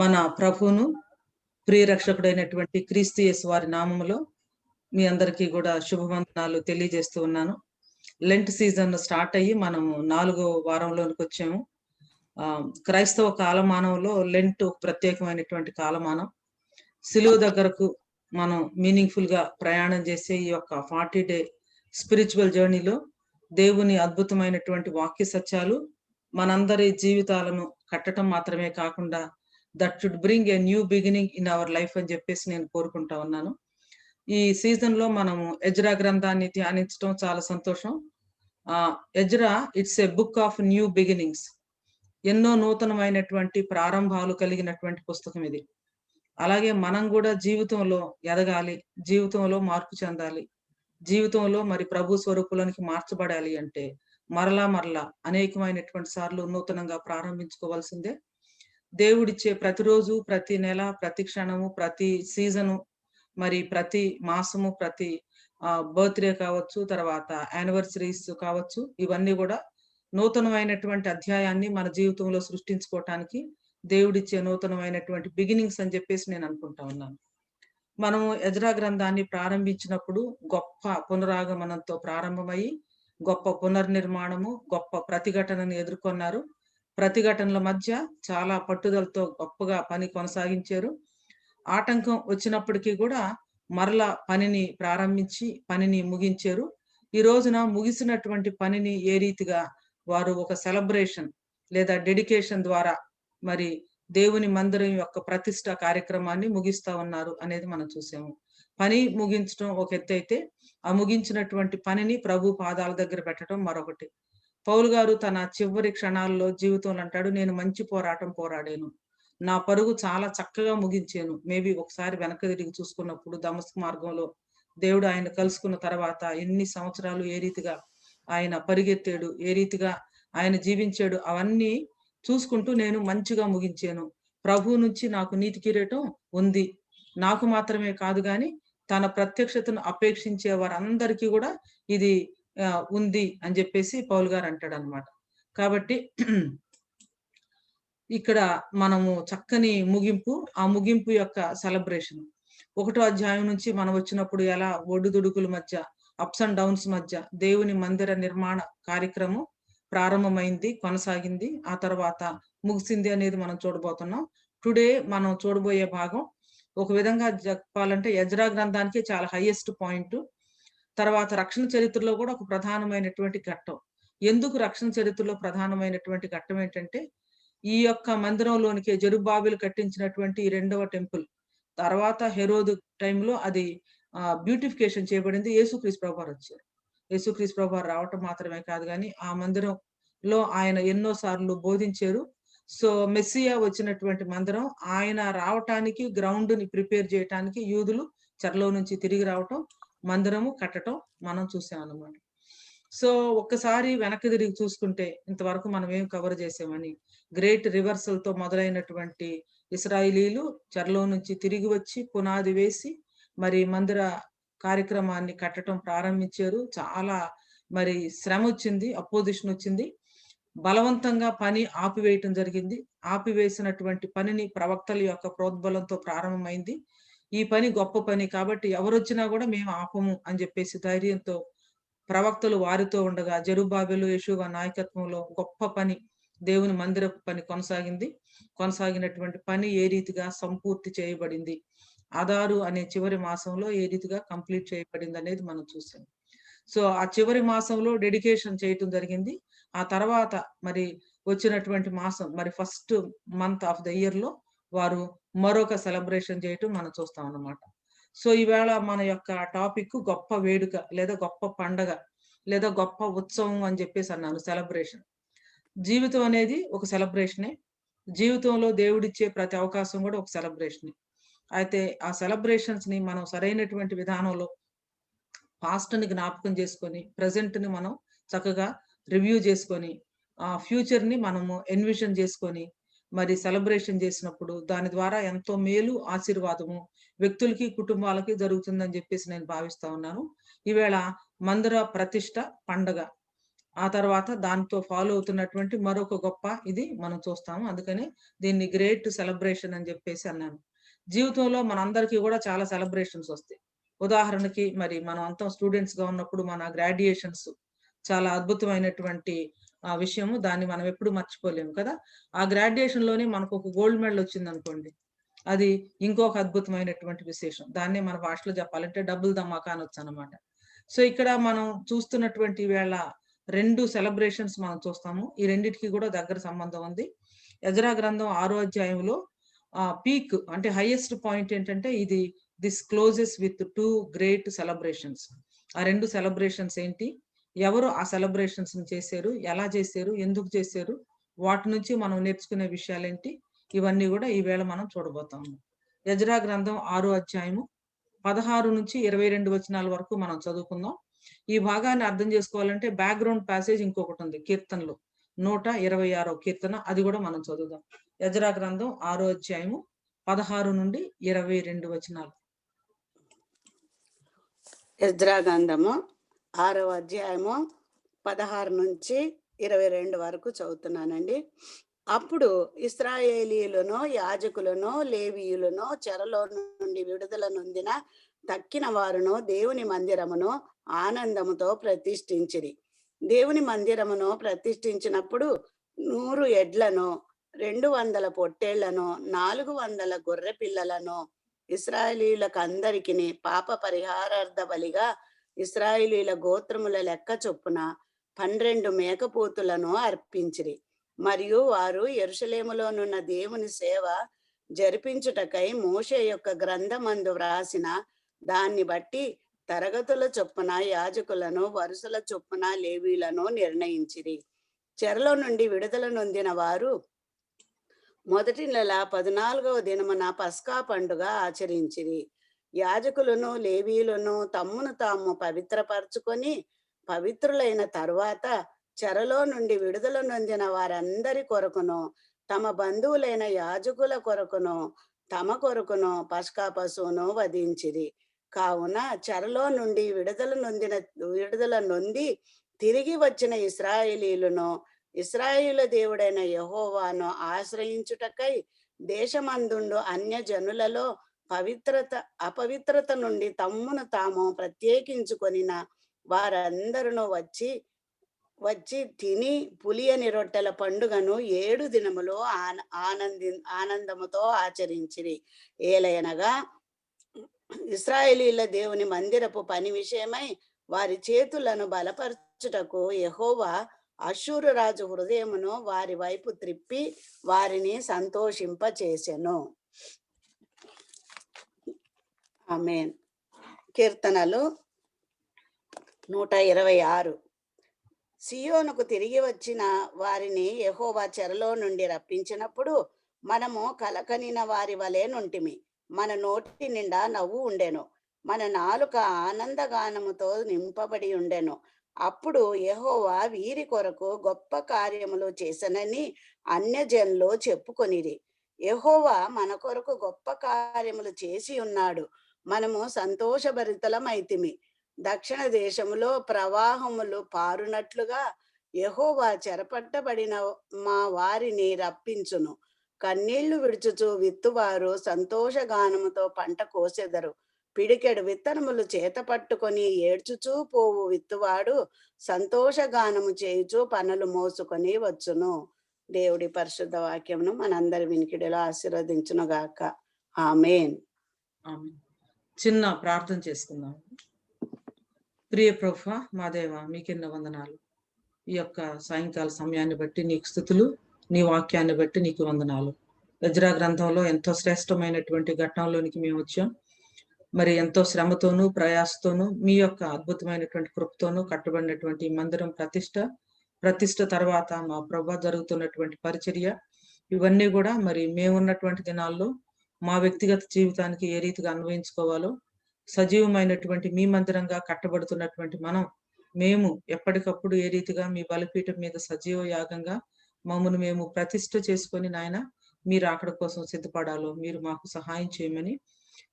మన ప్రభువును ప్రియరక్షకుడైనటువంటి క్రీస్తు యేసు వారి నామములో మీ అందరికీ కూడా శుభవందనాలు తెలియజేస్తూ ఉన్నాను. లెంట్ సీజన్ స్టార్ట్ అయ్యి మనము 4వ వారంలోనికి వచ్చాము. క్రైస్తవ కాలమానంలో లెంట్ ప్రత్యేకమైనటువంటి కాలమానం. సిలువ దగ్గరకు మనం మీనింగ్ఫుల్ గా ప్రయాణం చేసే ఈ యొక్క 40 డే స్పిరిచువల్ జర్నీలో దేవుని అద్భుతమైనటువంటి వాక్య సత్యాలు మనందరి జీవితాలను కట్టడం మాత్రమే కాకుండా that should bring a new beginning in our life అని చెప్పేసి నేను కోరుకుంటా ఉన్నాను. ఈ సీజన్ లో మనము ఎజ్రా గ్రంథాన్ని ధ్యానించడం చాలా సంతోషం. Ezra it's a book of new beginnings. ఎన్నో నూతనమైనటువంటి ప్రారంభాలు కలిగినటువంటి పుస్తకం ఇది. అలాగే మనం కూడా జీవితంలో ఎదగాలి, జీవితంలో మార్పు చెందాలి, జీవితంలో మరి ప్రభు స్వరూపులోనికి మార్చబడాలి అంటే మరలా అనేకమైనటువంటి సార్లు నూతనంగా ప్రారంభించుకోవాల్సిందే. దేవుడిచ్చే ప్రతిరోజు, ప్రతి నెల, ప్రతి క్షణము, ప్రతి సీజను, మరి ప్రతి మాసము, ప్రతి బర్త్డే కావచ్చు, తర్వాత యానివర్సరీస్ కావచ్చు, ఇవన్నీ కూడా నూతనమైనటువంటి అధ్యాయాన్ని మన జీవితంలో సృష్టించుకోవటానికి దేవుడిచ్చే నూతనమైనటువంటి బిగినింగ్స్ అని చెప్పేసి నేను అనుకుంటా ఉన్నాను. మనము ఎజ్రా గ్రంథాన్ని ప్రారంభించినప్పుడు గొప్ప పునరాగమనంతో ప్రారంభమయ్యి గొప్ప పునర్నిర్మాణము, గొప్ప ప్రతిఘటనను ఎదుర్కొన్నారు. ప్రతిఘటనల మధ్య చాలా పట్టుదలతో గొప్పగా పని కొనసాగించారు. ఆటంకం వచ్చినప్పటికీ కూడా మరలా పనిని ప్రారంభించి పనిని ముగించారు. ఈ రోజున ముగిసినటువంటి పనిని ఏ రీతిగా వారు ఒక సెలబ్రేషన్ లేదా డెడికేషన్ ద్వారా మరి దేవుని మందిరం యొక్క ప్రతిష్ట కార్యక్రమాన్ని ముగిస్తా ఉన్నారు అనేది మనం చూసాము. పని ముగించడం ఒక ఎత్తు అయితే, ఆ ముగించినటువంటి పనిని ప్రభు పాదాల దగ్గర పెట్టడం మరొకటి. పౌలు గారు తన చివరి క్షణాల్లో జీవితంలో అంటాడు, నేను మంచి పోరాటం పోరాడాను, నా పరుగు చాలా చక్కగా ముగించాను. మేబీ ఒకసారి వెనక తిరిగి చూసుకున్నప్పుడు దమస్కు మార్గంలో దేవుడు ఆయన కలుసుకున్న తర్వాత ఎన్ని సంవత్సరాలు ఏ రీతిగా ఆయన పరిగెత్తాడు, ఏ రీతిగా ఆయన జీవించాడు, అవన్నీ చూసుకుంటూ నేను మంచిగా ముగించాను. ప్రభు నుంచి నాకు నీతి కిరీటం ఉంది, నాకు మాత్రమే కాదు గాని తన ప్రత్యక్షతను అపేక్షించే వారందరికీ కూడా ఇది ఉంది అని చెప్పేసి పౌలు గారు అంటాడు అనమాట. కాబట్టి ఇక్కడ మనము చక్కని ముగింపు, ఆ ముగింపు యొక్క సెలబ్రేషన్. 1వ అధ్యాయం నుంచి మనం వచ్చినప్పుడు ఎలా ఒడిదుడుకుల మధ్య, అప్స్ అండ్ డౌన్స్ మధ్య దేవుని మందిర నిర్మాణ కార్యక్రమం ప్రారంభమైంది, కొనసాగింది, ఆ తర్వాత ముగిసింది అనేది మనం చూడబోతున్నాం. టుడే మనం చూడబోయే భాగం ఒక విధంగా చెప్పాలంటే ఎజ్రా గ్రంథానికి చాలా హైయెస్ట్ పాయింట్. తర్వాత రక్షణ చరిత్రలో కూడా ఒక ప్రధానమైనటువంటి ఘట్టం. ఎందుకు రక్షణ చరిత్రలో ప్రధానమైనటువంటి ఘట్టం ఏంటంటే, ఈ యొక్క మందిరంలోనికి జెరుబ్బాబెలు కట్టించినటువంటి 2వ టెంపుల్ తర్వాత హెరోదు టైంలో అది బ్యూటిఫికేషన్ చేయబడింది. యేసుక్రీస్తు ప్రభువారు వచ్చారు. యేసుక్రీస్తు ప్రభువారు రావటం మాత్రమే కాదు కానీ ఆ మందిరంలో ఆయన ఎన్నో సార్లు బోధించారు. సో మెస్సియా వచ్చినటువంటి మందిరం, ఆయన రావటానికి గ్రౌండ్ ని ప్రిపేర్ చేయటానికి యూదులు చెరలో నుంచి తిరిగి రావటం, మందిరము కట్టడం మనం చూసాం అన్నమాట. సో ఒక్కసారి వెనక్కి తిరిగి చూసుకుంటే ఇంతవరకు మనం ఏం కవర్ చేసామని, గ్రేట్ రివర్సల్ తో మొదలైనటువంటి ఇశ్రాయేలీలు చెరలో నుంచి తిరిగి వచ్చి పునాది వేసి మరి మందిర కార్యక్రమాన్ని కట్టడం ప్రారంభించారు. చాలా మరి శ్రమ వచ్చింది, అపోజిషన్ వచ్చింది, బలవంతంగా పని ఆపివేయటం జరిగింది. ఆపివేసినటువంటి పనిని ప్రవక్తల యొక్క ప్రోద్బలంతో ప్రారంభమైంది. ఈ పని గొప్ప పని కాబట్టి ఎవరొచ్చినా కూడా మేము ఆపము అని చెప్పేసి ధైర్యంతో ప్రవక్తలు వారితో ఉండగా జెరుబ్బాబెలు, యెషూవ నాయకత్వంలో గొప్ప పని, దేవుని మందిరపు పని కొనసాగింది. కొనసాగినటువంటి పని ఏ రీతిగా సంపూర్తి చేయబడింది, ఆదారు అనే చివరి మాసంలో ఏ రీతిగా కంప్లీట్ చేయబడింది అనేది మనం చూసాం. సో ఆ చివరి మాసంలో డెడికేషన్ చేయటం జరిగింది. ఆ తర్వాత మరి వచ్చినటువంటి మాసం, మరి first month of the year లో వారు మరొక సెలబ్రేషన్ చేయటం మనం చూస్తాం అన్నమాట. సో ఈవేళ మన యొక్క టాపిక్ గొప్ప వేడుక లేదా గొప్ప పండగ లేదా గొప్ప ఉత్సవం అని చెప్పేసి అన్నాను. సెలబ్రేషన్. జీవితం అనేది ఒక సెలబ్రేషనే. జీవితంలో దేవుడిచ్చే ప్రతి అవకాశం కూడా ఒక సెలబ్రేషనే. అయితే ఆ సెలబ్రేషన్స్ ని మనం సరైనటువంటి విధానంలో పాస్ట్ ని జ్ఞాపకం చేసుకొని ప్రెజెంట్ ని మనం చక్కగా రివ్యూ చేసుకొని ఫ్యూచర్ ని మనము ఎన్విజన్ చేసుకొని మరి సెలబ్రేషన్ చేసినప్పుడు దాని ద్వారా ఎంతో మేలు, ఆశీర్వాదము వ్యక్తులకి, కుటుంబాలకి జరుగుతుందని చెప్పేసి నేను భావిస్తా ఉన్నాను. ఈవేళ మందిర ప్రతిష్ట పండగ. ఆ తర్వాత దాంతో ఫాలో అవుతున్నటువంటి మరొక గొప్ప ఇది మనం చూస్తాము. అందుకని దీన్ని గ్రేట్ సెలబ్రేషన్ అని చెప్పేసి అన్నాను. జీవితంలో మనందరికీ కూడా చాలా సెలబ్రేషన్స్ వస్తాయి. ఉదాహరణకి మరి మనం అంతా స్టూడెంట్స్ గా ఉన్నప్పుడు మన గ్రాడ్యుయేషన్స్ చాలా అద్భుతమైనటువంటి విషయము. దాన్ని మనం ఎప్పుడు మర్చిపోలేము కదా! ఆ గ్రాడ్యుయేషన్ లోనే మనకు ఒక గోల్డ్ మెడల్ వచ్చిందనుకోండి. అది ఇంకొక అద్భుతమైనటువంటి విశేషం. దాన్నే మన భాషలో చెప్పాలంటే డబుల్ ధమాకా అనొచ్చనమాట. సో, ఇక్కడ మనం చూస్తున్నటువంటి వేళ 2 సెలబ్రేషన్స్ మనం చూస్తాము. ఈ రెండిటికి కూడా దగ్గర సంబంధం ఉంది. ఎజ్రా గ్రంథం 6 అధ్యాయంలో పీక్ అంటే హైయెస్ట్ పాయింట్ ఏంటంటే ఇది this closes with 2 great celebrations. ఆ 2 సెలబ్రేషన్స్ ఏంటి? ఎవరు ఆ సెలబ్రేషన్స్‌ని చేశారు? ఎలా చేశారు? ఎందుకు చేశారు? వాటి నుంచి మనం నేర్చుకునే విషయాలేంటి? ఇవన్నీ గూడా ఈవేళ మనం చూడబోతాము. ఎజ్రా గ్రంథం 6 అధ్యాయము 16-22 వచనాల వరకు మనం చదువుకుందాం. ఈ భాగాన్ని అర్థం చేసుకోవాలంటే బ్యాక్‌గ్రౌండ్ ప్యాసేజ్ ఇంకొకటుంది కీర్తనలో. 126వ కీర్తన అది గూడా మనం చదువుదాం. ఎజ్రా గ్రంథం 6 అధ్యాయము 16-22 వచనాలు. ఎజ్రా గ్రంథము 6వ అధ్యాయము 16-22 వరకు చదువుతున్నానండి. అప్పుడు ఇశ్రాయేలీయులను, యాజకులను, లేవీయులను చెరలో నుండి విడుదల నొందిన తక్కిన వారును దేవుని మందిరమును ఆనందముతో ప్రతిష్ఠించిరి. దేవుని మందిరమును ప్రతిష్ఠించినప్పుడు 100 ఎడ్లను, 200 పొట్టేళ్లను, 400 గొర్రె పిల్లలను ఇశ్రాయేలీయులకు అందరికి పాప పరిహారార్థ బలిగా ఇశ్రాయేలీయుల గోత్రముల లెక్క చొప్పున 12 మేకపోతులను అర్పించిరి. మరియు వారు యెరూషలేములోనున్న దేవుని సేవ జరిపించుటకై మోషే యొక్క గ్రంథమందు వ్రాసిన దాన్ని బట్టి తరగతుల చొప్పున యాజకులను, వరుసల చొప్పున లేవీయులను నిర్ణయించిరి. చెరలో నుండి విడుదల నొందిన వారు మొదటి నెల 14వ దినమున పస్కా పండుగ ఆచరించిరి. యాజకులను, లేవీయులను తమ్మును తాము పవిత్రపరచుకొని పవిత్రులైన తరువాత చెరలో నుండి విడుదల నొందిన వారందరి కొరకును, తమ బంధువులైన యాజకుల కొరకును, తమ కొరకును పస్కా పశువును వధించిరి. కావున చెరలో నుండి విడుదల నొంది తిరిగి వచ్చిన ఇశ్రాయేలీయులను ఇశ్రాయేలు దేవుడైన యెహోవాను ఆశ్రయించుటకై దేశమందుండు అన్య జనులలో అపవిత్రత నుండి తమ్మును తాము ప్రత్యేకించుకొనిన వారందరూ వచ్చి తిని పులియని రొట్టెల పండుగను 7 దినములు ఆనందముతో ఆచరించిరి. ఏలయనగా ఇశ్రాయేలీయుల దేవుని మందిరపు పని విషయమై వారి చేతులను బలపరచుటకు యెహోవా అష్షూరు రాజు హృదయమును వారి వైపు త్రిప్పి వారిని సంతోషింపచేసెను. ఆమేన్. కీర్తనలు 126. సియోనుకు తిరిగి వచ్చిన వారిని యెహోవా చెరలో నుండి రప్పించినప్పుడు మనము కలకనిన వారి వలె నుంటిమి. మన నోటి నిండా నవ్వు ఉండెను, మన నాలుక ఆనందగానముతో నింపబడి ఉండెను. అప్పుడు యెహోవా వీరి కొరకు గొప్ప కార్యములు చేసనని అన్యజనులు చెప్పుకొనిరి. యెహోవా మన కొరకు గొప్ప కార్యములు చేసి ఉన్నాడు, మనము సంతోషభరితలమైతిమి. దక్షిణ దేశములో ప్రవాహములు పారునట్లుగా యెహోవా చెరపట్టబడిన మా వారిని రప్పించును. కన్నీళ్లు విడుచుచు విత్తువారు సంతోషగానముతో పంట కోసెదరు. పిడికెడు విత్తనములు చేత పట్టుకొని ఏడ్చుచూ పోవు విత్తువాడు సంతోషగానము చేయుచు పనులు మోసుకొని వచ్చును. దేవుడి పరిశుద్ధ వాక్యమును మనందరి వినికిడిలో ఆశీర్వదించును గాక. ఆమేన్. చిన్న ప్రార్థన చేసుకుందాం. ప్రియ ప్రభువా, మా దేవ, మీకెన్న వందనాలు. ఈ యొక్క సాయంకాల సమయాన్ని బట్టి నీకు స్తుతులు, నీ వాక్యాన్ని బట్టి నీకు వందనాలు. ఎజ్రా గ్రంథంలో ఎంతో శ్రేష్టమైనటువంటి ఘట్టంలోనికి మేము వచ్చాం. మరి ఎంతో శ్రమతోనూ ప్రయాసతోనూ మీ యొక్క అద్భుతమైనటువంటి కృపతోనూ కట్టబడినటువంటి మందిరం ప్రతిష్ట తర్వాత మా ప్రభా జరుగుతున్నటువంటి పరిచర్య, ఇవన్నీ కూడా మరి మేమున్నటువంటి దినాల్లో మా వ్యక్తిగత జీవితానికి ఏ రీతిగా అన్వయించుకోవాలో, సజీవమైనటువంటి మీ మందిరంగా కట్టబడుతున్నటువంటి మేము ఎప్పటికప్పుడు ఏ రీతిగా మీ బలిపీఠం మీద సజీవ యాగంగా మమ్మల్ని మేము ప్రతిష్ఠ చేసుకొని నాయన మీరు అక్కడ కోసం సిద్ధపడాలో మీరు మాకు సహాయం చేయమని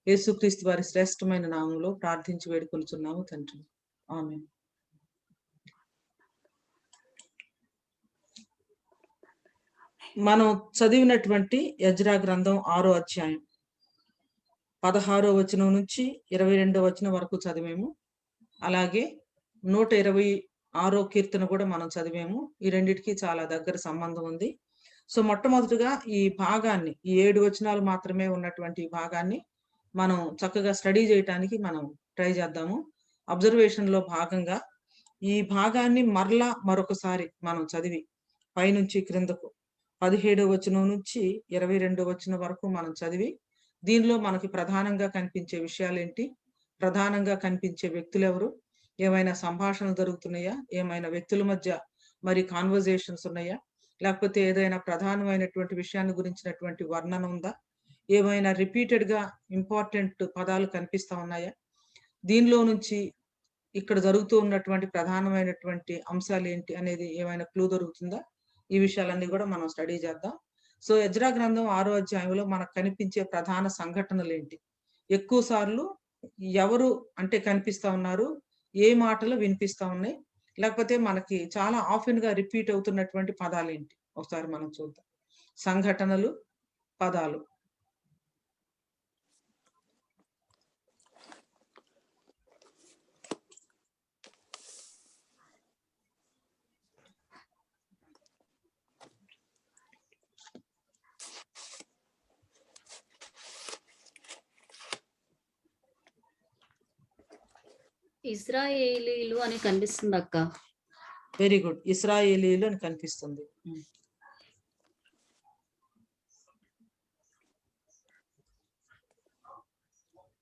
యేసుక్రీస్తు వారి శ్రేష్టమైన నామంలో ప్రార్థించి వేడుకొనుచున్నాము తండ్రి. ఆమేన్. మనం చదివినటువంటి ఎజ్రా గ్రంథం 6వ అధ్యాయం 16వ వచనం నుంచి 22వ వచనం వరకు చదివాము. అలాగే 126వ కీర్తన కూడా మనం చదివాము. ఈ రెండిటికి చాలా దగ్గర సంబంధం ఉంది. సో మొట్టమొదటిగా ఈ భాగాన్ని, ఈ 7 వచనాలు మాత్రమే ఉన్నటువంటి ఈ భాగాన్ని మనం చక్కగా స్టడీ చేయటానికి మనం ట్రై చేద్దాము. అబ్జర్వేషన్ లో భాగంగా ఈ భాగాన్ని మరొకసారి మనం చదివి పైనుంచి క్రిందకు 17వ వచనం నుంచి 22వ వచనం వరకు మనం చదివి దీనిలో మనకి ప్రధానంగా కనిపించే విషయాలేంటి, ప్రధానంగా కనిపించే వ్యక్తులు ఎవరు, ఏమైనా సంభాషణలు జరుగుతున్నాయా, ఏమైనా వ్యక్తుల మధ్య మరి కాన్వర్జేషన్స్ ఉన్నాయా, లేకపోతే ఏదైనా ప్రధానమైనటువంటి విషయాన్ని గురించినటువంటి వర్ణన ఉందా, ఏమైనా రిపీటెడ్ గా ఇంపార్టెంట్ పదాలు కనిపిస్తా ఉన్నాయా, దీనిలో నుంచి ఇక్కడ జరుగుతూ ఉన్నటువంటి ప్రధానమైనటువంటి అంశాలు ఏంటి అనేది ఏమైనా క్లూ దొరుకుతుందా, ఈ విషయాలన్నీ కూడా మనం స్టడీ చేద్దాం. సో ఎజ్రా గ్రంథం 6వ అధ్యాయంలో మనకు కనిపించే ప్రధాన సంఘటనలు ఏంటి, ఎక్కువ సార్లు ఎవరు అంటే కనిపిస్తా ఉన్నారు, ఏ మాటలు వినిపిస్తా ఉన్నాయి, లేకపోతే మనకి చాలా ఆఫెన్ గా రిపీట్ అవుతున్నటువంటి పదాలు ఏంటి, ఒకసారి మనం చూద్దాం. సంఘటనలు, పదాలు. ఇశ్రాయేలీలు అని కనిపిస్తుంది అక్క. వెరీ గుడ్, ఇశ్రాయేలీలు అని కనిపిస్తుంది.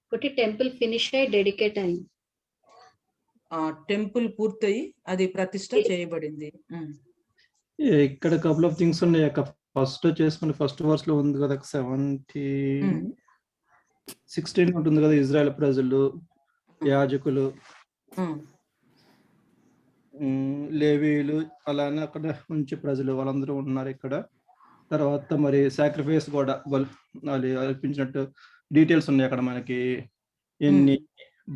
ఒకటి టెంపుల్ ఫినిష్ అయ్యి డెడికేట్ అయ్యి, టెంపుల్ పూర్తయి అది ప్రతిష్ట చేయబడింది. ఇక్కడ కపుల్ ఆఫ్ థింగ్స్ ఉన్నాయి అక్క. ఫస్ట్ చేసుకుని ఫస్ట్ వర్స్ లో ఉంది కదా 16 ఉంటుంది కదా, ఇజ్రాయెల్ ప్రజలు, యాజకులు, లేవీయులు, అలానే అక్కడ నుంచి ప్రజలు వాళ్ళందరూ ఉన్నారు ఇక్కడ. తర్వాత మరి సాక్రిఫైస్ కూడా వాళ్ళు అర్పించినట్టు డీటెయిల్స్ ఉన్నాయి అక్కడ మనకి. ఎన్ని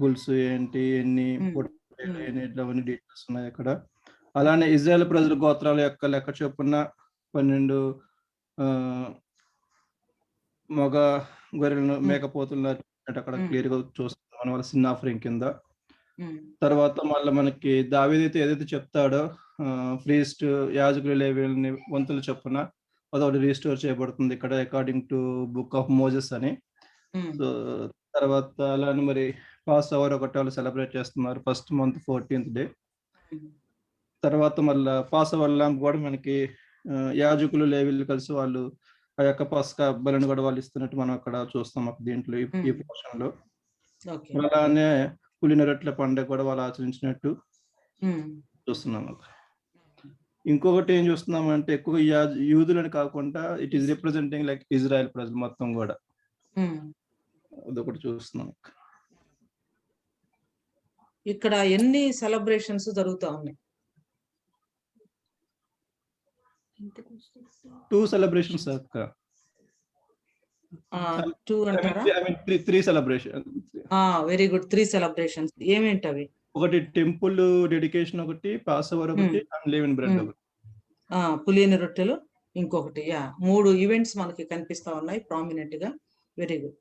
బుల్స్ ఏంటి, ఎన్ని పొట్టేలు, ఎన్ని అవన్నీ డీటెయిల్స్ ఉన్నాయి అక్కడ. అలానే ఇజ్రాయెల్ ప్రజల గోత్రాల యొక్క లెక్క చొప్పున 12 మగ గొర్రెలను, మేకపోతులను అక్కడ క్లియర్ గా చూస్తాం మన వాళ్ళ సిన్ ఆఫరింగ్ కింద. తర్వాత మళ్ళీ మనకి దావీదు ఏదైతే చెప్తాడో ప్రీస్ట్, యాజకులు, లేవీయులని వంతులు చొప్పున అదొకటి రీస్టోర్ చేయబడుతుంది ఇక్కడ according to book of Moses అని. సో తర్వాత అలానే మరి పాస్ అవర్ ఒకటి వాళ్ళు సెలబ్రేట్ చేస్తున్నారు ఫస్ట్ మంత్ 14th డే. తర్వాత మళ్ళీ పాస్ అవర్ ల్యాంప్ కూడా మనకి యాజకులు, లేవీయులు కలిసి వాళ్ళు ఆ యొక్క పస్కా బలిని కూడా వాళ్ళు ఇస్తున్నట్టు మనం అక్కడ చూస్తాం దీంట్లో ఈ పోర్షన్ లో. అలానే పులిన రొట్టెల పండుగ కూడా వాళ్ళు ఆచరించినట్టు చూస్తున్నాం. ఇంకొకటి ఏం చూస్తున్నాం అంటే ఎక్కువ యూదులని కాకుండా it is representing like Israel ప్రజలు మొత్తం కూడా అదొకటి చూస్తున్నాం. ఇక్కడ ఎన్ని సెలబ్రేషన్స్ జరుగుతా ఉన్నాయి? 2 సెలబ్రేషన్స్ అక్క. 2 అంటారా? 3 సెలబ్రేషన్. Very good, 3 celebrations. ఏమేంటి అవి? ఒకటి టెంపుల్ డెడికేషన్, ఒకటి పాస్ ఓవర్, ఒకటి అన్లీవెన్ బ్రెడ్, ఒకటి పులియని రొట్టెలు, ఇంకొకటి. 3 ఈవెంట్స్ మనకి కనిపిస్తా ఉన్నాయి ప్రామినెంట్ గా. Very good.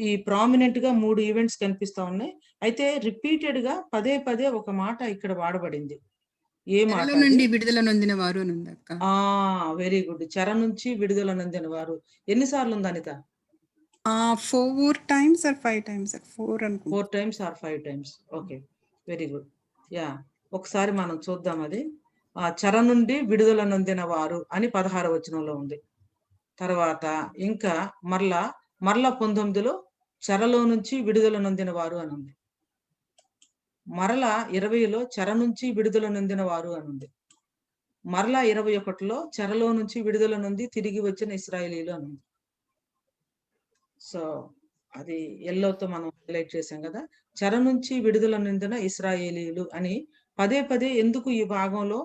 ఈ ప్రామినెంట్ గా 3 ఈవెంట్స్ కనిపిస్తా ఉన్నాయి. అయితే రిపీటెడ్ గా పదే పదే ఒక మాట ఇక్కడ వాడబడింది. ఏ మాట? నుండి విడుదల నొందిన వారు. Very good. చెర నుంచి విడుదల నొందిన వారు. ఎన్నిసార్లు ఉంది Anitha? 4 times or 5 times? 4 times or 5 times. Okay, very good. ఒకసారి మనం చూద్దాం. అది చెర నుండి విడుదల నొందిన వారు అని 16వ వచనంలో ఉంది. తర్వాత ఇంకా మరలా 19లో చెరలో నుంచి విడుదల నొందిన వారు అని ఉంది. మరలా 20లో చెర నుంచి విడుదల నొందిన వారు అని ఉంది. మరలా 21లో చెరలో నుంచి విడుదల నొంది తిరిగి వచ్చిన ఇశ్రాయేలీలు అని ఉంది. సో అది ఎల్లోతో మనం హైలైట్ చేసాం కదా. చెర నుంచి విడుదల నొందిన ఇశ్రాయేలీలు అని పదే పదే ఎందుకు ఈ భాగంలో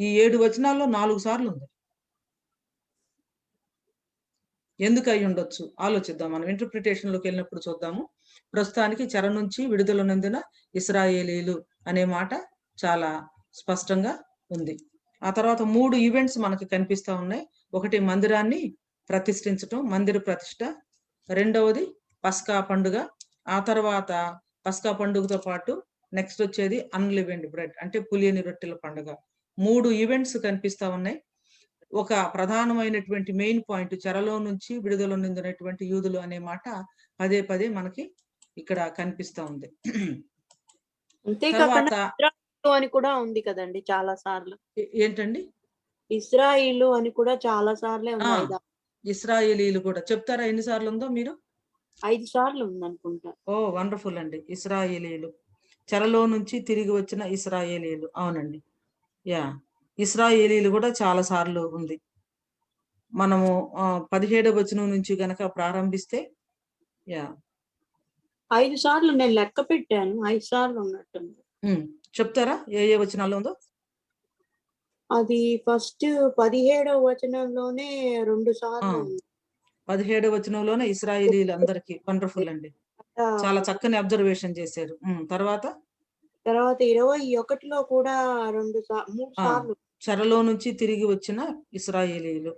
ఈ 7 వచనాల్లో 4 సార్లు ఉంది? ఎందుకు అయి ఉండొచ్చు ఆలోచిద్దాం. మనం ఇంటర్ప్రిటేషన్ లోకి వెళ్ళినప్పుడు చూద్దాము. ప్రస్తుతానికి చెర నుంచి విడుదల నొందిన ఇశ్రాయేలీలు అనే మాట చాలా స్పష్టంగా ఉంది. ఆ తర్వాత 3 ఈవెంట్స్ మనకి కనిపిస్తా ఉన్నాయి. ఒకటి మందిరాన్ని ప్రతిష్ఠించటం, మందిర ప్రతిష్ఠ. రెండవది పస్కా పండుగ. ఆ తర్వాత పస్కా పండుగతో పాటు నెక్స్ట్ వచ్చేది అన్‌లివెన్డ్ బ్రెడ్ అంటే పులియని రొట్టెల పండుగ. 3 ఈవెంట్స్ కనిపిస్తా ఉన్నాయి. ఒక ప్రధానమైనటువంటి మెయిన్ పాయింట్ చెరలో నుంచి విడుదల నొందినటువంటి యూదులు అనే మాట పదే పదే మనకి ఇక్కడ కనిపిస్తా ఉంది. అంతేకాకుండా తర్వాత ఇజ్రాయిలు అని కూడా ఉంది కదండి చాలా సార్లు. ఏంటండి? ఇజ్రాయిలు అని కూడా చాలా సార్లే ఆ! ఉంది. ఇశ్రాయేలీలు కూడా చెప్తారా ఎన్ని సార్లు ఉందో మీరు? 5 సార్లు ఉందనుకుంటా. ఓహ్! వండర్‌ఫుల్ అండి. ఇశ్రాయేలీలు. చెరలో నుంచి తిరిగి వచ్చిన ఇశ్రాయేలీలు. అవునండి. యాహ్! ఇశ్రాయేలీలు కూడా చాలా సార్లు ఉంది. మనము 17వ వచనం నుంచి గనక ప్రారంభిస్తే యాహ్! 5 సార్లు నేను లెక్క పెట్టాను. 5 సార్లు ఉన్నట్టుంది. చెప్తారా ఏ వచనాల్లో ఉందో? అది ఫస్ట్ 17వ వచనంలోనే 2 ఆ! సార్లు ఉంది. 17వ వచనంలోనే ఇశ్రాయేలీలందరికీ వండర్‌ఫుల్ అండి. చాలా చక్కని అబ్జర్వేషన్ చేశారు. తర్వాత? తర్వాత 21లో కూడా 3 ఆ! సార్లు. చెరలో నుంచి తిరిగి వచ్చిన ఇశ్రాయేలీలు.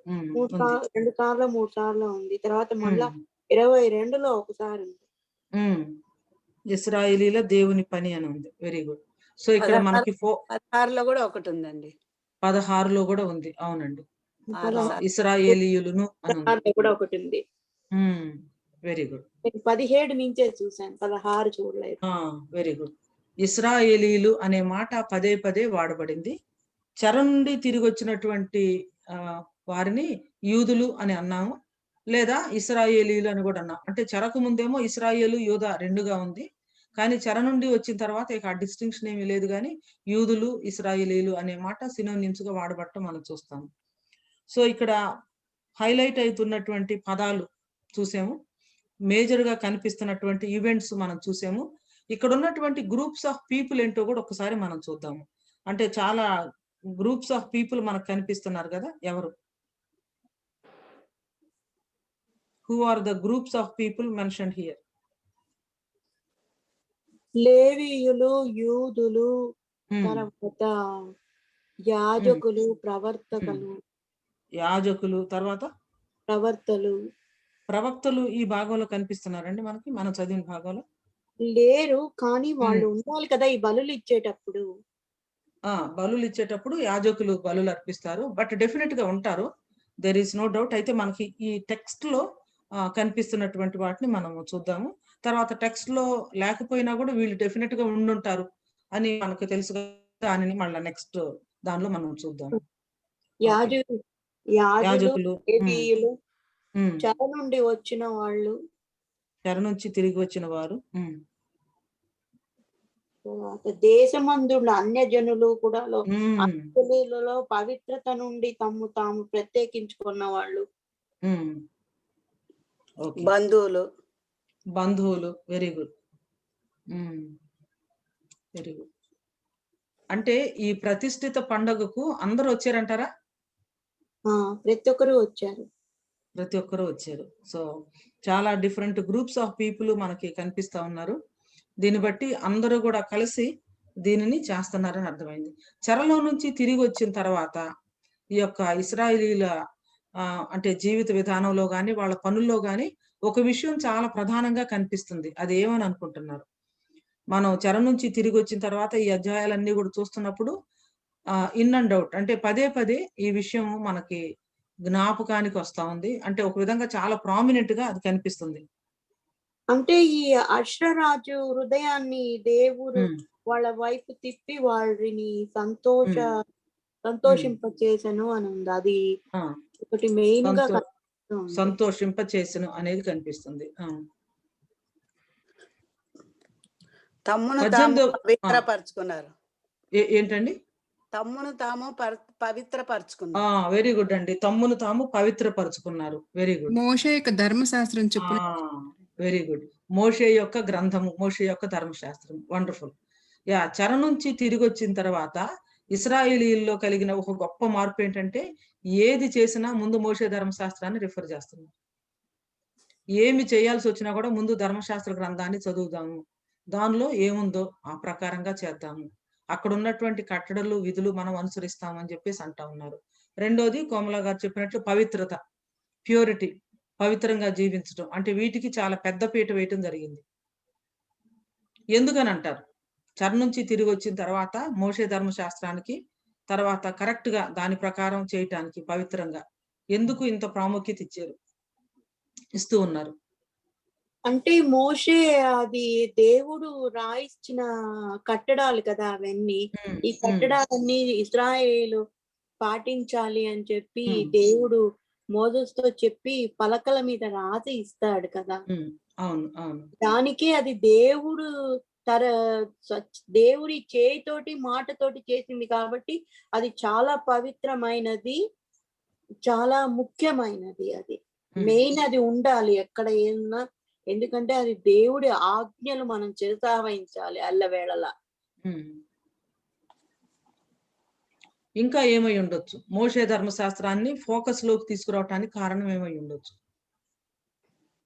ఉంది. 2 సార్లు 3 సార్లు ఉంది. తర్వాత మళ్ళా హ్మ్. 22లో ఒకసారి ఉంది. ఇశ్రాయేలీల దేవుని పని అని ఉంది. Very good. సో ఇక్కడ 16 మనకి 16లో కూడా ఒకటి ఉందండి. 16లో కూడా ఉంది. అవునండి. 6 సార్లు. ఇశ్రాయేలీయులను అని ఉంది. 16లో కూడా ఒకటి ఉంది. Very good. నేను 17 నుంచే చూశాను. 16 చూడలేదు. Very good. ఇశ్రాయేలీలు అనే మాట పదే పదే వాడబడింది. చెర నుండి తిరిగి వచ్చినటువంటి వారిని యూదులు అని అన్నాము, లేదా ఇశ్రాయేలీలు అని కూడా అన్నాం. అంటే చెరకు ముందేమో ఇశ్రాయేలు యూదా 2గా ఉంది. కానీ చెర నుండి వచ్చిన తర్వాత ఇక ఆ డిస్టింక్షన్ ఏమీ లేదు కానీ యూదులు ఇశ్రాయేలీలు అనే మాట సినోనిమ్స్ గా వాడబడటం మనం చూస్తాము. సో ఇక్కడ హైలైట్ అవుతున్నటువంటి పదాలు చూసాము. మేజర్ గా కనిపిస్తున్నటువంటి ఈవెంట్స్ మనం చూసాము. ఇక్కడ ఉన్నటువంటి గ్రూప్స్ ఆఫ్ పీపుల్ ఏంటో కూడా ఒకసారి మనం చూద్దాము. అంటే చాలా గ్రూప్స్ ఆఫ్ పీపుల్ మనకు కనిపిస్తున్నారు కదా, ఎవరు? Who are the groups of people mentioned here? లేవీయులు, యూదులు, తర్వాత యాజకులు, ప్రవర్తకులు. యాజకులు, తర్వాత ప్రవక్తలు ఈ భాగంలో కనిపిస్తున్నారండి మనకి, మనం చదివిన భాగంలో లేరు. కానీ వాళ్ళు ఉండాలి కదా ఈ బలులు ఇచ్చేటప్పుడు. బలులు ఇచ్చేటప్పుడు యాజకులు బలులు అర్పిస్తారు. బట్ డెఫినెట్ గా ఉంటారు. There is no doubt. అయితే మనకి ఈ టెక్స్ట్ లో కనిపిస్తున్నటువంటి వాటిని మనం చూద్దాము. తర్వాత టెక్స్ట్ లో లేకపోయినా కూడా వీళ్ళు డెఫినెట్ గా ఉండుంటారు అని మనకు తెలుసు. దానిని మళ్ళీ నెక్స్ట్ దానిలో మనం చూద్దాం. యాజకులు, లేవీయులు, చెర నుండి వచ్చిన వాళ్ళు, చెర నుంచి తిరిగి వచ్చిన వారు, దేశమందుల అన్యజనులు కూడా అన్యజనులలో పవిత్రత నుండి తాము ప్రత్యేకించుకున్న వాళ్ళు, బంధువులు. Very good. Very good. అంటే ఈ ప్రతిష్ఠిత పండుగకు అందరూ వచ్చారంటారా? ప్రతి ఒక్కరు వచ్చారు. ప్రతి ఒక్కరు వచ్చారు. సో చాలా డిఫరెంట్ గ్రూప్స్ ఆఫ్ పీపుల్ మనకి కనిపిస్తా ఉన్నారు. దీన్ని బట్టి అందరూ కూడా కలిసి దీనిని చేస్తున్నారని అర్థమైంది. చెరలో నుంచి తిరిగి వచ్చిన తర్వాత ఈ యొక్క ఇశ్రాయేలీల అంటే జీవిత విధానంలో గాని వాళ్ళ పనుల్లో గాని ఒక విషయం చాలా ప్రధానంగా కనిపిస్తుంది. అది ఏమని అనుకుంటున్నారు? మనం చెర నుంచి తిరిగి వచ్చిన తర్వాత ఈ అధ్యాయాలన్నీ కూడా చూస్తున్నప్పుడు ఇన్ అండ్ అవుట్ అంటే పదే పదే ఈ విషయం మనకి జ్ఞాపకానికి వస్తా ఉంది. అంటే ఒక విధంగా చాలా ప్రామినెంట్ గా అది కనిపిస్తుంది. అంటే ఈ అశ్వరాజు హృదయాన్ని దేవుడు వాళ్ళ వైపు తిప్పి వారిని సంతోషింపచేసను అని ఉంది. అది ఒకటి మెయిన్ గా సంతోషింపచేసను అనేది కనిపిస్తుంది. తమ్మును తాము పవిత్రపరచుకున్నారు. ఏంటండి? తమ్మును తాము పవిత్రపరచుకున్నారు. వెరీ గుడ్ అండి. తమ్మును తాము పవిత్రపరచుకున్నారు. Very good. మోషే యొక్క ధర్మశాస్త్రం చెప్పు. Very good. మోషే యొక్క గ్రంథము, మోషే యొక్క ధర్మశాస్త్రం. వండర్ఫుల్. చెర నుంచి తిరిగి వచ్చిన తర్వాత ఇశ్రాయేలీల్లో కలిగిన ఒక గొప్ప మార్పు ఏంటంటే ఏది చేసినా ముందు మోషే ధర్మశాస్త్రాన్ని రిఫర్ చేస్తున్నారు. ఏమి చేయాల్సి వచ్చినా కూడా ముందు ధర్మశాస్త్ర గ్రంథాన్ని చదువుదాము, దానిలో ఏముందో ఆ ప్రకారంగా చేద్దాము. అక్కడ ఉన్నటువంటి కట్టడలు విధులు మనం అనుసరిస్తామని చెప్పేసి అంటా ఉన్నారు. రెండోది కోమల గారు చెప్పినట్లు పవిత్రత, ప్యూరిటీ, పవిత్రంగా జీవించడం, అంటే వీటికి చాలా పెద్ద పీట వేయటం జరిగింది. ఎందుకని అంటారు? చెర నుంచి తిరిగి వచ్చిన తర్వాత మోషే ధర్మశాస్త్రానికి తర్వాత కరెక్ట్ గా దాని ప్రకారం చేయటానికి పవిత్రంగా ఎందుకు ఇంత ప్రాముఖ్యత ఇస్తూ ఉన్నారు? అంటే మోషే అది దేవుడు రాయించిన కట్టడాలు కదా అవన్నీ. ఈ కట్టడాలన్నీ ఇశ్రాయేలు పాటించాలి అని చెప్పి దేవుడు మోసెస్తో చెప్పి పలకల మీద రాసి ఇస్తాడు కదా. అవును, అవును. దానికే అది దేవుడు దేవుడి చేయితోటి మాటతోటి చేసింది కాబట్టి అది చాలా పవిత్రమైనది, చాలా ముఖ్యమైనది. అది మెయిన్ అది ఉండాలి ఎక్కడ ఏమన్నా, ఎందుకంటే అది దేవుడి ఆజ్ఞలు మనం చిరసావహించాలి అల్లవేళలా. ఇంకా ఏమై ఉండొచ్చు? మోషే ధర్మశాస్త్రాన్ని ఫోకస్ లోకి తీసుకురావటానికి కారణం ఏమై ఉండొచ్చు?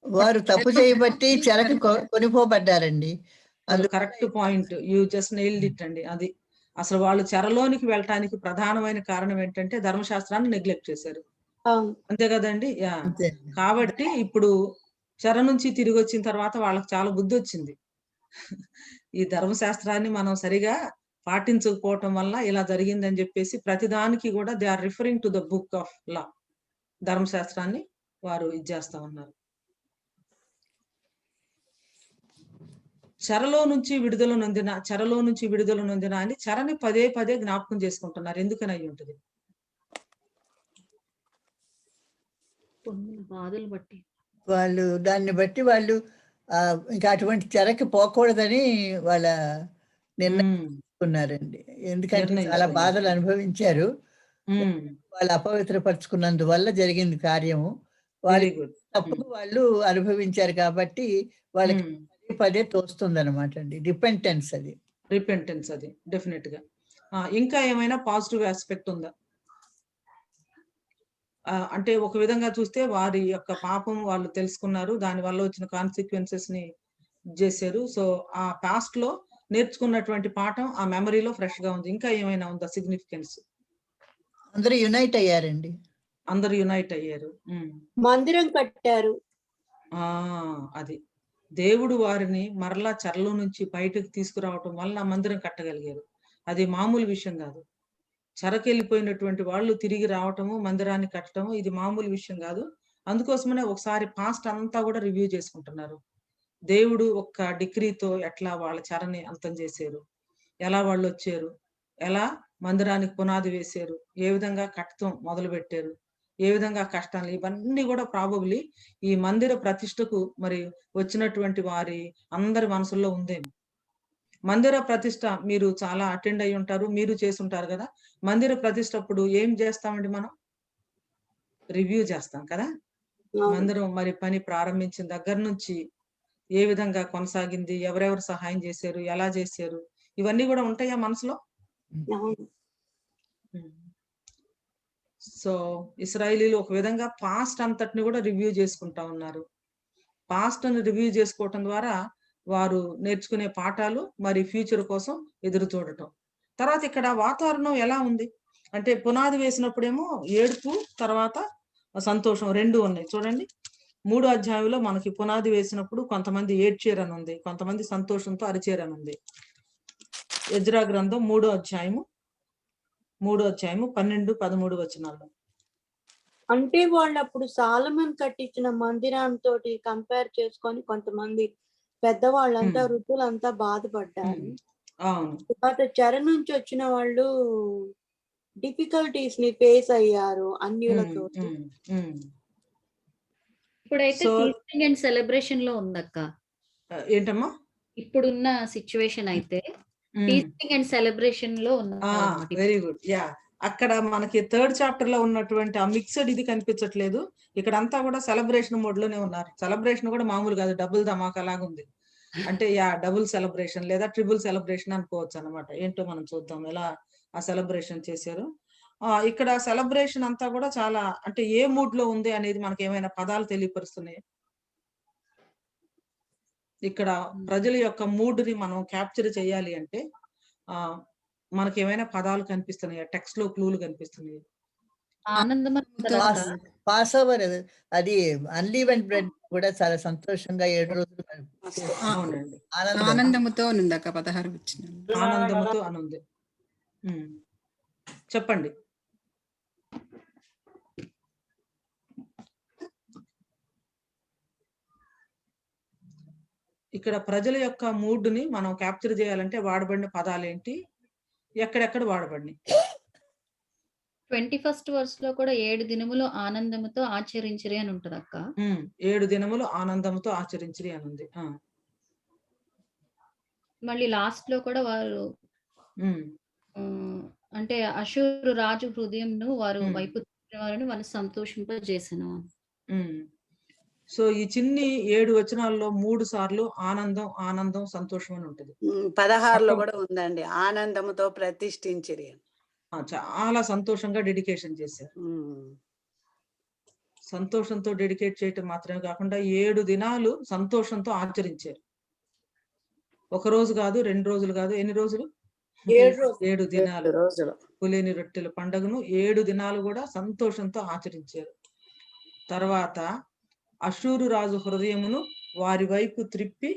వారు తప్పు చేయబట్టి చెరకు కొనిపోబడ్డారండి. అది correct point. You just nailed it అండి. అది అసలు వాళ్ళు చెరలోనికి వెళ్ళటానికి ప్రధానమైన కారణం ఏంటంటే ధర్మశాస్త్రాన్ని నెగ్లెక్ట్ చేశారు. అంతే కదండి? యా. కాబట్టి ఇప్పుడు చెర నుంచి తిరిగి వచ్చిన తర్వాత వాళ్ళకి చాలా బుద్ధి వచ్చింది. ఈ ధర్మశాస్త్రాన్ని మనం సరిగా పాటించకపోవటం వల్ల ఇలా జరిగిందని చెప్పేసి ప్రతిదానికి కూడా they are referring to the book of law, ధర్మశాస్త్రాన్ని వారు ఇచ్చేస్తా ఉన్నారు. చెరలో నుంచి విడుదల నొందిన అని చెరని పదే పదే జ్ఞాపకం చేసుకుంటున్నారు. ఎందుకని అయి ఉంటుంది? బాధలు బట్టి వాళ్ళు దాన్ని బట్టి వాళ్ళు ఇంకా అటువంటి చెరకి పోకూడదని వాళ్ళ నిర్ణయించుకున్నారండి. ఎందుకంటే చాలా బాధలు అనుభవించారు. వాళ్ళు అపవిత్రపరుచుకున్నందువల్ల జరిగింది కార్యము. వాళ్ళ తప్పుకు వాళ్ళు అనుభవించారు కాబట్టి వాళ్ళకి పదే తోస్తుంది అనమాట అండి. రిపెంటెన్స్ అది డెఫినెట్ గా. ఇంకా ఏమైనా పాజిటివ్ ఆస్పెక్ట్ ఉందా? అంటే ఒక విధంగా చూస్తే వారి యొక్క పాపం వాళ్ళు తెలుసుకున్నారు, దాని వల్ల వచ్చిన కాన్సిక్వెన్సెస్ ని చేశారు. సో ఆ పాస్ట్ లో నేర్చుకున్నటువంటి పాఠం ఆ మెమరీలో ఫ్రెష్ గా ఉంది. ఇంకా ఏమైనా ఉందా సిగ్నిఫికెన్స్? అందరూ యునైట్ అయ్యారండి. అందరూ యునైట్ అయ్యారు. మందిరం కట్టారు. అది దేవుడు వారిని మరలా చెరలో నుంచి బయటకు తీసుకురావటం వల్ల మందిరం కట్టగలిగారు. అది మామూలు విషయం కాదు. చెరకెళ్ళిపోయినటువంటి వాళ్ళు తిరిగి రావటము, మందిరాన్ని కట్టడము ఇది మామూలు విషయం కాదు. అందుకోసమనే ఒకసారి పాస్ట్ అంతా కూడా రివ్యూ చేసుకుంటున్నారు. దేవుడు ఒక్క డిగ్రీతో ఎట్లా వాళ్ళ చెరని అంతం చేశారు, ఎలా వాళ్ళు వచ్చారు, ఎలా మందిరానికి పునాది వేశారు, ఏ విధంగా కట్టడం మొదలు పెట్టారు, ఏ విధంగా కష్టాలు, ఇవన్నీ కూడా ప్రాబబ్లీ ఈ మందిర ప్రతిష్టకు మరి వచ్చినటువంటి వారి అందరి మనసుల్లో ఉందేమో. మందిర ప్రతిష్ట మీరు చాలా అటెండ్ అయి ఉంటారు, మీరు చేసి ఉంటారు కదా. మందిర ప్రతిష్ట అప్పుడు ఏం చేస్తామండి? మనం రివ్యూ చేస్తాం కదా. మందిరం మరి పని ప్రారంభించిన దగ్గర నుంచి ఏ విధంగా కొనసాగింది, ఎవరెవరు సహాయం చేశారు, ఎలా చేశారు, ఇవన్నీ కూడా ఉంటాయా మనసులో? సో ఇశ్రాయేలీలు ఒక విధంగా పాస్ట్ అంతటిని కూడా రివ్యూ చేసుకుంటా ఉన్నారు. పాస్ట్ ని రివ్యూ చేసుకోవటం ద్వారా వారు నేర్చుకునే పాఠాలు మరి ఫ్యూచర్ కోసం ఎదురు చూడటం. తర్వాత ఇక్కడ వాతావరణం ఎలా ఉంది అంటే పునాది వేసినప్పుడేమో ఏడుపు, తర్వాత సంతోషం రెండు ఉన్నాయి. చూడండి 3వ అధ్యాయంలో మనకి పునాది వేసినప్పుడు కొంతమంది ఏడ్చేరని ఉంది, కొంతమంది సంతోషంతో అరిచేరని ఉంది. ఎజ్రా గ్రంథం 3వ అధ్యాయము 12, 13 వచనాల్లో. అంటే వాళ్ళు అప్పుడు సాలమన్ కట్టించిన మందిరంతో కంపేర్ చేసుకొని కొంతమంది పెద్దవాళ్ళంతా వృద్ధులంతా బాధపడ్డారు. తర్వాత చెర నుంచి వచ్చిన వాళ్ళు డిఫికల్టీస్ ని ఫేస్ అయ్యారు అన్యులతో. ఇప్పుడైతే ఫీస్టింగ్ అండ్ సెలబ్రేషన్ లో ఉందక్క. ఏంటమ్మా? ఇప్పుడున్న సిచ్యువేషన్ అయితే ఫీస్టింగ్ అండ్ సెలబ్రేషన్ లో ఉంది. Very good. యా, అక్కడ మనకి 3rd చాప్టర్ లో ఉన్నటువంటి ఆ మిక్స్డ్ ఇది కనిపించట్లేదు. ఇక్కడ అంతా కూడా సెలబ్రేషన్ మోడ్ లోనే ఉన్నారు. సెలబ్రేషన్ కూడా మామూలు కాదు, డబుల్ ధమాకా లాగుంది. అంటే డబుల్ సెలబ్రేషన్ లేదా ట్రిపుల్ సెలబ్రేషన్ అనుకోవచ్చు అనమాట. ఏంటో మనం చూద్దాం ఎలా ఆ సెలబ్రేషన్ చేశారు. ఇక్కడ సెలబ్రేషన్ అంతా కూడా చాలా అంటే ఏ మూడ్ లో ఉంది అనేది మనకి ఏమైనా పదాలు తెలియపరుస్తున్నాయి. ఇక్కడ ప్రజల యొక్క మూడ్ ని మనం క్యాప్చర్ చేయాలి అంటే మనకి ఏమైనా పదాలు కనిపిస్తున్నాయా? టెక్స్ట్ లో క్లూలు కనిపిస్తున్నాయి? ఆనందం అని ఉంటదక్క. పాస్ ఓవర్ అది అన్లీవెన్ బ్రెడ్ కూడా చాలా సంతోషంగా 7 రోజులు అవునండి. ఆనందముతో ఉందక్క 16 వచ్చిన. ఆనందముతో అని ఉంది. చెప్పండి. ఇక్కడ ప్రజల యొక్క మూడ్ ని మనం క్యాప్చర్ చేయాలంటే వాడబడిన పదాలేంటి, ఎక్కడెక్కడ వాడబడినాయి? 21st వర్స్ లో కూడా 7 దినములు ఆనందముతో ఆచరించిరి అని ఉంటదక్క. 7 దినములు ఆనందముతో ఆచరించిరి అని ఉంది. మళ్ళీ లాస్ట్ లో కూడా వారు అంటే అషూరు రాజు హృదయంను వారు వైపు వారిని వాళ్ళు సంతోషింపజేసెను. సో ఈ చిన్ని 7 వచనాల్లో 3 సార్లు ఆనందం, ఆనందం, సంతోషం అని ఉంటుంది. 16లో కూడా ఉందండి, ఆనందముతో ప్రతిష్ఠించిరి. చాలా సంతోషంగా డెడికేషన్ చేశారు. సంతోషంతో డెడికేట్ చేయటం మాత్రమే కాకుండా 7 దినాలు సంతోషంతో ఆచరించారు. ఒక రోజు కాదు, 2 రోజులు కాదు, ఎన్ని రోజులు? 7 దినాలు పులిని రొట్టెల పండుగను 7 దినాలు కూడా సంతోషంతో ఆచరించారు. తర్వాత అషూరు రాజు హృదయమును వారి వైపు త్రిప్పి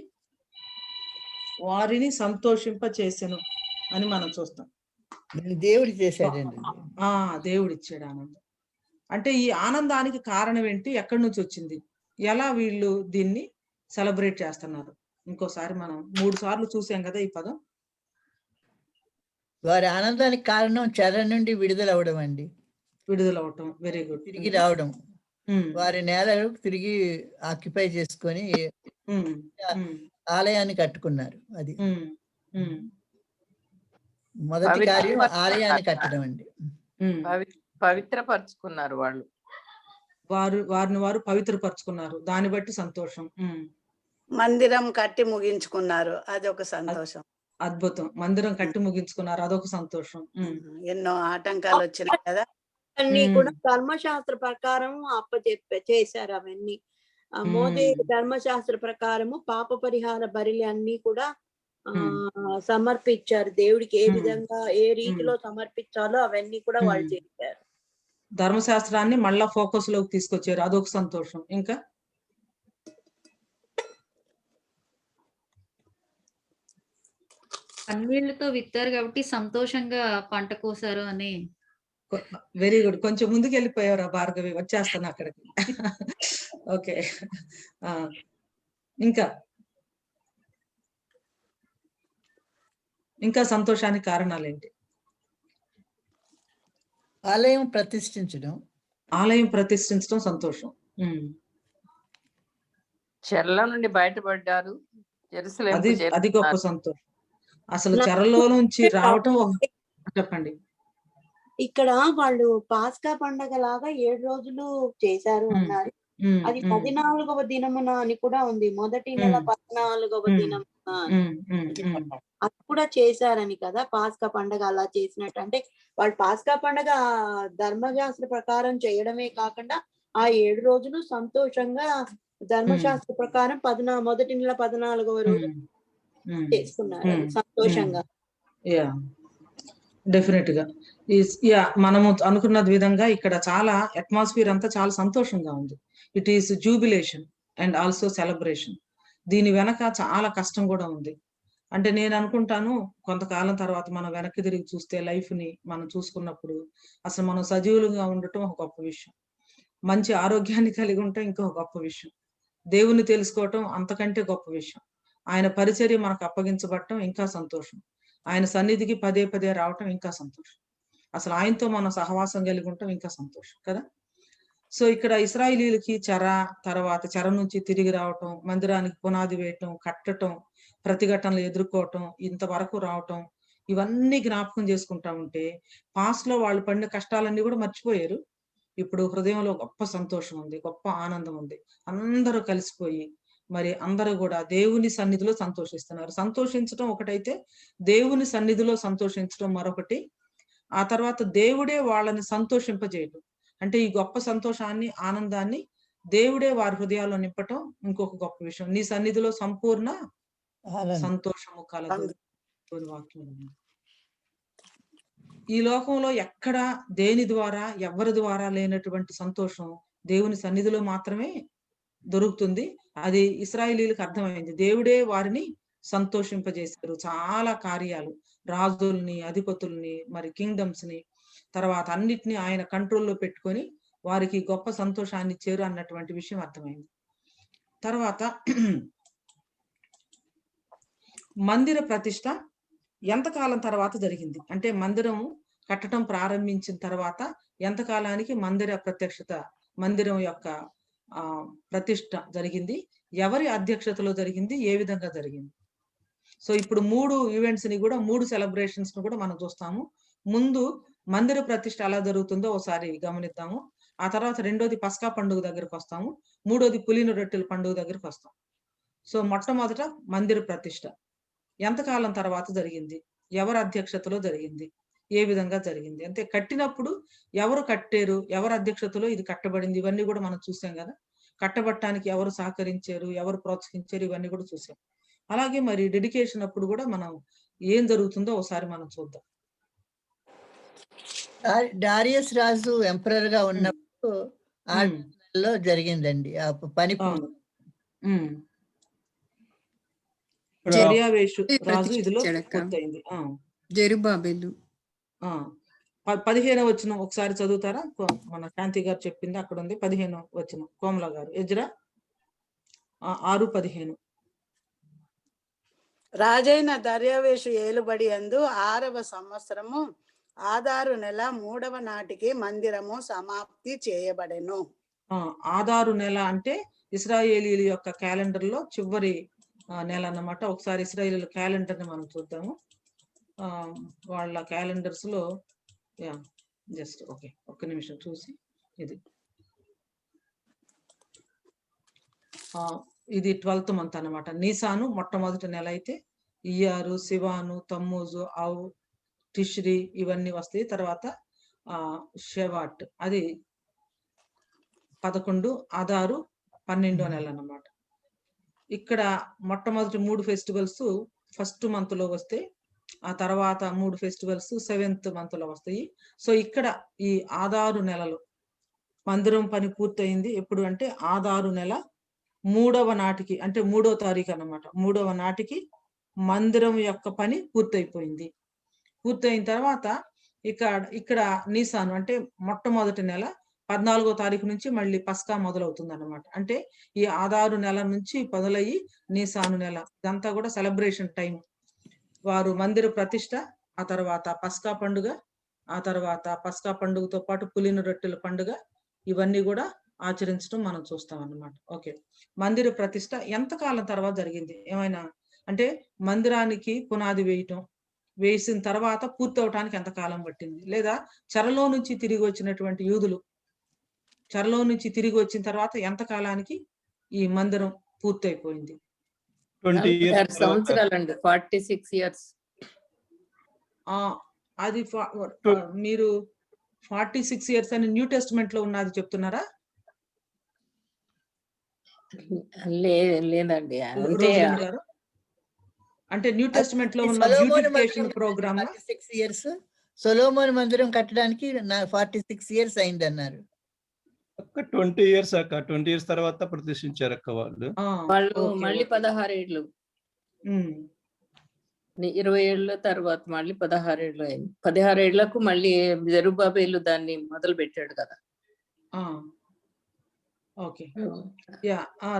వారిని సంతోషింప చేసెను అని మనం చూస్తాం. దేవుడు చేశాడండి. దేవుడిచ్చాడు ఆనందం. అంటే ఈ ఆనందానికి కారణం ఏంటి? ఎక్కడి నుంచి వచ్చింది? ఎలా వీళ్ళు దీన్ని సెలబ్రేట్ చేస్తున్నారు? ఇంకోసారి మనం 3 సార్లు చూసాం కదా ఈ పదం. వారి ఆనందానికి కారణం చెర నుండి విడుదల అవడం అండి. విడుదలవటం. Very good. తిరిగి రావడం, వారి నేల తిరిగి ఆక్యుపై చేసుకొని ఆలయాన్ని కట్టుకున్నారు. అది మొదటి కార్యం, ఆలయాన్ని కట్టడం అండి. పవిత్రపరుచుకున్నారు వాళ్ళు. వారిని వారు పవిత్రపరుచుకున్నారు. దాన్ని బట్టి సంతోషం. మందిరం కట్టి ముగించుకున్నారు, అదొక సంతోషం. అద్భుతం. మందిరం కట్టి ముగించుకున్నారు, అదొక సంతోషం. ఎన్నో ఆటంకాలు వచ్చినాయి కదా, అన్ని కూడా ధర్మశాస్త్ర ప్రకారం చేశారు. అవన్నీ మోదే ధర్మశాస్త్ర ప్రకారము పాప పరిహార బలి అన్ని కూడా సమర్పించారు దేవుడికి. ఏ విధంగా ఏ రీతిలో సమర్పించాలో అవన్నీ కూడా వాళ్ళు చేశారు. ధర్మశాస్త్రాన్ని మళ్ళా ఫోకస్ లోకి తీసుకొచ్చారు, అదొక సంతోషం. ఇంకా కన్నీళ్లతో విత్తారు కాబట్టి సంతోషంగా పంట కోసారు అని. Very good. కొంచెం ముందుకు వెళ్ళిపోయారు భార్గవి, వచ్చేస్తాను అక్కడికి. ఓకే. ఇంకా సంతోషానికి కారణాలేంటి? ఆలయం ప్రతిష్ఠించడం. ఆలయం ప్రతిష్ఠించడం సంతోషం. చెరల నుండి బయటపడ్డారు. అది గొప్ప సంతోషం. అసలు చెరలో నుంచి రావటం. చెప్పండి. ఇక్కడ వాళ్ళు పాస్కా పండగ లాగా 7 రోజులు చేశారు అన్నారు. అది 14వ దినమున అని కూడా ఉంది. మొదటి నెల 14వ దినమున అది కూడా చేశారని కదా. పాస్కా పండగ అలా చేసినట్టు అంటే వాళ్ళు పాస్కా పండగ ధర్మశాస్త్ర ప్రకారం చేయడమే కాకుండా ఆ 7 రోజులు సంతోషంగా ధర్మశాస్త్ర ప్రకారం మొదటి నెల 14వ రోజు చేసుకున్నారు సంతోషంగా. డెఫినెట్ గా మనము అనుకున్న విధంగా ఇక్కడ చాలా అట్మాస్ఫియర్ అంతా చాలా సంతోషంగా ఉంది. It is jubilation and also celebration. దీని వెనక చాలా కష్టం కూడా ఉంది. అంటే నేను అనుకుంటాను, కొంతకాలం తర్వాత మనం వెనక్కి తిరిగి చూస్తే లైఫ్ ని మనం చూసుకున్నప్పుడు అసలు మనం సజీవులుగా ఉండటం ఒక గొప్ప విషయం, మంచి ఆరోగ్యాన్ని కలిగి ఉండటం ఇంకొక గొప్ప విషయం, దేవుని తెలుసుకోవటం అంతకంటే గొప్ప విషయం, ఆయన పరిచర్య మనకు అప్పగించబడటం ఇంకా సంతోషం, ఆయన సన్నిధికి పదే పదే రావటం ఇంకా సంతోషం, అసలు ఆయనతో మనం సహవాసం కలిగి ఉండటం ఇంకా సంతోషం కదా. సో ఇక్కడ ఇశ్రాయేలీలకి తర్వాత చెర నుంచి తిరిగి రావటం, మందిరానికి పునాది వేయటం, కట్టటం, ప్రతిఘటనలు ఎదుర్కోవటం, ఇంతవరకు రావటం, ఇవన్నీ జ్ఞాపకం చేసుకుంటా ఉంటే పాస్ట్ లో వాళ్ళు పడిన కష్టాలన్నీ కూడా మర్చిపోయారు. ఇప్పుడు హృదయంలో గొప్ప సంతోషం ఉంది, గొప్ప ఆనందం ఉంది. అందరూ కలిసిపోయి మరి అందరూ కూడా దేవుని సన్నిధిలో సంతోషిస్తున్నారు. సంతోషించడం ఒకటైతే దేవుని సన్నిధిలో సంతోషించడం మరొకటి. ఆ తర్వాత దేవుడే వాళ్ళని సంతోషింపజేయటం, అంటే ఈ గొప్ప సంతోషాన్ని ఆనందాన్ని దేవుడే వారి హృదయాల్లో నింపటం ఇంకొక గొప్ప విషయం. నీ సన్నిధిలో సంపూర్ణ సంతోషము కలదు వాక్యం. ఈ లోకంలో ఎక్కడ దేని ద్వారా ఎవరి ద్వారా లేనటువంటి సంతోషం దేవుని సన్నిధిలో మాత్రమే దొరుకుతుంది. అది ఇశ్రాయేలీయులకు అర్థమైంది. దేవుడే వారిని సంతోషింపజేశారు. చాలా కార్యాలు, రాజుల్ని, అధిపతుల్ని, మరి కింగ్డమ్స్ ని, తర్వాత అన్నిటిని ఆయన కంట్రోల్లో పెట్టుకొని వారికి గొప్ప సంతోషాన్ని ఇచ్చారు అన్నటువంటి విషయం అర్థమైంది. తర్వాత మందిర ప్రతిష్ట ఎంతకాలం తర్వాత జరిగింది అంటే మందిరం కట్టడం ప్రారంభించిన తర్వాత ఎంతకాలానికి మందిరం యొక్క ప్రతిష్ట జరిగింది, ఎవరి అధ్యక్షతలో జరిగింది, ఏ విధంగా జరిగింది. సో ఇప్పుడు 3 ఈవెంట్స్ ని కూడా 3 సెలబ్రేషన్స్ ని కూడా మనం చూస్తాము. ముందు మందిర ప్రతిష్ట ఎలా జరుగుతుందో ఒకసారి గమనిద్దాము. ఆ తర్వాత రెండోది పస్కా పండుగ దగ్గరకు వస్తాము. మూడోది పులిన రొట్టెల పండుగ దగ్గరకు వస్తాం. సో మొట్టమొదట మందిర ప్రతిష్ట ఎంతకాలం తర్వాత జరిగింది, ఎవరి అధ్యక్షతలో జరిగింది, ఏ విధంగా జరిగింది, అంటే కట్టినప్పుడు ఎవరు కట్టారు, ఎవరి అధ్యక్షతలో ఇది కట్టబడింది, ఇవన్నీ కూడా మనం చూసాం కదా. కట్టబట్టడానికి ఎవరు సహకరించారు, ఎవరు ప్రోత్సహించారు, ఇవన్నీ కూడా చూసాం. అలాగే మరి డెడికేషన్ అప్పుడు కూడా మనం ఏం జరుగుతుందో ఒకసారి మనం చూద్దాం. డారియస్ రాజు ఎంపరర్ గా ఉన్నప్పుడు ఆ నెలలో జరిగిందండి ఆ పని. దర్యావేషు రాజు ఇదిలో పూర్తయింది. జెరుబ్బాబెలు 15వ వచనం ఒకసారి చదువుతారా? మన కాంతి గారు చెప్పింది అక్కడ ఉంది. 15వ వచనం కోమల గారు. ఎజ్రా 6:15. రాజైన దర్యావేషు ఏలుబడి యందు 6వ సంవత్సరము ఆదారు నెల 3వ నాటికి మందిరము సమాప్తి చేయబడెను. ఆదారు నెల అంటే ఇశ్రాయేలీయుల యొక్క క్యాలెండర్ లో చివరి నెల అన్నమాట. ఒకసారి ఇశ్రాయేలీయుల క్యాలెండర్ ని మనం చూద్దాము. వాళ్ళ క్యాలెండర్స్ లో జస్ట్ ఒక్క నిమిషం చూసి ఇది 12th మంత్ అన్నమాట. నీసాను మొట్టమొదటి నెల అయితే ఇయ్యారు, సివాను, తమ్మూజు, ఆవు, టిష్రి ఇవన్నీ వస్తాయి. తర్వాత షెవాట్ అది 11, ఆదారు 12వ నెల అన్నమాట. ఇక్కడ మొట్టమొదటి 3 ఫెస్టివల్స్ ఫస్ట్ మంత్ లో వస్తాయి. ఆ తర్వాత 3 ఫెస్టివల్స్ 7th మంత్ లో వస్తాయి. సో ఇక్కడ ఈ ఆదారు నెలలో మందిరం పని పూర్తయింది. ఎప్పుడు అంటే ఆదారు నెల 3వ నాటికి, అంటే 3వ తారీఖు అన్నమాట. 3వ నాటికి మందిరం యొక్క పని పూర్తయిపోయింది. పూర్తయిన తర్వాత ఇక్కడ నీసాను అంటే మొట్టమొదటి నెల 14వ తారీఖు నుంచి మళ్ళీ పస్కా మొదలవుతుంది అన్నమాట. అంటే ఈ ఆదారు నెల నుంచి మొదలయ్యి నీసాను నెల ఇదంతా కూడా సెలబ్రేషన్ టైం. వారు మందిర ప్రతిష్ట, ఆ తర్వాత పస్కా పండుగ, ఆ తర్వాత పస్కా పండుగతో పాటు పులిన రొట్టెల పండుగ, ఇవన్నీ కూడా ఆచరించడం మనం చూస్తాం అన్నమాట. ఓకే, మందిర ప్రతిష్ట ఎంతకాలం తర్వాత జరిగింది? ఏమైనా అంటే మందిరానికి పునాది వేసిన తర్వాత పూర్తవటానికి ఎంతకాలం పట్టింది? లేదా చెరలో నుంచి తిరిగి వచ్చినటువంటి యూదులు చెరలో నుంచి తిరిగి వచ్చిన తర్వాత ఎంతకాలానికి ఈ మందిరం పూర్తయిపోయింది? 20 సంవత్సరాలండి, 46 years. అది మీరు 46 years అని న్యూ టెస్టిమెంట్ లో ఉన్నది చెప్తున్నారా? లేదండి, అంటే న్యూ టెస్టిమెంట్ లో ఉన్న బ్యూటిఫికేషన్ ప్రోగ్రామ్ 46 years సొలొమోను మందిరం కట్టడానికి 46 years అయింది అన్నారు. 20 years అక్క, 20 years తర్వాత ప్రతిష్ఠించారు అక్క వాళ్ళు మళ్ళీ 16 ఏళ్ళు, 20 ఏళ్ళ తర్వాత మళ్ళీ 16 ఏళ్ళు అయింది. 16 ఏళ్లకు మళ్ళీ జెరుబ్బాబెలు దాన్ని మొదలు పెట్టాడు కదా. ఓకే,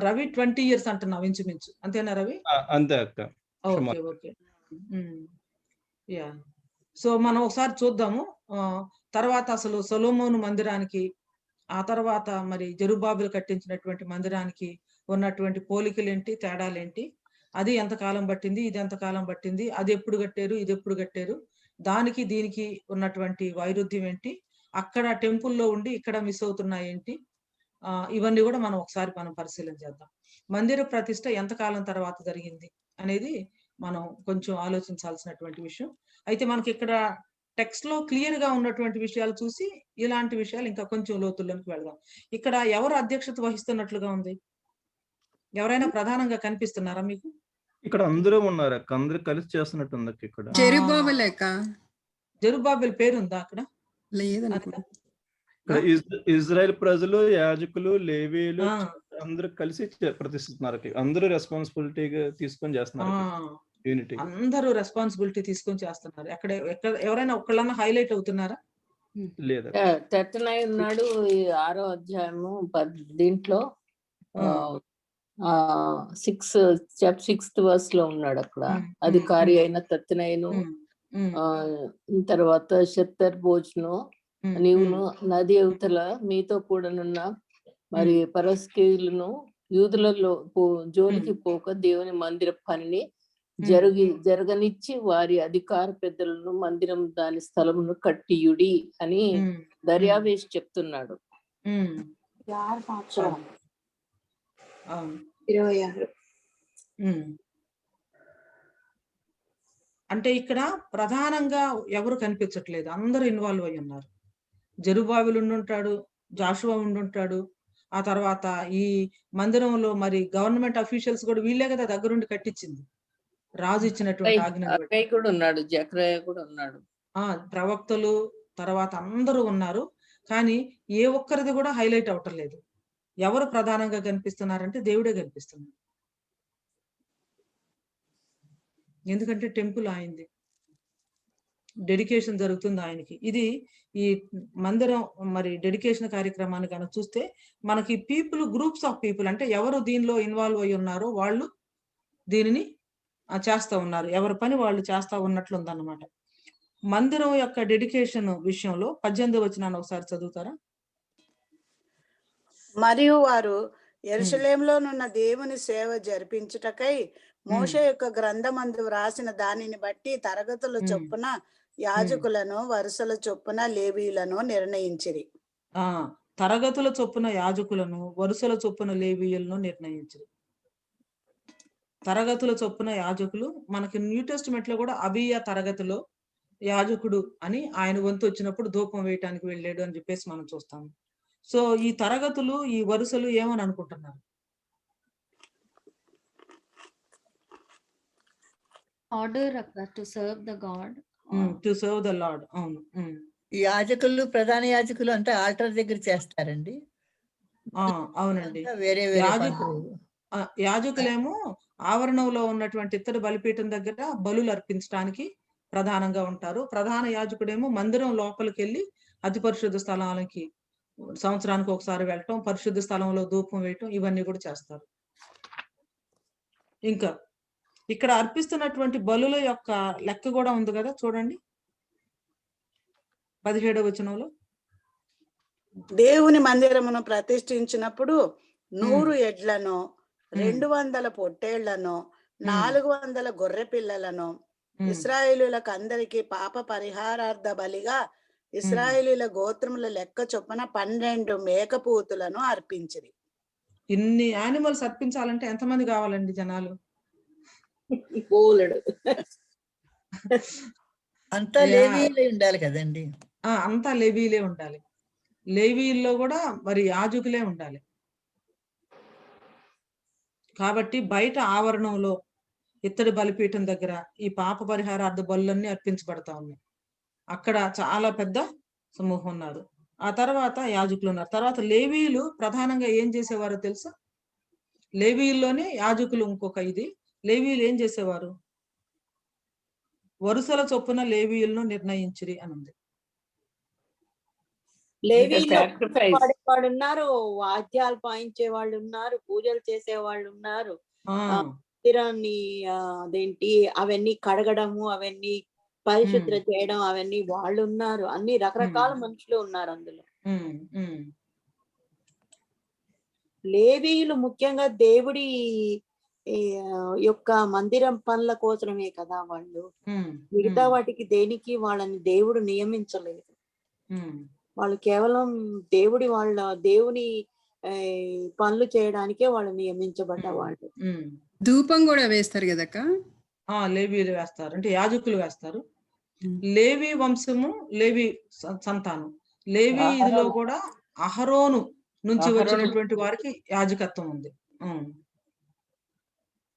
రవి 20 years అంటున్నావు ఇంచుమించు, అంతేనా రవి? అంతే అక్క. ఓకే. సో మనం ఒకసారి చూద్దాము తర్వాత అసలు సొలొమోను మందిరానికి, ఆ తర్వాత మరి జెరుబ్బాబెలు కట్టించినటువంటి మందిరానికి ఉన్నటువంటి పోలికలేంటి, తేడాలేంటి, అది ఎంతకాలం పట్టింది, ఇది ఎంతకాలం పట్టింది, అది ఎప్పుడు కట్టారు, ఇది ఎప్పుడు కట్టారు, దానికి దీనికి ఉన్నటువంటి వైరుధ్యం ఏంటి, అక్కడ టెంపుల్లో ఉండి ఇక్కడ మిస్ అవుతున్నాయి ఏంటి, ఇవన్నీ కూడా మనం ఒకసారి పరిశీలన చేద్దాం. మందిర ప్రతిష్ట ఎంతకాలం తర్వాత జరిగింది అనేది మనం కొంచెం ఆలోచించాల్సినటువంటి విషయం. అయితే మనకి ఇక్కడ టెక్స్ట్ లో క్లియర్ గా ఉన్నటువంటి విషయాలు చూసి ఇలాంటి విషయాలు ఇంకా కొంచెం లోతుల్లోకి వెళ్దాం. ఇక్కడ ఎవరు అధ్యక్షత వహిస్తున్నట్లుగా ఉంది? ఎవరైనా ప్రధానంగా కనిపిస్తున్నారా మీకు? ఇక్కడ అందరూ ఉన్నారు అక్క, అందరూ కలిసి చేస్తున్నట్టుంది ఇక్కడ. జెరుబ్బాబెల్ అక్క. జెరుబ్బాబెల్ పేరుందా అక్కడ? లేదనుకుంటా. ఇక్కడ ఇజ్రాయెల్ ప్రజలు, యాజకులు, లేవీయులు ఆ, అందరూ కలిసి ప్రతిష్ఠిస్తున్నారు. అందరూ రెస్పాన్సిబిలిటీగా తీసుకొని ఆ, చేస్తున్నారు యూనిటీ. అందరూ రెస్పాన్సిబిలిటీ తీసుకొని చేస్తున్నారు. ఎక్కడ ఎవరైనా ఒక్కళ్ళన్నా హైలైట్ అవుతున్నారా? లేదా తత్తనాయి ఉన్నాడు ఈ 6వ అధ్యాయము దీంట్లో ఉమ్, 6th verse లో ఉన్నాడు అక్కడ. ఉమ్, అధికారి ఉమ్, అయిన తత్తనాయిను, ఉమ్, ఉమ్, తర్వాత షత్తర్ భోజ్ను, ఉమ్, నీవును నది అవతల మీతో కూడానున్న మరి పరస్కీయులను యూదులలో జోలికి పోక దేవుని మందిర పనిని జరగనిచ్చి వారి అధికార పెద్దలను మందిరం దాని స్థలమును కట్టియుడి అని దర్యావేష్ చెప్తున్నాడు. ఉమ్, 26. ఉమ్. అంటే ఇక్కడ ప్రధానంగా ఎవరు కనిపించట్లేదు, అందరూ ఇన్వాల్వ్ అయి ఉన్నారు. జెరుబ్బాబెలు ఉండుంటాడు, జాషువా ఉండుంటాడు, ఆ తర్వాత ఈ మందిరంలో మరి గవర్నమెంట్ అఫీషియల్స్ కూడా వీళ్ళే కదా దగ్గరుండి కట్టించింది, రాజు ఇచ్చినటువంటి ఆజ్ఞను బట్టి. అక్కయ్య కూడా ఉన్నాడు, జక్రయ్య కూడా ఉన్నాడు, ప్రవక్తలు తర్వాత అందరూ ఉన్నారు. కానీ ఏ ఒక్కరిది కూడా హైలైట్ అవటం లేదు. ఎవరు ప్రధానంగా కనిపిస్తున్నారంటే దేవుడే కనిపిస్తున్నాడు. ఎందుకంటే టెంపుల్ ఆయనది, డెడికేషన్ జరుగుతుంది ఆయనకి. ఇది ఈ మందిరం మరి డెడికేషన్ కార్యక్రమాన్ని కనుక చూస్తే మనకి గ్రూప్స్ ఆఫ్ పీపుల్, అంటే ఎవరు దీనిలో ఇన్వాల్వ్ అయి ఉన్నారో వాళ్ళు దీనిని చేస్తా ఉన్నారు, ఎవరి పని వాళ్ళు చేస్తా ఉన్నట్లు ఉందన్నమాట. మందిరం యొక్క డెడికేషన్ విషయంలో 18వ వచనాన్ని ఒకసారి చదువుతారా? మరియు వారు యెరూషలేములోనున్న దేవుని సేవ జరిపించుటకై మోషే యొక్క గ్రంథమందు వ్రాసిన దానిని బట్టి తరగతుల చొప్పున యాజకులను, వరుసల చొప్పున లేవీయులను నిర్ణయించిరి. తరగతుల చొప్పున యాజకులను, వరుసల చొప్పున లేవీయులను నిర్ణయించిరి. తరగతుల చొప్పున యాజకులు, మనకి న్యూ టెస్టిమెంట్ లో కూడా అబీయ తరగతిలో యాజకుడు అని ఆయన వంతు వచ్చినప్పుడు ధూపం వేయటానికి వెళ్ళాడు అని చెప్పేసి మనం చూస్తాము. సో ఈ తరగతులు, ఈ వరుసలు ఏమని అనుకుంటున్నారు? Order to serve the God, to serve the lord. అవును. ఈ యాజకులు, ప్రధాన యాజకులు అంటే ఆల్టర్ దగ్గర చేస్తారండి. అవునండి. వేరే యాజకులేమో ఆవరణంలో ఉన్నటువంటి ఇత్తడి బలిపీఠం దగ్గర బలులు అర్పించడానికి ప్రధానంగా ఉంటారు. ప్రధాన యాజకుడేమో మందిరం లోపలికి వెళ్ళి అతి పరిశుద్ధ స్థలాలకి సంవత్సరానికి ఒకసారి వెళ్ళటం, పరిశుద్ధ స్థలంలో ధూపం వేయటం, ఇవన్నీ కూడా చేస్తారు. ఇంకా ఇక్కడ అర్పిస్తున్నటువంటి బలుల యొక్క లెక్క కూడా ఉంది కదా, చూడండి 17వ వచనంలో. దేవుని మందిరమును ప్రతిష్ఠించినప్పుడు 100 ఎడ్లను, 200 పొట్టేళ్లను, 400 గొర్రె పిల్లలను ఇశ్రాయేలీయులకు అందరికీ పాప పరిహారార్థ బలిగా ఇశ్రాయేలీయుల గోత్రముల లెక్క చొప్పున 12 మేకపోతులను అర్పించిరి. ఇన్ని యానిమల్స్ అర్పించాలంటే ఎంతమంది కావాలండి జనాలు? అంతా లేవీయులే ఉండాలి కదండి. అంతా లేవీలే ఉండాలి. లేవీల్లో కూడా మరి యాజకులే ఉండాలి. కాబట్టి బయట ఆవరణంలో ఇత్తడి బలిపీఠం దగ్గర ఈ పాప పరిహారార్థ బలులన్నీ అర్పించబడతా ఉన్నాయి. అక్కడ చాలా పెద్ద సమూహం ఉన్నారు. ఆ తర్వాత యాజకులు ఉన్నారు. తర్వాత లేవీయులు ప్రధానంగా ఏం చేసేవారో తెలుసా? లేవీయుల్లోనే యాజకులు ఇంకొక ఇది. లేవీయులు ఏం చేసేవారు? వరుసల చొప్పున లేవీయులను నిర్ణయించిరి అని ఉంది. లేవీయులు ఉన్నారు, వాద్యాలు పాయించే వాళ్ళు ఉన్నారు, పూజలు చేసే వాళ్ళు ఉన్నారు, మందిరాన్ని అదేంటి అవన్నీ కడగడము, అవన్నీ పరిశుద్ధ చేయడం, అవన్నీ వాళ్ళు ఉన్నారు. అన్ని రకరకాల మనుషులు ఉన్నారు అందులో. లేవీయులు ముఖ్యంగా దేవుడి యొక్క మందిరం పనుల కోసమే కదా వాళ్ళు. మిగతా వాటికి దేనికి వాళ్ళని దేవుడు నియమించలేదు. వాళ్ళు కేవలం దేవుని పనులు చేయడానికే వాళ్ళు నియమించబడ్డ వాళ్ళు. ధూపం కూడా వేస్తారు కదక్క. లేవీలు వేస్తారు, అంటే యాజకులు వేస్తారు. లేవి వంశము, లేవి సంతానం, లేవి ఇదిలో కూడా అహరోను నుంచి వచ్చినటువంటి వారికి యాజకత్వం ఉంది.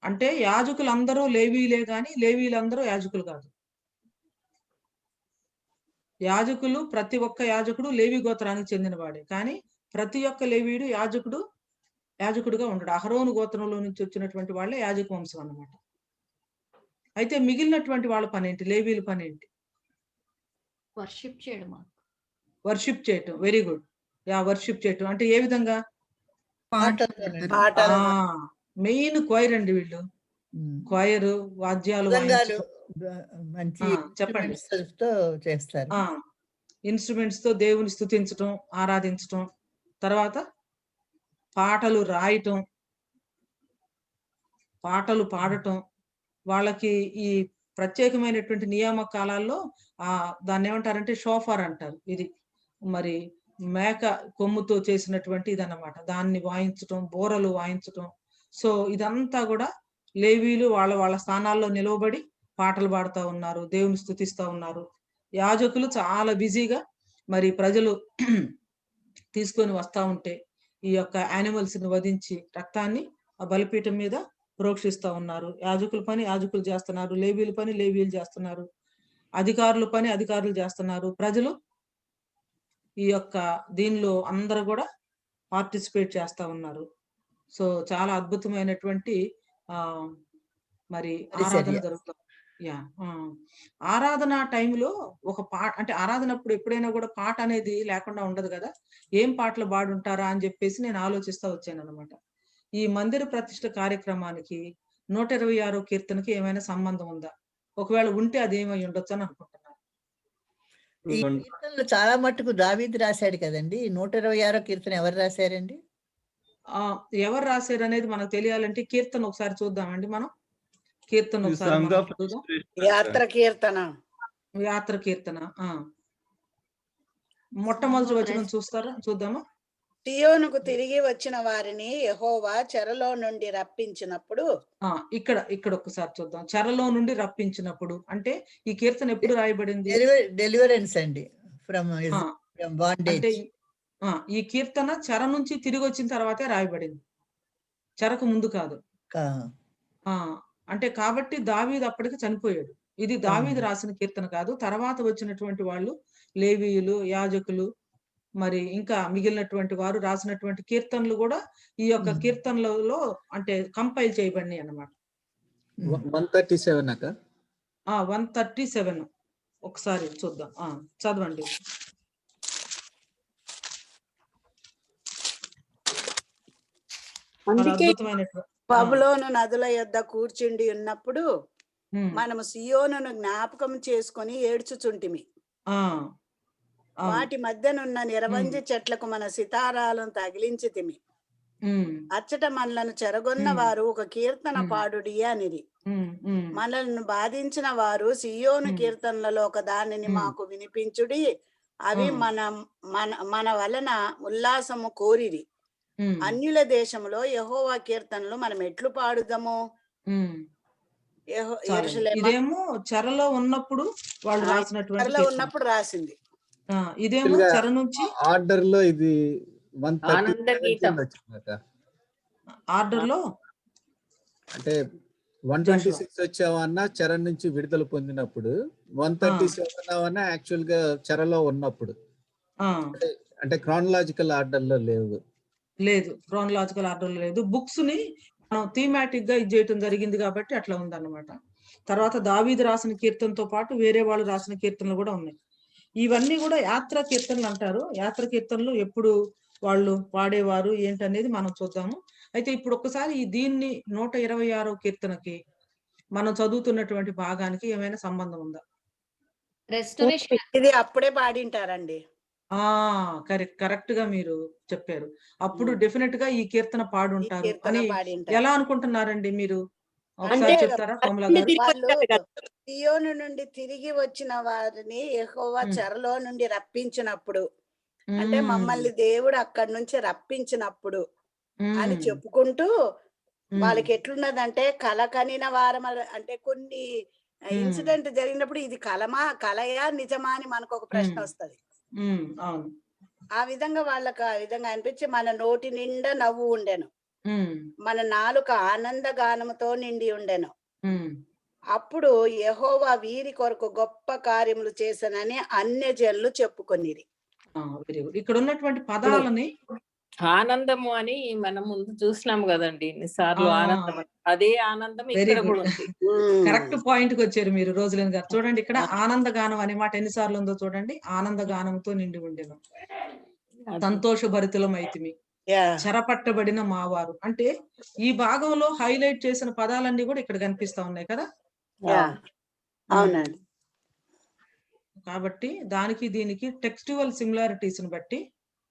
అంటే యాజకులందరూ లేవీలే గాని లేవీలందరూ యాజకులు కాదు. యాజకులు ప్రతి ఒక్క యాజకుడు లేవి గోత్రానికి చెందినవాడే, కానీ ప్రతి ఒక్క లేవీయుడు యాజకుడుగా ఉండడు. అహరోను గోత్రంలో నుంచి వచ్చినటువంటి వాళ్ళే యాజక వంశం అన్నమాట. అయితే మిగిలినటువంటి వాళ్ళ పని ఏంటి? లేవీల పని ఏంటి? వర్షిప్ చేయడం. వర్షిప్ చేయటం. Very good. వర్షిప్ చేయటం అంటే ఏ విధంగా? పాటలు మెయిన్ క్వైర్ అండి వీళ్ళు. క్వైర్, వాద్యాలు మృదంగాలు, వాయించటం. మంచి చెప్పండి. instruments తో చేస్తారు. ఇన్స్ట్రుమెంట్స్ తో దేవుని స్తుతించటం, ఆరాధించటం, తర్వాత పాటలు రాయటం, పాటలు పాడటం. వాళ్ళకి ఈ ప్రత్యేకమైనటువంటి నియామక కాలాల్లో దాన్ని ఏమంటారంటే షోఫార్ అంటారు. ఇది మరి మేక కొమ్ముతో చేసినటువంటి ఇదన్నమాట. దాన్ని వాయించటం, బూరలు వాయించటం. సో ఇదంతా కూడా లేవీలు వాళ్ళ స్థానాల్లో నిలవబడి పాటలు పాడుతూ ఉన్నారు, దేవుని స్తుతిస్తూ ఉన్నారు. యాజకులు చాలా బిజీగా మరి ప్రజలు తీసుకొని వస్తా ఉంటే ఈ యొక్క యానిమల్స్ ని వధించి రక్తాన్ని ఆ బలిపీఠం మీద ప్రోక్షిస్తూ ఉన్నారు. యాజకుల పని యాజకులు చేస్తున్నారు, లేవీల పని లేవీలు చేస్తున్నారు, అధికారుల పని అధికారులు చేస్తున్నారు. ప్రజలు ఈ యొక్క దీనిలో అందరూ కూడా పార్టిసిపేట్ చేస్తా ఉన్నారు. సో చాలా అద్భుతమైనటువంటి మరి ఆరాధన జరుగుతుంది. ఆరాధన టైంలో ఒక పాట అంటే ఆరాధనప్పుడు ఎప్పుడైనా కూడా పాట అనేది లేకుండా ఉండదు కదా. ఏం పాటలు పాడుంటారా అని చెప్పేసి నేను ఆలోచిస్తా వచ్చాను అనమాట. ఈ మందిర ప్రతిష్ఠ కార్యక్రమానికి 126వ కీర్తనకి ఏమైనా సంబంధం ఉందా? ఒకవేళ ఉంటే అది ఏమై ఉండొచ్చు అని అనుకుంటున్నాను. ఈ కీర్తనలు చాలా మట్టుకు దావీదు రాశాడు కదండి. 126వ కీర్తన ఎవరు రాశారండి? ఎవరు రాశారు అనేది మనకు తెలియాలంటే కీర్తన ఒకసారి చూద్దామండి. మనం కీర్తన ఒకసారి చూద్దాం. యాత్ర కీర్తన మొట్టమొదటి వచనం చూద్దామా? సియోనుకు తిరిగి వచ్చిన వారిని యెహోవా చెరలో నుండి రప్పించినప్పుడు. ఇక్కడ ఒకసారి చూద్దాం. చెరలో నుండి రప్పించినప్పుడు అంటే ఈ కీర్తన ఎప్పుడు రాయబడింది? డెలివరెన్స్ అండి, ఫ్రమ్ బాండేజ్. అంటే ఈ కీర్తన చెర నుంచి తిరిగి వచ్చిన తర్వాతే రాయబడింది, చెరకు ముందు కాదు. అంటే కాబట్టి దావీదు అప్పటికి చనిపోయాడు. ఇది దావీదు రాసిన కీర్తన కాదు. తర్వాత వచ్చినటువంటి వాళ్ళు లేవీయులు, యాజకులు, మరి ఇంకా మిగిలినటువంటి వారు రాసినటువంటి కీర్తనలు కూడా ఈ యొక్క కీర్తనలలో అంటే కంపైల్ చేయబడినాయి అన్నమాట. 137 ఒకసారి చూద్దాం. చదవండి. బబులోను నదుల యొద్ద కూర్చుండి ఉన్నప్పుడు మనము సియోనును జ్ఞాపకం చేసుకొని ఏడ్చుచుంటిమి. వాటి మధ్యనున్న నిరవంజి చెట్లకు మన సితారాలను తగిలించితిమి. అచ్చట మనలను చెరగొన్న వారు ఒక కీర్తన పాడుడి అనిది. మనల్ని బాధించిన వారు సియోను కీర్తనలలో ఒక దానిని మాకు వినిపించుడి. అవి మన వలన ఉల్లాసము కోరిరి. అన్యుల దేశంలో యెహోవా కీర్తనలు మనం ఎట్లు పాడుదాము? ఇదేమో చెరలో ఉన్నప్పుడు వాళ్ళు రాసినటువంటి ఉన్నప్పుడు రాసింది. ఇదేమో చెర నుంచి ఆర్డర్ లో ఇది ఆర్డర్ లో అంటే 126 వచ్చావన్నా చెర నుంచి విడుదల పొందినప్పుడు, 137 యాక్చువల్ గా చెరలో ఉన్నప్పుడు. అంటే క్రానలాజికల్ ఆర్డర్ లో లేదు, క్రానలాజికల్ ఆర్డర్ లో లేదు. బుక్స్ ని మనం థీమాటిక్ గా ఇది చేయటం జరిగింది కాబట్టి అట్లా ఉందన్నమాట. తర్వాత దావీదు రాసిన కీర్తనతో పాటు వేరే వాళ్ళు రాసిన కీర్తనలు కూడా ఉన్నాయి. ఇవన్నీ కూడా యాత్ర కీర్తనలు అంటారు. యాత్ర కీర్తనలు ఎప్పుడు వాళ్ళు పాడేవారు ఏంటనేది మనం చూద్దాము. అయితే ఇప్పుడు ఒక్కసారి దీన్ని 126వ కీర్తనకి మనం చదువుతున్నటువంటి భాగానికి ఏమైనా సంబంధం ఉందా? ఇది అప్పుడే పాడింటారండి. కరెక్ట్ గా మీరు చెప్పారు. అప్పుడు డెఫినెట్ గా ఈ కీర్తన పాడుంటారు అని ఎలా అనుకుంటున్నారండి మీరు? ఒకసారి చెప్తారా కోమల గారు? సియోను నుండి తిరిగి వచ్చిన వారిని యెహోవా చెరలో నుండి రప్పించినప్పుడు, అంటే మమ్మల్ని దేవుడు అక్కడి నుంచి రప్పించినప్పుడు అని చెప్పుకుంటూ వాళ్ళకి ఎట్లున్నదంటే కలకనిన వారం అంటే కొన్ని ఇన్సిడెంట్ జరిగినప్పుడు ఇది కలయా నిజమా అని మనకు ఒక ప్రశ్న వస్తది. ఆ విధంగా వాళ్ళకు ఆ విధంగా అనిపించి మన నోటి నిండా నవ్వు ఉండెను, మన నాలుక ఆనంద గానముతో నిండి ఉండెను. అప్పుడు యెహోవా వీరి కొరకు గొప్ప కార్యములు చేశానని అన్యజనులు చెప్పుకొనిరి. Very good. ఇక్కడ ఉన్నటువంటి పదాలని ఆనందము అని మనం ముందు చూసినాం కదండి ఎన్నిసార్లు ఆనందం అని. అదే ఆనందం వెరీ ఇక్కడ గుడ్. కూడా ఉంది. కరెక్ట్ పాయింట్ కి వచ్చారు మీరు రోజులని గారు. చూడండి ఇక్కడ ఆనందగానం అనే మాట ఎన్నిసార్లు ఉందో చూడండి. ఆనందగానంతో నిండి ఉండేను, సంతోషభరితులం అయితిమి, చెరపట్టబడిన మావారు. అంటే ఈ భాగంలో హైలైట్ చేసిన పదాలన్నీ కూడా ఇక్కడ కనిపిస్తా ఉన్నాయి కదా. అవునండి. కాబట్టి దానికి దీనికి టెక్స్టువల్ సిమిలారిటీస్ ని బట్టి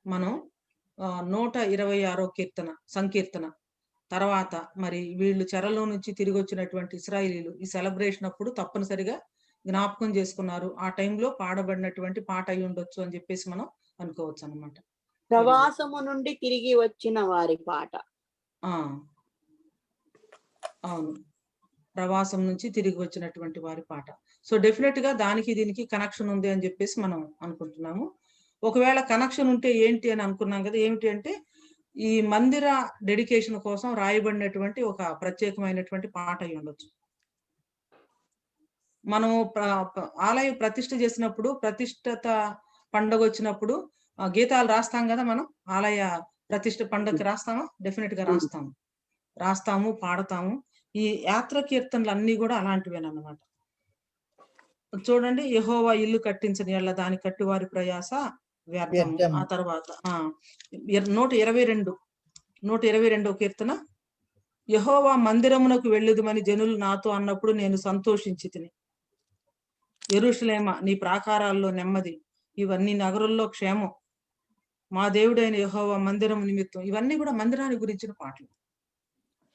మనం 126వ కీర్తన సంకీర్తన తర్వాత మరి వీళ్ళు చెరలో నుంచి తిరిగి వచ్చినటువంటి ఇశ్రాయేలీలు ఈ సెలబ్రేషన్ అప్పుడు తప్పనిసరిగా జ్ఞాపకం చేసుకున్నారు. ఆ టైంలో పాడబడినటువంటి పాట అయి ఉండొచ్చు అని చెప్పేసి మనం అనుకోవచ్చు అన్నమాట. ప్రవాసము నుండి తిరిగి వచ్చిన వారి పాట. అవును, ప్రవాసం నుంచి తిరిగి వచ్చినటువంటి వారి పాట. సో డెఫినెట్ గా దానికి దీనికి కనెక్షన్ ఉంది అని చెప్పేసి మనం అనుకుంటున్నాము. ఒకవేళ కనెక్షన్ ఉంటే ఏంటి అని అనుకున్నాం కదా. ఏమిటి అంటే ఈ మందిర డెడికేషన్ కోసం రాయబడినటువంటి ఒక ప్రత్యేకమైనటువంటి పాట అయి ఉండొచ్చు. మనం ఆలయ ప్రతిష్ఠ చేసినప్పుడు, ప్రతిష్ఠత పండుగ వచ్చినప్పుడు గీతాలు రాస్తాం కదా. మనం ఆలయ ప్రతిష్ఠ పండుగకి రాస్తామా? డెఫినెట్ గా రాస్తాము, పాడతాము. ఈ యాత్ర కీర్తనలు అన్ని కూడా అలాంటివేనమాట. చూడండి, యెహోవా ఇల్లు కట్టించని యెడల దాని కట్టు వారి ప్రయాస వ్యర్థము. ఆ తర్వాత 122వ కీర్తన, యెహోవా మందిరమునకు వెళ్ళుదుమని జనులు నాతో అన్నప్పుడు నేను సంతోషించి తిని. యెరూషలేమా నీ ప్రాకారాల్లో నెమ్మది, ఇవన్నీ నగరుల్లో క్షేమం, మా దేవుడైన యెహోవా మందిరము నిమిత్తం. ఇవన్నీ కూడా మందిరానికి గురించిన పాటలు.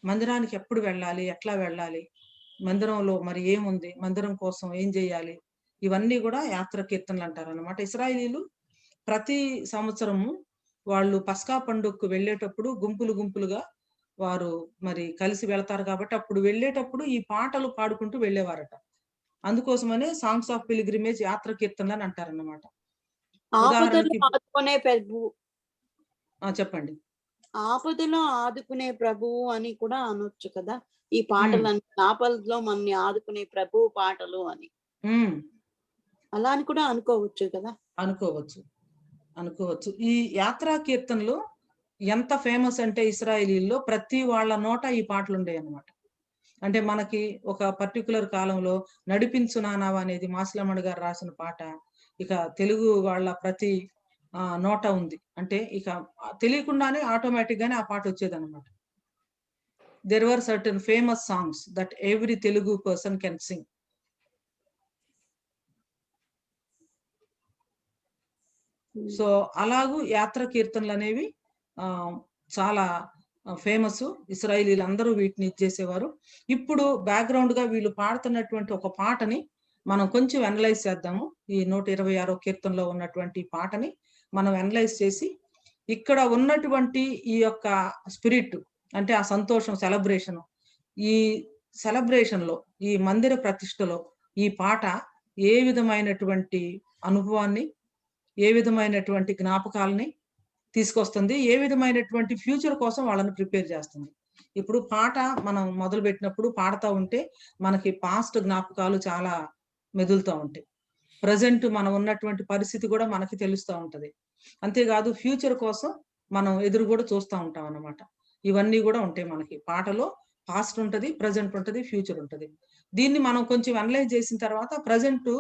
మందిరానికి ఎప్పుడు వెళ్ళాలి, ఎట్లా వెళ్ళాలి, మందిరంలో మరి ఏముంది, మందిరం కోసం ఏం చేయాలి, ఇవన్నీ కూడా యాత్ర కీర్తనలు అంటారు అన్నమాట. ఇశ్రాయేలీలు ప్రతి సంవత్సరము వాళ్ళు పస్కా పండుగకు వెళ్ళేటప్పుడు గుంపులుగా వారు మరి కలిసి వెళ్తారు కాబట్టి అప్పుడు వెళ్ళేటప్పుడు ఈ పాటలు పాడుకుంటూ వెళ్ళేవారట. అందుకోసమనే సాంగ్స్ ఆఫ్ పిల్గ్రిమేజ్ యాత్ర కీర్తనలు అని అంటారన్నమాట. ఉదాహరణకి చెప్పండి. ఆపదలో ఆదుకునే ప్రభువు అని కూడా అనొచ్చు కదా ఈ పాటలన్నీ. ఆపదలో మనని ఆదుకునే ప్రభువు పాటలు అని అలా అని కూడా అనుకోవచ్చు కదా. అనుకోవచ్చు. ఈ యాత్రా కీర్తనలు ఎంత ఫేమస్ అంటే ఇశ్రాయేలీల్లో ప్రతి వాళ్ళ నోట ఈ పాటలు ఉండేవి అన్నమాట. అంటే మనకి ఒక పర్టికులర్ కాలంలో నడిపించు నానావా అనేది మాసిలమ్మడి గారు రాసిన పాట ఇక తెలుగు వాళ్ళ ప్రతి నోట ఉంది. అంటే ఇక తెలియకుండానే ఆటోమేటిక్ గానే ఆ పాట వచ్చేది అనమాట. There were certain famous songs that every Telugu person can sing. So అలాగూ యాత్ర కీర్తనలు అనేవి చాలా ఫేమస్. ఇశ్రాయేలీలు అందరూ వీటిని ఇచ్చేసేవారు. ఇప్పుడు బ్యాక్గ్రౌండ్ గా వీళ్ళు పాడుతున్నటువంటి ఒక పాటని మనం కొంచెం అనలైజ్ చేద్దాము. ఈ 126వ కీర్తనలో ఉన్నటువంటి పాటని మనం అనలైజ్ చేసి ఇక్కడ ఉన్నటువంటి ఈ యొక్క స్పిరిట్ అంటే ఆ సంతోషం, సెలబ్రేషన్, ఈ సెలబ్రేషన్ లో ఈ మందిర ప్రతిష్టలో ఈ పాట ఏ విధమైనటువంటి అనుభవాన్ని, ఏ విధమైనటువంటి జ్ఞాపకాలని తీసుకొస్తుంది, ఏ విధమైనటువంటి ఫ్యూచర్ కోసం వాళ్ళని ప్రిపేర్ చేస్తుంది. ఇప్పుడు పాట మనం మొదలు పెట్టినప్పుడు పాడుతూ ఉంటే మనకి పాస్ట్ జ్ఞాపకాలు చాలా మెదులుతూ ఉంటాయి. ప్రజెంట్ మనం ఉన్నటువంటి పరిస్థితి కూడా మనకి తెలుస్తూ ఉంటది. అంతేకాదు ఫ్యూచర్ కోసం మనం ఎదురు కూడా చూస్తూ ఉంటాం అన్నమాట. ఇవన్నీ కూడా ఉంటాయి మనకి పాటలో. పాస్ట్ ఉంటది, ప్రజెంట్ ఉంటది, ఫ్యూచర్ ఉంటది. దీన్ని మనం కొంచెం అనలైజ్ చేసిన తర్వాత ప్రజెంట్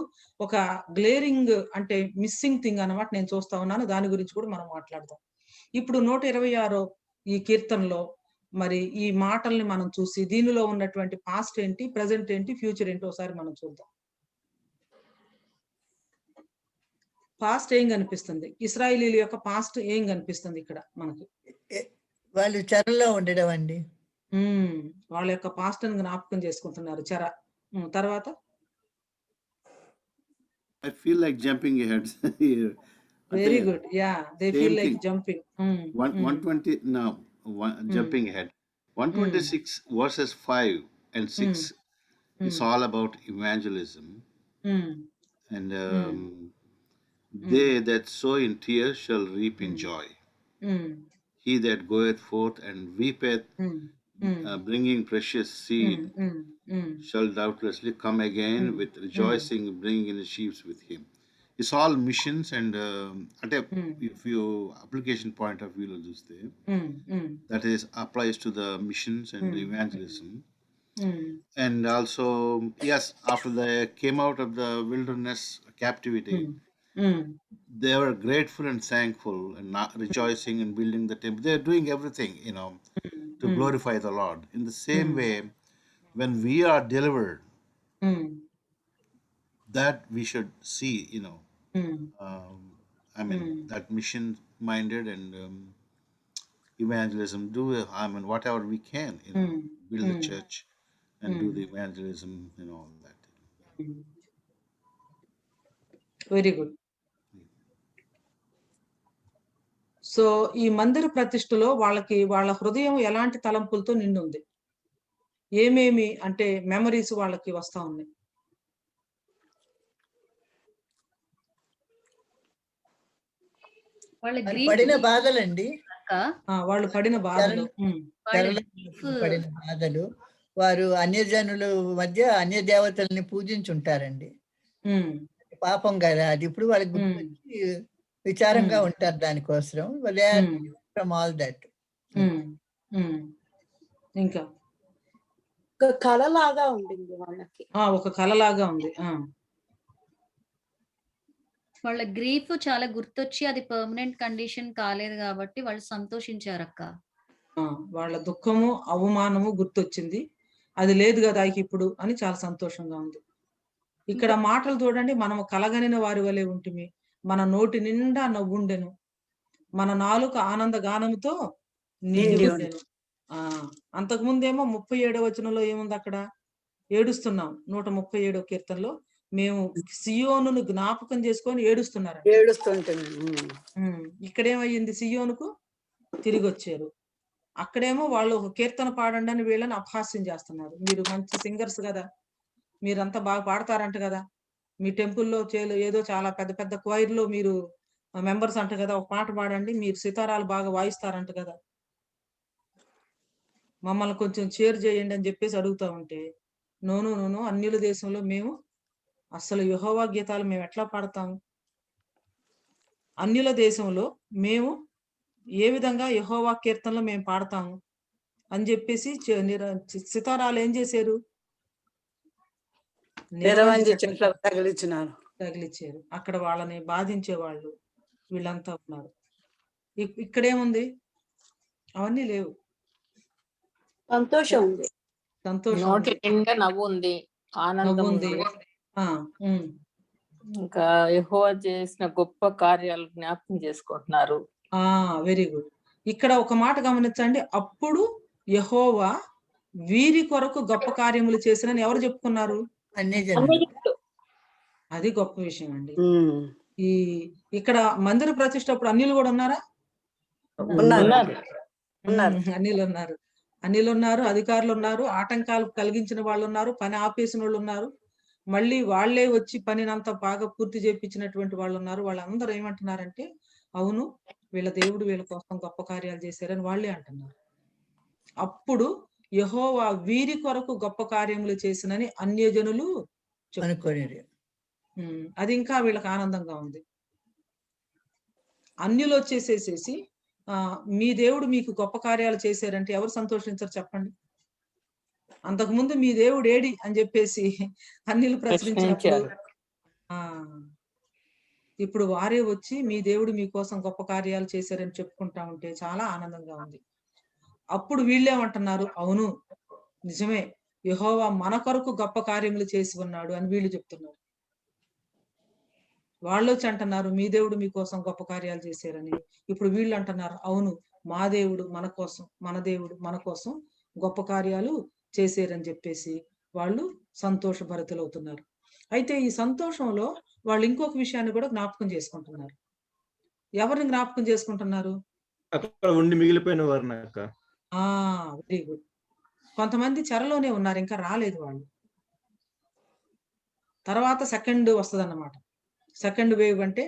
ఒక గ్లేరింగ్ అంటే మిస్సింగ్ థింగ్ అన్నమాట నేను చూస్తా ఉన్నాను. దాని గురించి కూడా మనం మాట్లాడదాం. ఇప్పుడు 126 ఈ కీర్తనలో మరి ఈ మాటల్ని మనం చూసి దీనిలో ఉన్నటువంటి పాస్ట్ ఏంటి, ప్రజెంట్ ఏంటి, ఫ్యూచర్ ఏంటి ఒకసారి మనం చూద్దాం. పాస్ట్ ఏం కనిపిస్తుంది, ఇశ్రాయేలీల యొక్క పాస్ట్ ఏం కనిపిస్తుంది ఇక్కడ మనకి? వాళ్ళు చెరలో ఉండడం అండి. వాళ్ళ యొక్క పాస్ట్ ని జ్ఞాపకం చేసుకుంటున్నారు చెర. తర్వాత I feel like jumping ahead here. Very good. Yeah, they feel like jumping. 120 now, jumping ahead. 126 verses 5 and 6 is all about evangelism. And they that sow in tears shall reap in joy. He that goeth forth and weepeth bringing precious seed, shall doubtlessly come again with rejoicing, bringing in the sheaves with him. It's all missions and if you application point of view చూస్తే that is applies to the missions and evangelism. And also, yes, after they came out of the wilderness captivity, they were grateful and thankful and not rejoicing and building the temple. They're doing everything, to glorify the Lord. In the same way, when we are delivered, that we should see, that mission minded and evangelism, do whatever we can, build the church and do the evangelism and all that. Very good. So ఈ మందిర ప్రతిష్టలో వాళ్ళ హృదయం ఎలాంటి తలంపులతో నిండి ఉంది? ఏమేమి అంటే memories వాళ్ళకి వస్తా ఉన్నాయి? పడిన బాధలండి, వాళ్ళు పడిన బాధలు, పడిన బాధలు. వారు అన్యజనుల మధ్య అన్య దేవతల్ని పూజించుంటారండి. పాపం కదా అది. ఇప్పుడు వాళ్ళకి గుర్తొచ్చి విచారంగా ఉంటారు దానికోసం. From all that. ఇంకా ఒక కళలాగా ఉండింది వాళ్ళకి. ఒక కళలాగా ఉంది. వాళ్ళ గ్రీఫ్ చాలా గుర్తొచ్చి అది పర్మనెంట్ కండిషన్ కాలేదు కాబట్టి వాళ్ళు సంతోషించారక్క. వాళ్ళ దుఃఖము అవమానము గుర్తొచ్చింది, అది లేదు కదా ఇప్పుడు అని చాలా సంతోషంగా ఉంది. ఇక్కడ మాటలు చూడండి, మనము కలగనిన వారి వలె ఉంటిమి, మన నోటి నిండా నవ్వుండెను, మన నాలుక ఆనంద గానముతో నిండి ఉండెను. అంతకుముందేమో 37వ వచనంలో ఏముంది? అక్కడ ఏడుస్తున్నాం. 137వ కీర్తనలో మేము సియోనును జ్ఞాపకం చేసుకొని ఏడుస్తున్నారు. ఇక్కడేమయ్యింది? సియోనుకు తిరిగి వచ్చారు. అక్కడేమో వాళ్ళు ఒక కీర్తన పాడండి అని వీళ్ళని అపహాస్యం చేస్తున్నారు. మీరు మంచి సింగర్స్ కదా, మీరంతా బాగా పాడతారంట కదా, మీ టెంపుల్లో ఏదో చాలా పెద్ద పెద్ద క్వైర్లో మీరు మెంబర్స్ అంట కదా, ఒక పాట పాడండి, మీరు సితారాలు బాగా వాయిస్తారంట కదా, మమ్మల్ని కొంచెం షేర్ చేయండి అని చెప్పేసి అడుగుతా ఉంటే, నోను అన్యుల దేశంలో మేము అసలు యెహోవా గీతాలు మేము ఎట్లా పాడతాము? అన్యుల దేశంలో మేము ఏ విధంగా యెహోవా కీర్తనలో మేము పాడతాము అని చెప్పేసి సితారాలు ఏం చేశారు? తగిలిచ్చారు. అక్కడ వాళ్ళని బాధించే వాళ్ళు వీళ్ళంతా ఉన్నారు. ఇక్కడేముంది? అవన్నీ లేవు. సంతోషం ఉంది, నవ్వు ఉంది, ఆనందం ఉంది. ఇంకా యెహోవా చేసిన గొప్ప కార్యాలు జ్ఞాపకం చేసుకుంటున్నారు. Very good. ఇక్కడ ఒక మాట గమనించండి, అప్పుడు యెహోవా వీరి కొరకు గొప్ప కార్యములు చేసినని ఎవరు చెప్పుకున్నారు? అది గొప్ప విషయం అండి. ఇక్కడ మందిర ప్రతిష్ఠ అప్పుడు అన్యులు కూడా ఉన్నారా? అన్యులు ఉన్నారు, అధికారులు ఉన్నారు, ఆటంకాలు కలిగించిన వాళ్ళు ఉన్నారు, పని ఆపేసిన వాళ్ళు ఉన్నారు, మళ్ళీ వాళ్లే వచ్చి పనినంతా బాగా పూర్తి చేయించినటువంటి వాళ్ళు ఉన్నారు. వాళ్ళందరూ ఏమంటున్నారంటే, అవును వీళ్ళ దేవుడు వీళ్ళ కోసం గొప్ప కార్యాలు చేశారని వాళ్ళే అంటున్నారు. అప్పుడు యెహోవా వీరి కొరకు గొప్ప కార్యములు చేసినని అన్యజనులు చెప్పుకున్నారు. అది ఇంకా వీళ్ళకి ఆనందంగా ఉంది. అన్యులు వచ్చేసేసేసి మీ దేవుడు మీకు గొప్ప కార్యాలు చేశారంటే ఎవరు సంతోషించరు చెప్పండి? అంతకుముందు మీ దేవుడు ఏడి అని చెప్పేసి అన్యులు ప్రశ్నించినప్పుడు ఇప్పుడు వారే వచ్చి మీ దేవుడు మీకోసం గొప్ప కార్యాలు చేశారని చెప్పుకుంటా ఉంటే చాలా ఆనందంగా ఉంది. అప్పుడు వీళ్ళేమంటున్నారు? అవును నిజమే, యెహోవా మన కొరకు గొప్ప కార్యములు చేసి ఉన్నాడు అని వీళ్ళు చెప్తున్నారు. వాళ్ళు వచ్చి అంటున్నారు మీ దేవుడు మీకోసం గొప్ప కార్యాలు చేశారని. ఇప్పుడు వీళ్ళు అంటున్నారు అవును మా దేవుడు మన కోసం, మన దేవుడు మన కోసం గొప్ప కార్యాలు చేశారని చెప్పేసి వాళ్ళు సంతోషభరితులవుతున్నారు. అయితే ఈ సంతోషంలో వాళ్ళు ఇంకొక విషయాన్ని కూడా జ్ఞాపకం చేసుకుంటున్నారు. ఎవరిని జ్ఞాపకం చేసుకుంటున్నారు? అక్కడ ఉండి మిగిలిపోయిన వారిని. Very good. కొంతమంది చెరలోనే ఉన్నారు, ఇంకా రాలేదు వాళ్ళు. తర్వాత సెకండ్ వస్తుంది అన్నమాట. సెకండ్ వేవ్ అంటే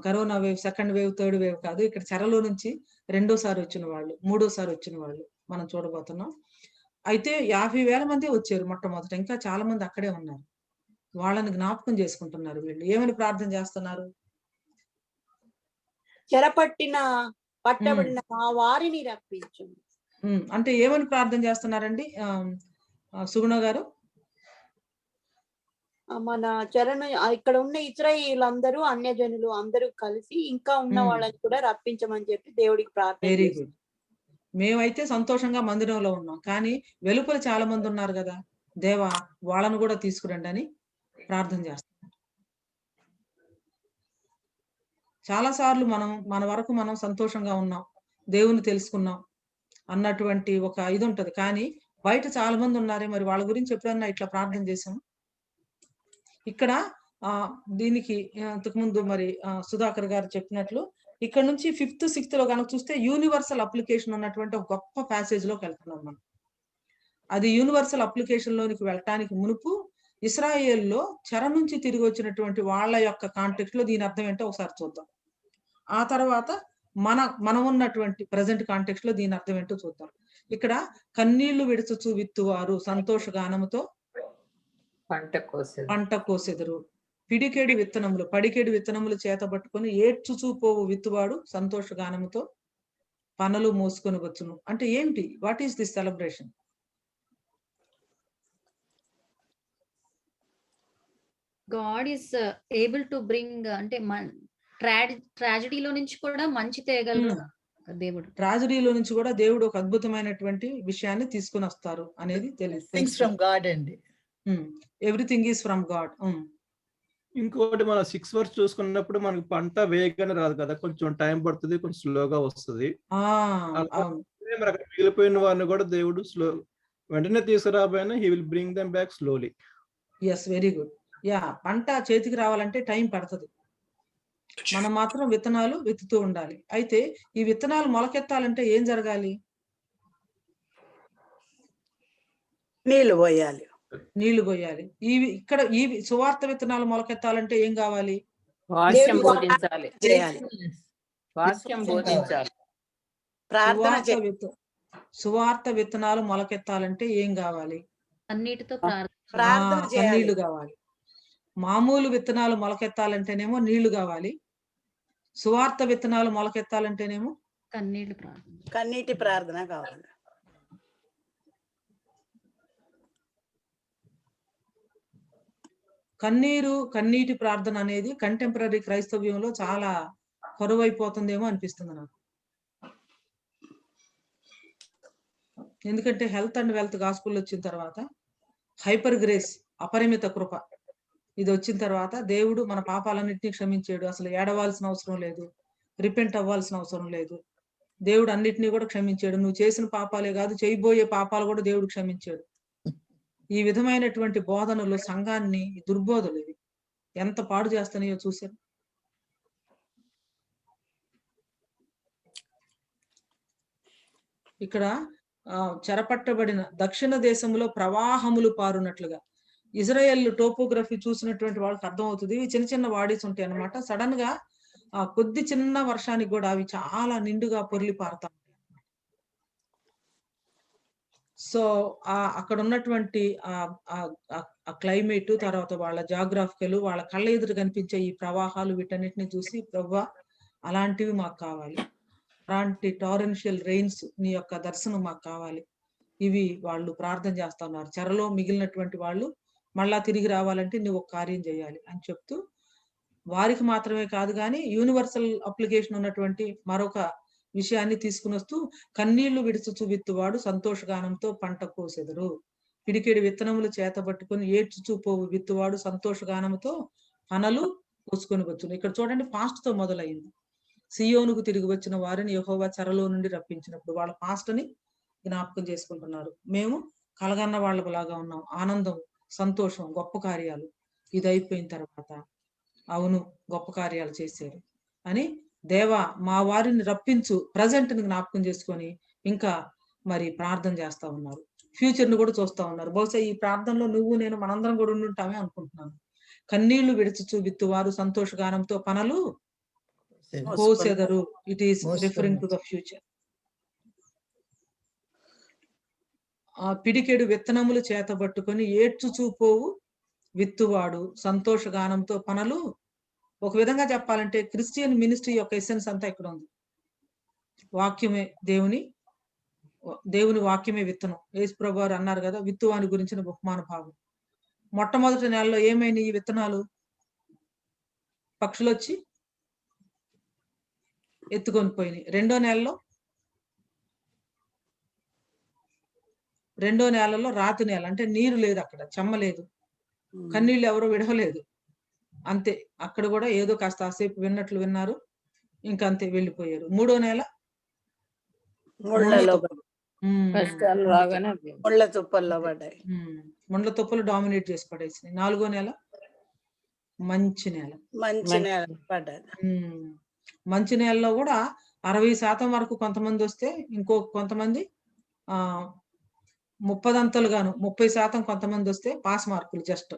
corona wave, second wave, third wave కాదు. ఇక్కడ చెరలో నుంచి రెండోసారి వచ్చిన వాళ్ళు, మూడోసారి వచ్చిన వాళ్ళు, మనం చూడబోతున్నాం. అయితే 50,000 మంది వచ్చారు మొట్టమొదట. ఇంకా చాలా మంది అక్కడే ఉన్నారు. వాళ్ళని జ్ఞాపకం చేసుకుంటున్నారు వీళ్ళు. ఏమని ప్రార్థన చేస్తున్నారు? పట్టబడిన ఆ వారిని రప్పించు. అంటే ఏమని ప్రార్థన చేస్తున్నారండి సుగుణ గారు? మన చరణ ఇక్కడ ఉన్న ఇశ్రాయేలీయులందరూ అన్యజనులు అందరూ కలిసి ఇంకా ఉన్న వాళ్ళని కూడా రప్పించమని చెప్పి దేవుడికి ప్రార్థన. Very good. మేమైతే సంతోషంగా మందిరంలో ఉన్నాం, కానీ వెలుపల చాలా మంది ఉన్నారు కదా, దేవా వాళ్ళను కూడా తీసుకురండి అని ప్రార్థన చేస్తున్నాం. చాలా సార్లు మన వరకు మనం సంతోషంగా ఉన్నాం, దేవుని తెలుసుకున్నాం అన్నటువంటి ఒక ఇది ఉంటది, కానీ బయట చాలా మంది ఉన్నారే, మరి వాళ్ళ గురించి ఎప్పుడన్నా ఇట్లా ప్రార్థన చేసాం? ఇక్కడ దీనికి ఇంతకుముందు మరి సుధాకర్ గారు చెప్పినట్లు ఇక్కడ నుంచి 5th 6th లో కనుక చూస్తే యూనివర్సల్ అప్లికేషన్ ఉన్నటువంటి ఒక గొప్ప ప్యాసేజ్ లోకి వెళ్తున్నాం మనం. అది యూనివర్సల్ అప్లికేషన్ లోనికి వెళ్ళటానికి మునుపు ఇశ్రాయేల్లో చెర నుంచి తిరిగి వచ్చినటువంటి వాళ్ళ యొక్క కాంటెక్స్ట్ లో దీని అర్థం ఏంటో ఒకసారి చూద్దాం. ఆ తర్వాత మనం ఉన్నటువంటి ప్రజెంట్ కాంటెక్స్ట్ లో దీని అర్థం ఏంటో చూద్దాం. ఇక్కడ కన్నీళ్లు విడుచుచు విత్తువారు సంతోషగానముతో పంట కోసెదరు, పడికేడు విత్తనములు చేతబట్టుకొని ఏడ్చుచూ పోవు విత్తువాడు సంతోషగానముతో పనులు మోసుకొని వచ్చును. అంటే ఏంటి? What is this celebration? God is able to bring, అంటే ట్రాజడీలో నుంచి కూడా మంచి తేగలరు దేవుడు. ట్రాజడీలో నుంచి కూడా దేవుడు ఒక అద్భుతమైనటువంటి విషయాన్ని తీసుకుని వస్తారు అనేది తెలుసు. Everything is from God. ఇంకోటి మన 6 వర్స్ చూసుకున్నప్పుడు మనకి పంట వేగంగా రాదు కదా, కొంచెం టైం పడుతుంది, కొంచెం స్లోగా వస్తుంది. మిగిలిపోయిన వారిని కూడా దేవుడు వెంటనే తీసుకురాబోయినా he will bring them back slowly. Yes, very good. Yeah, పంట చేతికి రావాలంటే టైం పడుతుంది. మనం మాత్రం విత్తనాలు విత్తుతూ ఉండాలి. అయితే ఈ విత్తనాలు మొలకెత్తాలంటే ఏం జరగాలి? నీళ్లు పోయాలి. ఇక్కడ ఈ సువార్త విత్తనాలు మొలకెత్తాలంటే ఏం కావాలి? సువార్త విత్తనాలు మొలకెత్తాలంటే ఏం కావాలి? కన్నీళ్లు కావాలి. మామూలు విత్తనాలు మొలకెత్తాలంటేనేమో నీళ్లు కావాలి. సువార్త విత్తనాలు మొలకెత్తాలంటేనేమో కన్నీటి ప్రార్థన కావాలి. కన్నీటి ప్రార్థన అనేది కంటెంపరీ క్రైస్తవ్యంలో చాలా కొరవైపోతుందేమో అనిపిస్తుంది నాకు. ఎందుకంటే హెల్త్ అండ్ వెల్త్ గాస్పుల్ వచ్చిన తర్వాత, హైపర్ గ్రేస్ అపరిమిత కృప ఇది వచ్చిన తర్వాత దేవుడు మన పాపాలన్నింటినీ క్షమించాడు. అసలు ఏడవాల్సిన అవసరం లేదు, రిపెంట్ అవ్వాల్సిన అవసరం లేదు. దేవుడు అన్నిటినీ కూడా క్షమించాడు. నువ్వు చేసిన పాపాలే కాదు, చేయబోయే పాపాలు కూడా దేవుడు క్షమించాడు. ఈ విధమైనటువంటి బోధనలు సంఘాన్ని, దుర్బోధలు ఇవి ఎంత పాడు చేస్తున్నాయో చూశారు. ఇక్కడ చెరపట్టబడిన దక్షిణ దేశంలో ప్రవాహములు పారునట్లుగా, ఇజ్రాయెల్ టోపోగ్రఫీ చూసినటువంటి వాళ్ళకి అర్థం అవుతుంది. ఇవి చిన్న చిన్న వాడీస్ ఉంటాయి అన్నమాట. సడన్ గా కొద్ది చిన్న వర్షానికి కూడా అవి చాలా నిండుగా పొర్లి పారుతా. సో అక్కడ ఉన్నటువంటి ఆ క్లైమేట్, తర్వాత వాళ్ళ జాగ్రఫికల్, వాళ్ళ కళ్ళ ఎదురు కనిపించే ఈ ప్రవాహాలు, వీటన్నిటిని చూసి ప్రభువా అలాంటివి మాకు కావాలి, అలాంటి టారెన్షియల్ రెయిన్స్ నీ యొక్క దర్శనం మాకు కావాలి. ఇవి వాళ్ళు ప్రార్థన చేస్తున్నారు. చెరలో మిగిలినటువంటి వాళ్ళు మళ్ళా తిరిగి రావాలంటే నువ్వు ఒక కార్యం చేయాలి అని చెప్తూ, వారికి మాత్రమే కాదు కానీ యూనివర్సల్ అప్లికేషన్ ఉన్నటువంటి మరొక విషయాన్ని తీసుకుని వస్తూ, కన్నీళ్లు విడుచుచు విత్తువాడు సంతోషగానంతో పంట కోసెదరు, పిడికెడి విత్తనములు చేతబట్టుకుని ఏడ్చుచూ పోవు విత్తువాడు సంతోషగానంతో పనులు కోసుకొని వచ్చును. ఇక్కడ చూడండి, పాస్ట్ తో మొదలైంది. సియోనుకు తిరిగి వచ్చిన వారిని యెహోవా చెరలో నుండి రప్పించినప్పుడు వాళ్ళ పాస్ట్ ని జ్ఞాపకం చేసుకుంటున్నారు. మేము కలగన్న వాళ్ళలాగా ఉన్నాం, ఆనందం, సంతోషం, గొప్ప కార్యాలు. ఇది అయిపోయిన తర్వాత అవును గొప్ప కార్యాలు చేశారు అని దేవా మా వారిని రప్పించు ప్రజెంట్ ని జ్ఞాపకం చేసుకొని ఇంకా మరి ప్రార్థన చేస్తా ఉన్నారు. ఫ్యూచర్ ని కూడా చూస్తా ఉన్నారు. బహుశా ఈ ప్రార్థనలో నువ్వు నేను మనందరం కూడా ఉండుంటామే అనుకుంటున్నాను. కన్నీళ్లు విడుచుచు విత్తువారు సంతోషగానంతో పనులు కోసెదరు. It is referring to the future. పిడికెడు విత్తనములు చేతబట్టుకొని ఏడ్చుచూపోవు విత్తువాడు సంతోషగానంతో పనులు. ఒక విధంగా చెప్పాలంటే క్రిస్టియన్ మినిస్ట్రీ యొక్క ఎసెన్స్ అంతా ఇక్కడ ఉంది. వాక్యమే దేవుని వాక్యమే విత్తనం. యేసు ప్రభువు వారు అన్నారు కదా, విత్తువాని గురించిన బహుమాన భాగం. మొట్టమొదటి నెలలో ఏమైనా ఈ విత్తనాలు పక్షులు వచ్చి ఎత్తుకొని పోయినాయి. రెండో నెలలో రాతి నేల, అంటే నీరు లేదు, అక్కడ చెమ్మ లేదు, కన్నీళ్ళు ఎవరో విడవలేదు, అంతే. అక్కడ కూడా ఏదో కాస్త ఆసేపు విన్నట్లు విన్నారు, ఇంకా అంతే వెళ్ళిపోయారు. మూడో నెల ముండ్ల తుప్పలు డామినేట్ చేసి పడేసినాయి. నాలుగో నెల మంచి నేల మంచి నేలలో కూడా 60% వరకు కొంతమంది వస్తే, ఇంకో కొంతమంది 30 గాను 30% కొంతమంది వస్తే పాస్ మార్కులు జస్ట్.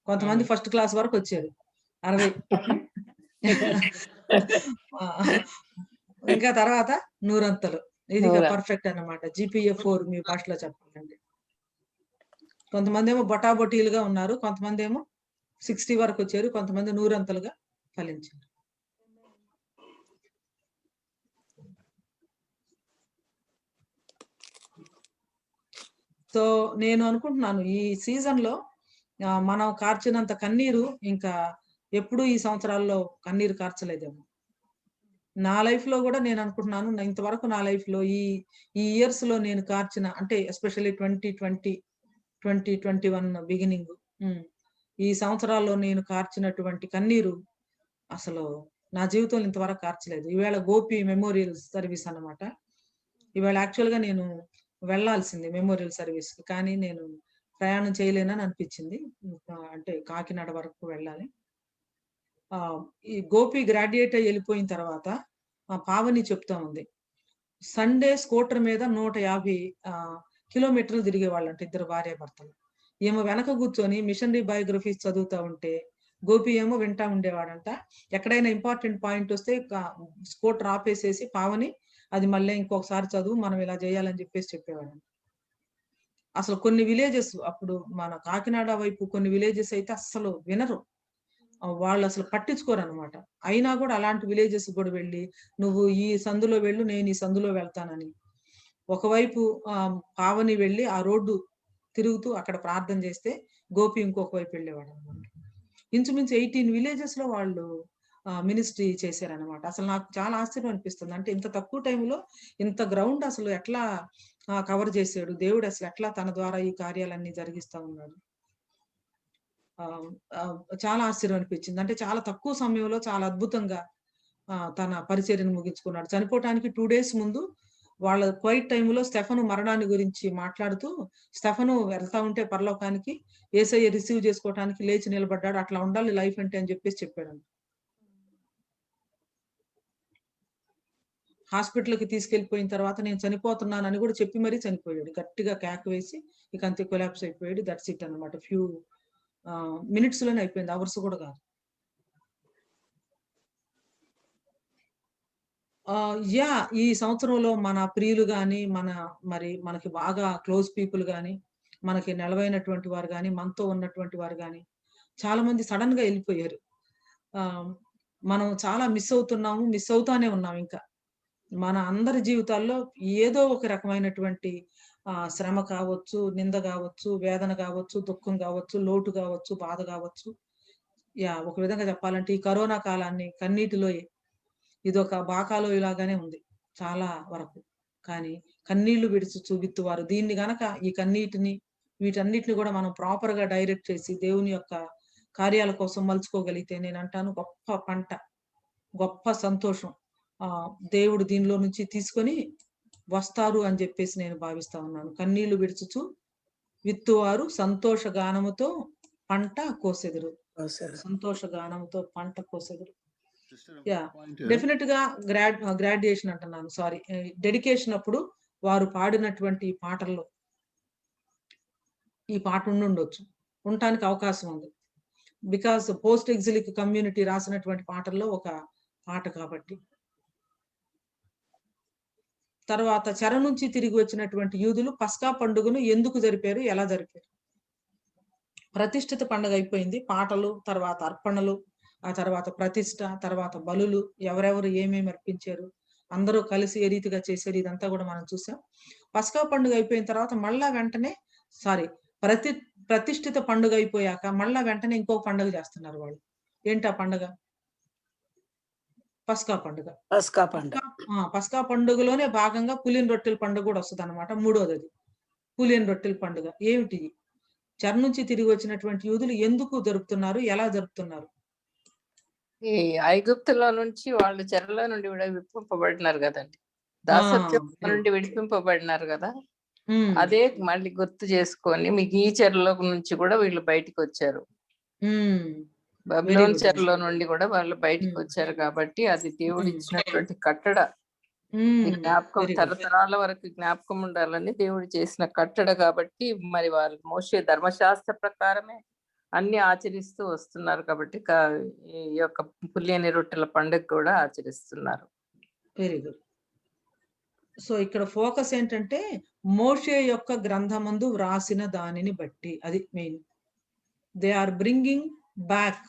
కొంతమంది ఫస్ట్ క్లాస్ వరకు వచ్చారు 60. ఇంకా తర్వాత 100 ఇది పర్ఫెక్ట్ అన్నమాట. GPA 4 మీ భాషలో చెప్పాలండి. కొంతమంది ఏమో బొటాబొటీలుగా ఉన్నారు, కొంతమంది ఏమో 60 వరకు వచ్చారు, కొంతమంది 100 ఫలించారు. సో నేను అనుకుంటున్నాను ఈ సీజన్ లో మనం కార్చినంత కన్నీరు ఇంకా ఎప్పుడు ఈ సంవత్సరాల్లో కన్నీరు కార్చలేదేమో. నా లైఫ్ లో కూడా నేను అనుకుంటున్నాను, ఇంతవరకు నా లైఫ్ లో ఈ ఇయర్స్ లో నేను కార్చిన, అంటే ఎస్పెషల్లీ 2020, 2021 బిగినింగ్, ఈ సంవత్సరాల్లో నేను కార్చినటువంటి కన్నీరు అసలు నా జీవితంలో ఇంతవరకు కార్చలేదు. ఈవేళ గోపి మెమోరియల్ సర్వీస్ అన్నమాట. ఈవేళ యాక్చువల్ గా నేను వెళ్లాల్సింది మెమోరియల్ సర్వీస్, కానీ నేను ప్రయాణం చేయలేనని అనిపించింది. అంటే కాకినాడ వరకు వెళ్ళాలి. ఈ గోపి గ్రాడ్యుయేట్ అయ్యి వెళ్ళిపోయిన తర్వాత పావని చెప్తా ఉంది, సండే స్కూటర్ మీద 150 కిలోమీటర్లు తిరిగేవాళ్ళంట ఇద్దరు భార్యాభర్తలు. ఏమో వెనక కూర్చొని మిషనరీ బయోగ్రఫీస్ చదువుతా ఉంటే గోపి ఏమో వింటా ఉండేవాడంట. ఎక్కడైనా ఇంపార్టెంట్ పాయింట్ వస్తే స్కూటర్ ఆపేసేసి పావని అది మళ్ళీ ఇంకొకసారి చదువు, మనం ఇలా చేయాలని చెప్పేవాడు. అసలు కొన్ని విలేజెస్, అప్పుడు మన కాకినాడ వైపు కొన్ని విలేజెస్ అయితే అస్సలు వినరు, వాళ్ళు అసలు పట్టించుకోరు అనమాట. అయినా కూడా అలాంటి విలేజెస్ కూడా వెళ్ళి, నువ్వు ఈ సందులో వెళ్ళు, నేను ఈ సందులో వెళ్తానని. ఒకవైపు పావని వెళ్ళి ఆ రోడ్డు తిరుగుతూ అక్కడ ప్రార్థన చేస్తే గోపి ఇంకొక వైపు వెళ్ళేవాడు అనమాట. ఇంచుమించు 18 విలేజెస్ లో వాళ్ళు మినిస్ట్రీ చేశారనమాట. అసలు నాకు చాలా ఆశ్చర్యం అనిపిస్తుంది. అంటే ఇంత తక్కువ టైంలో ఇంత గ్రౌండ్ అసలు ఎట్లా కవర్ చేశాడు దేవుడు, అసలు ఎట్లా తన ద్వారా ఈ కార్యాలన్నీ జరిగిస్తా ఉన్నాడు. చాలా ఆశ్చర్యం అనిపించింది. అంటే చాలా తక్కువ సమయంలో చాలా అద్భుతంగా తన పరిచర్యను ముగించుకున్నాడు. చనిపోవటానికి 2 days ముందు వాళ్ళ క్వైట్ టైంలో స్టెఫను మరణాన్ని గురించి మాట్లాడుతూ, స్టెఫను వెళ్తా ఉంటే పరలోకానికి యేసయ్య రిసీవ్ చేసుకోవటానికి లేచి నిలబడ్డాడు, అట్లా ఉండాలి లైఫ్ అంటే అని చెప్పేసి చెప్పాడు. హాస్పిటల్కి తీసుకెళ్లిపోయిన తర్వాత నేను చనిపోతున్నానని కూడా చెప్పి మరీ చనిపోయాడు. గట్టిగా కేక వేసి ఇక అంతే కొలాప్స్ అయిపోయాడు. దట్స్ ఇట్ అన్నమాట. ఫ్యూ మినిట్స్ లోనే అయిపోయింది, అవర్స్ కూడా కాదు. ఈ సంవత్సరంలో మన ప్రియులు గాని, మనకి బాగా క్లోజ్ పీపుల్ గాని, మనకి నెలవైనటువంటి వారు గాని, మనతో ఉన్నటువంటి వారు గాని చాలా మంది సడన్ గా వెళ్ళిపోయారు. మనం చాలా మిస్ అవుతానే ఉన్నాం. ఇంకా మన అందరి జీవితాల్లో ఏదో ఒక రకమైనటువంటి శ్రమ కావచ్చు, నింద కావచ్చు, వేదన కావచ్చు, దుఃఖం కావచ్చు, లోటు కావచ్చు, బాధ కావచ్చు. ఒక విధంగా చెప్పాలంటే ఈ కరోనా కాలాన్ని కన్నీటిలో ఇదొక బాకాలో ఇలాగానే ఉంది చాలా వరకు. కానీ కన్నీళ్లు విడిచి చూపిత్తువారు. దీన్ని గనక ఈ కన్నీటిని వీటన్నిటిని కూడా మనం ప్రాపర్ గా డైరెక్ట్ చేసి దేవుని యొక్క కార్యాల కోసం మలుచుకోగలిగితే నేను అంటాను గొప్ప పంట, గొప్ప సంతోషం దేవుడు దీనిలో నుంచి తీసుకొని వస్తారు అని చెప్పేసి నేను భావిస్తా ఉన్నాను. కన్నీళ్లు విడుచుచు విత్తువారు సంతోష గానముతో పంట కోసెదరు. సంతోష గానముతో పంట కోసెదరు. డెఫినెట్ గా గ్రాడ్యుయేషన్ అంటున్నాను, సారీ, డెడికేషన్ అప్పుడు వారు పాడినటువంటి పాటల్లో ఈ పాట ఉండొచ్చు, ఉండటానికి అవకాశం ఉంది. బికాస్ పోస్ట్ ఎగ్జిలిక్ కమ్యూనిటీ రాసినటువంటి పాటల్లో ఒక పాట కాబట్టి. తర్వాత చెర నుంచి తిరిగి వచ్చినటువంటి యూదులు పస్కా పండుగను ఎందుకు జరిపారు, ఎలా జరిపారు? ప్రతిష్ఠిత పండుగ అయిపోయింది, పాటలు, తర్వాత అర్పణలు, ఆ తర్వాత ప్రతిష్ఠ, తర్వాత బలులు, ఎవరెవరు ఏమేమి అర్పించారు, అందరూ కలిసి ఏ రీతిగా చేశారు, ఇదంతా కూడా మనం చూసాం. పస్కా పండుగ అయిపోయిన తర్వాత మళ్ళా వెంటనే ప్రతిష్ఠిత పండుగ అయిపోయాక మళ్ళా వెంటనే ఇంకో పండుగ చేస్తున్నారు వాళ్ళు. ఏంటి ఆ పండుగ? పస్కా పండుగ. పస్కా పండుగలోనే భాగంగా పులియని రొట్టెల పండుగ కూడా వస్తుంది అనమాట. మూడోది అది పులియని రొట్టెల పండుగ. ఏమిటి? చెర నుంచి తిరిగి వచ్చినటువంటి యూదులు ఎందుకు జరుపుతున్నారు, ఎలా జరుపుతున్నారు? ఈ ఐగుప్తులో నుంచి వాళ్ళు చెరలో నుండి విడిపింపబడినారు కదండి, దాసత్వం నుండి విడిపింపబడినారు కదా, అదే మళ్ళీ గుర్తు చేసుకొని మీకు ఈ చెరలో నుంచి కూడా వీళ్ళు బయటికి వచ్చారు. బబిలోన్ చెరలో నుండి కూడా వాళ్ళు బయటికి వచ్చారు కాబట్టి అది దేవుడు ఇచ్చినటువంటి కట్టడ. ఈ జ్ఞాపకం తరతరాల వరకు జ్ఞాపకం ఉండాలని దేవుడు చేసిన కట్టడ కాబట్టి మరి వాళ్ళు మోషే ధర్మశాస్త్ర ప్రకారమే అన్ని ఆచరిస్తూ వస్తున్నారు కాబట్టి ఈ యొక్క పులియని రొట్టెల పండుగ కూడా ఆచరిస్తున్నారు. Very good. సో ఇక్కడ ఫోకస్ ఏంటంటే మోషే యొక్క గ్రంథమందు వ్రాసిన దానిని బట్టి, అది main. They are bringing back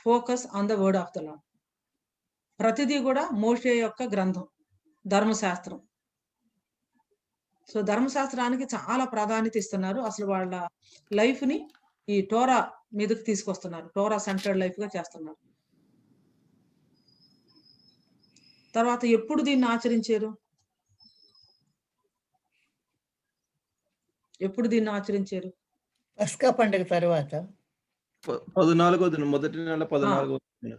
focus on the word of the lord. ప్రతిదీ కూడా మోషే యొక్క గ్రంథం, ధర్మశాస్త్రం. సో ధర్మశాస్త్రానికి చాలా ప్రాధాన్యత ఇస్తున్నారు. అసలు వాళ్ళ లైఫ్ ని ఈ టోరా మీదకి తీసుకొస్తున్నారు, టోరా సెంటర్డ్ లైఫ్ గా చేస్తున్నారు. తర్వాత ఎప్పుడు దీన్ని ఆచరించారు? పస్కా పండుగ తర్వాత 14వ దినం, మొదటి నెల 14వ దినం.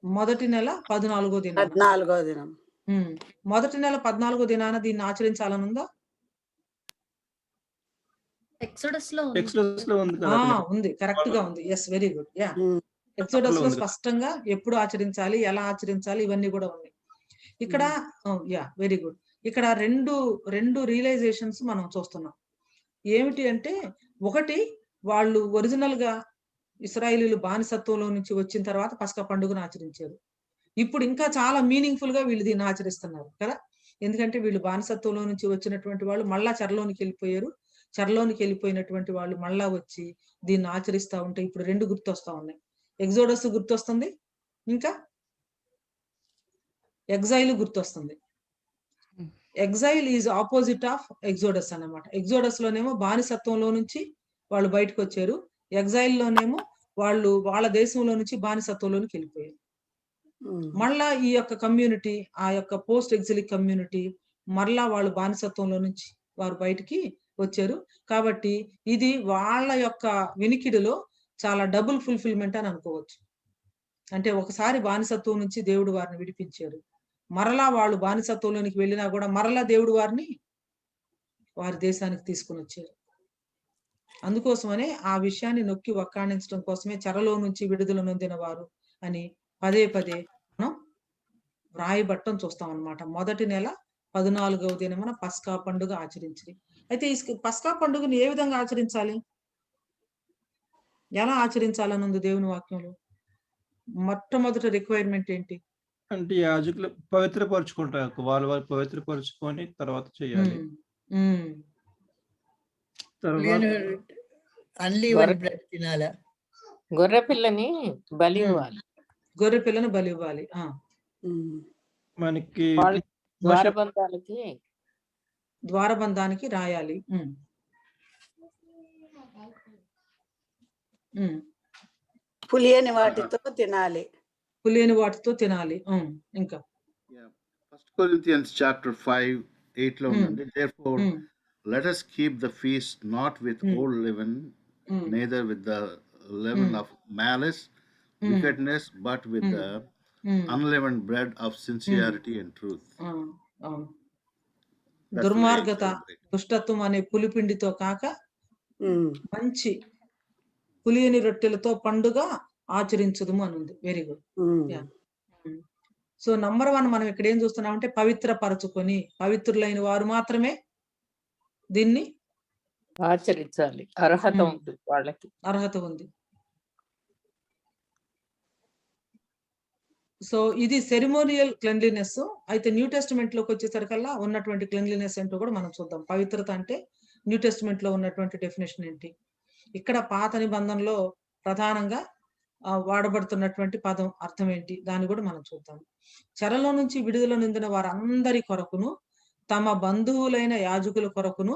మొదటి నెల 14వ దినం. మొదటి నెల 14వ దినాన దీన్ని ఆచరించాలని ఉందా? ఎక్సోడస్ లో ఉంది, కరెక్ట్ గా ఉంది. Yes, very good. Ya, Exodus లో స్పష్టంగా ఎప్పుడు ఆచరించాలి, ఎలా ఆచరించాలి, ఇవన్నీ కూడా ఉన్నాయి ఇక్కడ. Yeah, very good. ఇక్కడ రెండు రియలైజేషన్స్ మనం చూస్తున్నాం. ఏమిటి అంటే, ఒకటి, వాళ్ళు ఒరిజినల్ గా ఇశ్రాయేలీలు బానిసత్వంలో నుంచి వచ్చిన తర్వాత పస్కా పండుగను ఆచరించారు. ఇప్పుడు ఇంకా చాలా మీనింగ్ఫుల్ గా వీళ్ళు దీన్ని ఆచరిస్తున్నారు కదా. ఎందుకంటే వీళ్ళు బానిసత్వంలో నుంచి వచ్చినటువంటి వాళ్ళు మళ్ళా చెరలోనికి వెళ్ళిపోయారు. చెరలోనికి వెళ్ళిపోయినటువంటి వాళ్ళు మళ్ళా వచ్చి దీన్ని ఆచరిస్తా ఉంటే ఇప్పుడు రెండు గుర్తొస్తా ఉన్నాయి. ఎగ్జోడస్ గుర్తొస్తుంది, ఇంకా ఎగ్జైల్ గుర్తొస్తుంది. Exhale is opposite of exodus అన్నమాట. ఎగ్జోడస్ లోనేమో బానిసత్వంలో నుంచి వాళ్ళు బయటకు వచ్చారు, ఎగ్జైల్ లోనేమో వాళ్ళు వాళ్ళ దేశంలో నుంచి బానిసత్వంలోనికి వెళ్ళిపోయారు. మళ్ళా ఈ యొక్క కమ్యూనిటీ, ఆ యొక్క పోస్ట్ ఎగ్జిలిక్ కమ్యూనిటీ, మరలా వాళ్ళు బానిసత్వంలో నుంచి వారు బయటికి వచ్చారు. కాబట్టి ఇది వాళ్ళ యొక్క వినికిడిలో చాలా డబుల్ ఫుల్ఫిల్మెంట్ అని అనుకోవచ్చు. అంటే ఒకసారి బానిసత్వం నుంచి దేవుడు వారిని విడిపించారు, మరలా వాళ్ళు బానిసత్వంలోనికి వెళ్ళినా కూడా మరలా దేవుడు వారిని వారి దేశానికి తీసుకుని వచ్చారు. అందుకోసమనే ఆ విషయాన్ని నొక్కి వక్కాణించడం కోసమే చెరలో నుంచి విడుదల నొందిన వారు అని పదే పదే మనం వ్రాయబట్టం చూస్తాం అన్నమాట. మొదటి నెల 14వ దినమున పస్కా పండుగ ఆచరించింది. అయితే ఈ పస్కా పండుగను ఏ విధంగా ఆచరించాలి, ఎలా ఆచరించాలని ఉంది దేవుని వాక్యంలో? మొట్టమొదటి రిక్వైర్మెంట్ ఏంటి అంటే యాజకులు పవిత్రపరచుకుంటారు, వాళ్ళు పవిత్రపరచుకొని తర్వాత చేయాలి. గొర్రె పిల్లని బలి ఇవ్వాలి. గొర్రె పిల్లని బలి ఇవ్వాలి. మనకి ద్వారబంధానికి రాయాలి. పులియని వాటితో తినాలి. ఇంకా First Corinthians chapter 5:8 లో ఉందండి. Therefore let us keep the feast not with old leaven, neither with the leaven of malice, wickedness, but with the unleavened bread of sincerity and truth. దుర్మార్గత, దుష్టత్వం అనే పులిపిండితో కాక మంచి పులియని రొట్టెలతో పండుగ ఆచరించదుము అని ఉంది. Very good. సో నంబర్ 1 మనం ఇక్కడ ఏం చూస్తున్నామంటే పవిత్రపరచుకొని పవిత్రులైన వారు మాత్రమే దీన్ని ఆచరించాలి. అర్హత ఉంది, వాళ్ళకి అర్హత ఉంది. సో ఇది సెరిమోనియల్ క్లెన్లీనెస్. అయితే న్యూ టెస్టిమెంట్ లోకి వచ్చేసరికల్లా ఉన్నటువంటి క్లెన్లీనెస్ ఏంటో కూడా మనం చూద్దాం. పవిత్రత అంటే న్యూ టెస్టిమెంట్ లో ఉన్నటువంటి డెఫినేషన్ ఏంటి? ఇక్కడ పాత నిబంధనలో ప్రధానంగా వాడబడుతున్నటువంటి పదం అర్థం ఏంటి? దాన్ని కూడా మనం చూద్దాం. చెరలో నుంచి విడుదల నిందిన వారందరి కొరకును, తమ బంధువులైన యాజకుల కొరకును,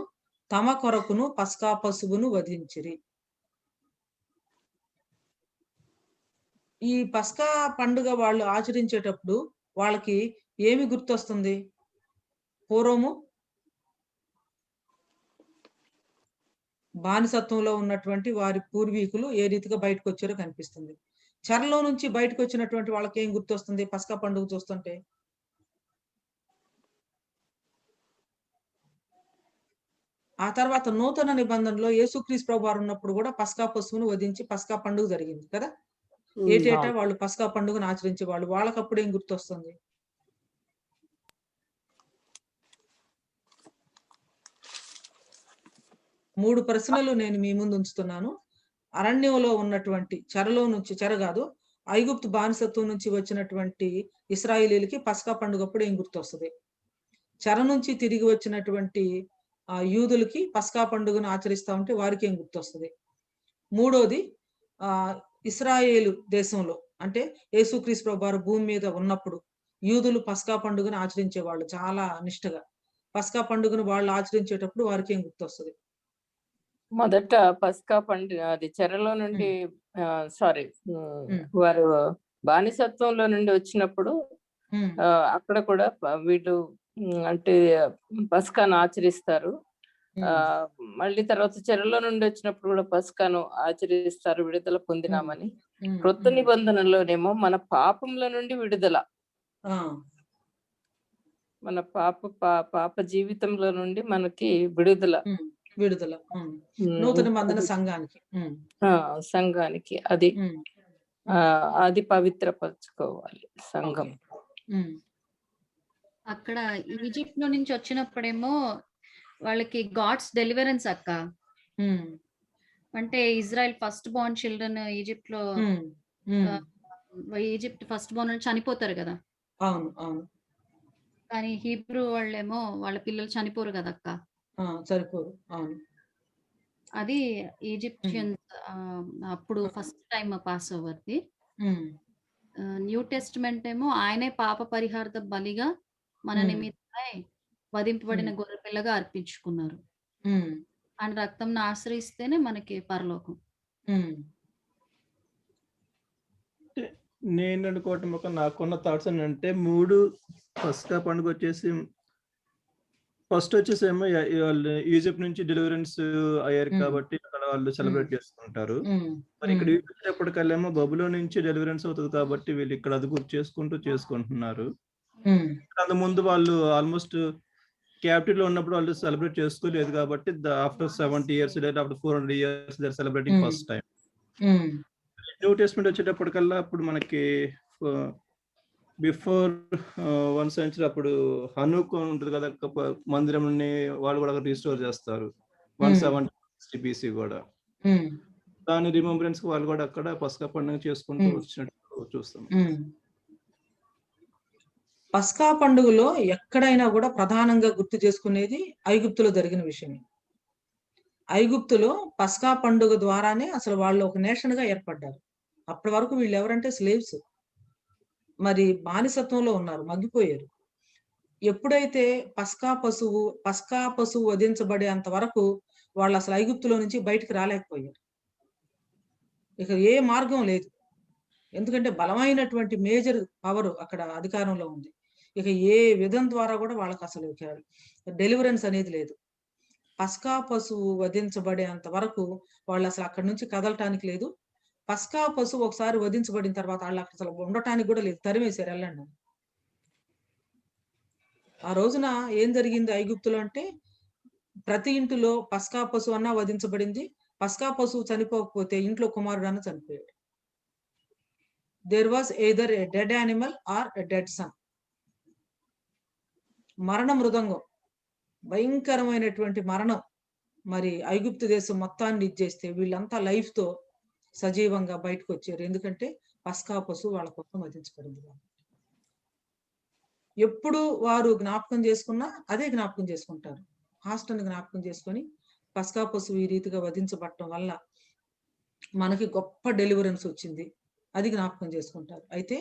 తమ కొరకును పస్కా పశువును వధించిరి. ఈ పస్కా పండుగ వాళ్ళు ఆచరించేటప్పుడు వాళ్ళకి ఏమి గుర్తొస్తుంది? పూర్వము బానిసత్వంలో ఉన్నటువంటి వారి పూర్వీకులు ఏ రీతిగా బయటకు వచ్చారో కనిపిస్తుంది. చెరలో నుంచి బయటకు వచ్చినటువంటి వాళ్ళకి ఏం గుర్తొస్తుంది పస్కా పండుగ చూస్తుంటే? ఆ తర్వాత నూతన నిబంధనలో యేసుక్రీస్తు ప్రభు వారు ఉన్నప్పుడు కూడా పస్కా పశువును వధించి పస్కా పండుగ జరిగింది కదా. ఏటేటా వాళ్ళు పస్కా పండుగను ఆచరించే వాళ్ళు. వాళ్ళకి అప్పుడు ఏం గుర్తొస్తుంది? మూడు ప్రశ్నలు నేను మీ ముందు ఉంచుతున్నాను. అరణ్యంలో ఉన్నటువంటి చెరలో నుంచి, చెర కాదు, ఐగుప్తు బానిసత్వం నుంచి వచ్చినటువంటి ఇశ్రాయేలీలకి పస్కా పండుగప్పుడు ఏం గుర్తొస్తుంది? చెర నుంచి తిరిగి వచ్చినటువంటి యూదులకి పస్కా పండుగను ఆచరిస్తా ఉంటే వారికి ఏం గుర్తొస్తుంది? మూడోది ఇశ్రాయేలు దేశంలో అంటే యేసుక్రీస్తు ప్రభు వారు భూమి మీద ఉన్నప్పుడు యూదులు పస్కా పండుగను ఆచరించేవాళ్ళు చాలా నిష్టగా. పస్కా పండుగను వాళ్ళు ఆచరించేటప్పుడు వారికి ఏం గుర్తొస్తుంది? మొదట పస్కా పండుగ అది చెరలో నుండి సారీ వారు బానిసత్వంలో నుండి వచ్చినప్పుడు అక్కడ కూడా వీళ్ళు అంటే పస్కాను ఆచరిస్తారు. మళ్ళీ తర్వాత చెరలో నుండి వచ్చినప్పుడు కూడా పస్కాను ఆచరిస్తారు, విడుదల పొందినామని. క్రొత్త నిబంధనలోనేమో మన పాపంలో నుండి విడుదల, మన పాప జీవితంలో నుండి మనకి విడుదల నూతన నిబంధన సంఘానికి అది పవిత్రపరచుకోవాలి సంఘం. అక్కడ ఈజిప్ట్ లో నుంచి వచ్చినప్పుడేమో వాళ్ళకి గాడ్స్ డెలివరెన్స్ అక్క. అంటే Israel first Born children Egypt లో ఈజిప్ట్ ఫస్ట్ బోర్న్ చనిపోతారు కదా. అవును అవును. కానీ హీబ్రూ వాళ్ళేమో వాళ్ళ పిల్లలు చనిపోరు కదా అక్క. సరిపోరు. అవును. అది ఈజిప్షియన్స్ అప్పుడు ఫస్ట్ టైం పాస్ ఓవర్ది. న్యూ టెస్టిమెంట్ ఏమో ఆయనే పాప పరిహార్థ బలిగా మన నిమిత్తమై వధింపబడిన గొర్రె పిల్లగా అర్పించుకున్నారు. ఆయన రక్తం ఆశ్రయిస్తేనే మనకి పరలోకం. నేను అనుకోవటం ఒక నాకున్న థాట్స్ ఏంటంటే 3 పస్కా పండుగ వచ్చేసి ఫస్ట్ వచ్చేసి ఏమో వాళ్ళు ఈజిప్ట్ నుంచి డెలివరెన్స్ అయ్యారు కాబట్టి అక్కడ వాళ్ళు సెలబ్రేట్ చేసుకుంటారు. మరి ఇక్కడ వచ్చేటప్పటికల్లేమో బబులో నుంచి డెలివరెన్స్ అవుతుంది కాబట్టి వీళ్ళు ఇక్కడ అది గుర్తు చేసుకుంటున్నారు. అంత ముందు వాళ్ళు ఆల్మోస్ట్ క్యాపిటల్ లో ఉన్నప్పుడు వాళ్ళు సెలబ్రేట్ చేసుకోలేదు కాబట్టి ఆఫ్టర్ 70 years లేదా after 400 years they are celebrating first time. New testament వచ్చేటప్పటికల్లా అప్పుడు మనకి బిఫోర్ 1 century అప్పుడు హనూక్ ఉంటుంది కదా, మందిరం వాళ్ళు కూడా రీస్టోర్ చేస్తారు 170 BC కూడా. దాని రిమెంబరెన్స్ వాళ్ళు కూడా అక్కడ పస్కా పండుగ చేసుకుంటూ వచ్చినట్టు చూస్తాం. పస్కా పండుగలో ఎక్కడైనా కూడా ప్రధానంగా గుర్తు చేసుకునేది ఐగుప్తులో జరిగిన విషయమే. ఐగుప్తులో పస్కా పండుగ ద్వారానే అసలు వాళ్ళు ఒక నేషన్ గా ఏర్పడ్డారు. అప్పటి వరకు వీళ్ళు ఎవరంటే స్లేవ్స్, మరి బానిసత్వంలో ఉన్నారు, మగ్గిపోయారు. ఎప్పుడైతే పస్కా పశువు వధించబడేంత వరకు వాళ్ళు అసలు ఐగుప్తులో నుంచి బయటకు రాలేకపోయారు. ఇక ఏ మార్గం లేదు, ఎందుకంటే బలమైనటువంటి మేజర్ పవర్ అక్కడ అధికారంలో ఉంది. ఇక ఏ విధం ద్వారా కూడా వాళ్ళకి అసలు డెలివరెన్స్ అనేది లేదు. పస్కా పశువు వధించబడేంత వరకు వాళ్ళు అసలు అక్కడి నుంచి కదలటానికి లేదు. పస్కా పశువు ఒకసారి వధించబడిన తర్వాత వాళ్ళు అక్కడ అసలు ఉండటానికి కూడా లేదు, తరిమేశారు వెళ్ళండి. ఆ రోజున ఏం జరిగింది ఐగుప్తులో అంటే ప్రతి ఇంటిలో పస్కా పశువు అన్నా వధించబడింది. పస్కా పశువు చనిపోకపోతే ఇంట్లో కుమారుడు అన్న చనిపోయాడు. There was either a dead animal or a dead son. మరణ మృదంగం, భయంకరమైనటువంటి మరణం మరి ఐగుప్తు దేశం మొత్తాన్ని ఇచ్చేస్తే వీళ్ళంతా లైఫ్ తో సజీవంగా బయటకు వచ్చారు. ఎందుకంటే పస్కా పశువు వాళ్ళ కోసం వధించబడింది కాబట్టి. ఎప్పుడు వారు జ్ఞాపకం చేసుకున్నా అదే జ్ఞాపకం చేసుకుంటారు. హాస్టల్ని జ్ఞాపకం చేసుకొని పస్కా పశువు ఈ రీతిగా వధించబడటం వల్ల మనకి గొప్ప డెలివరెన్స్ వచ్చింది, అది జ్ఞాపకం చేసుకుంటారు. అయితే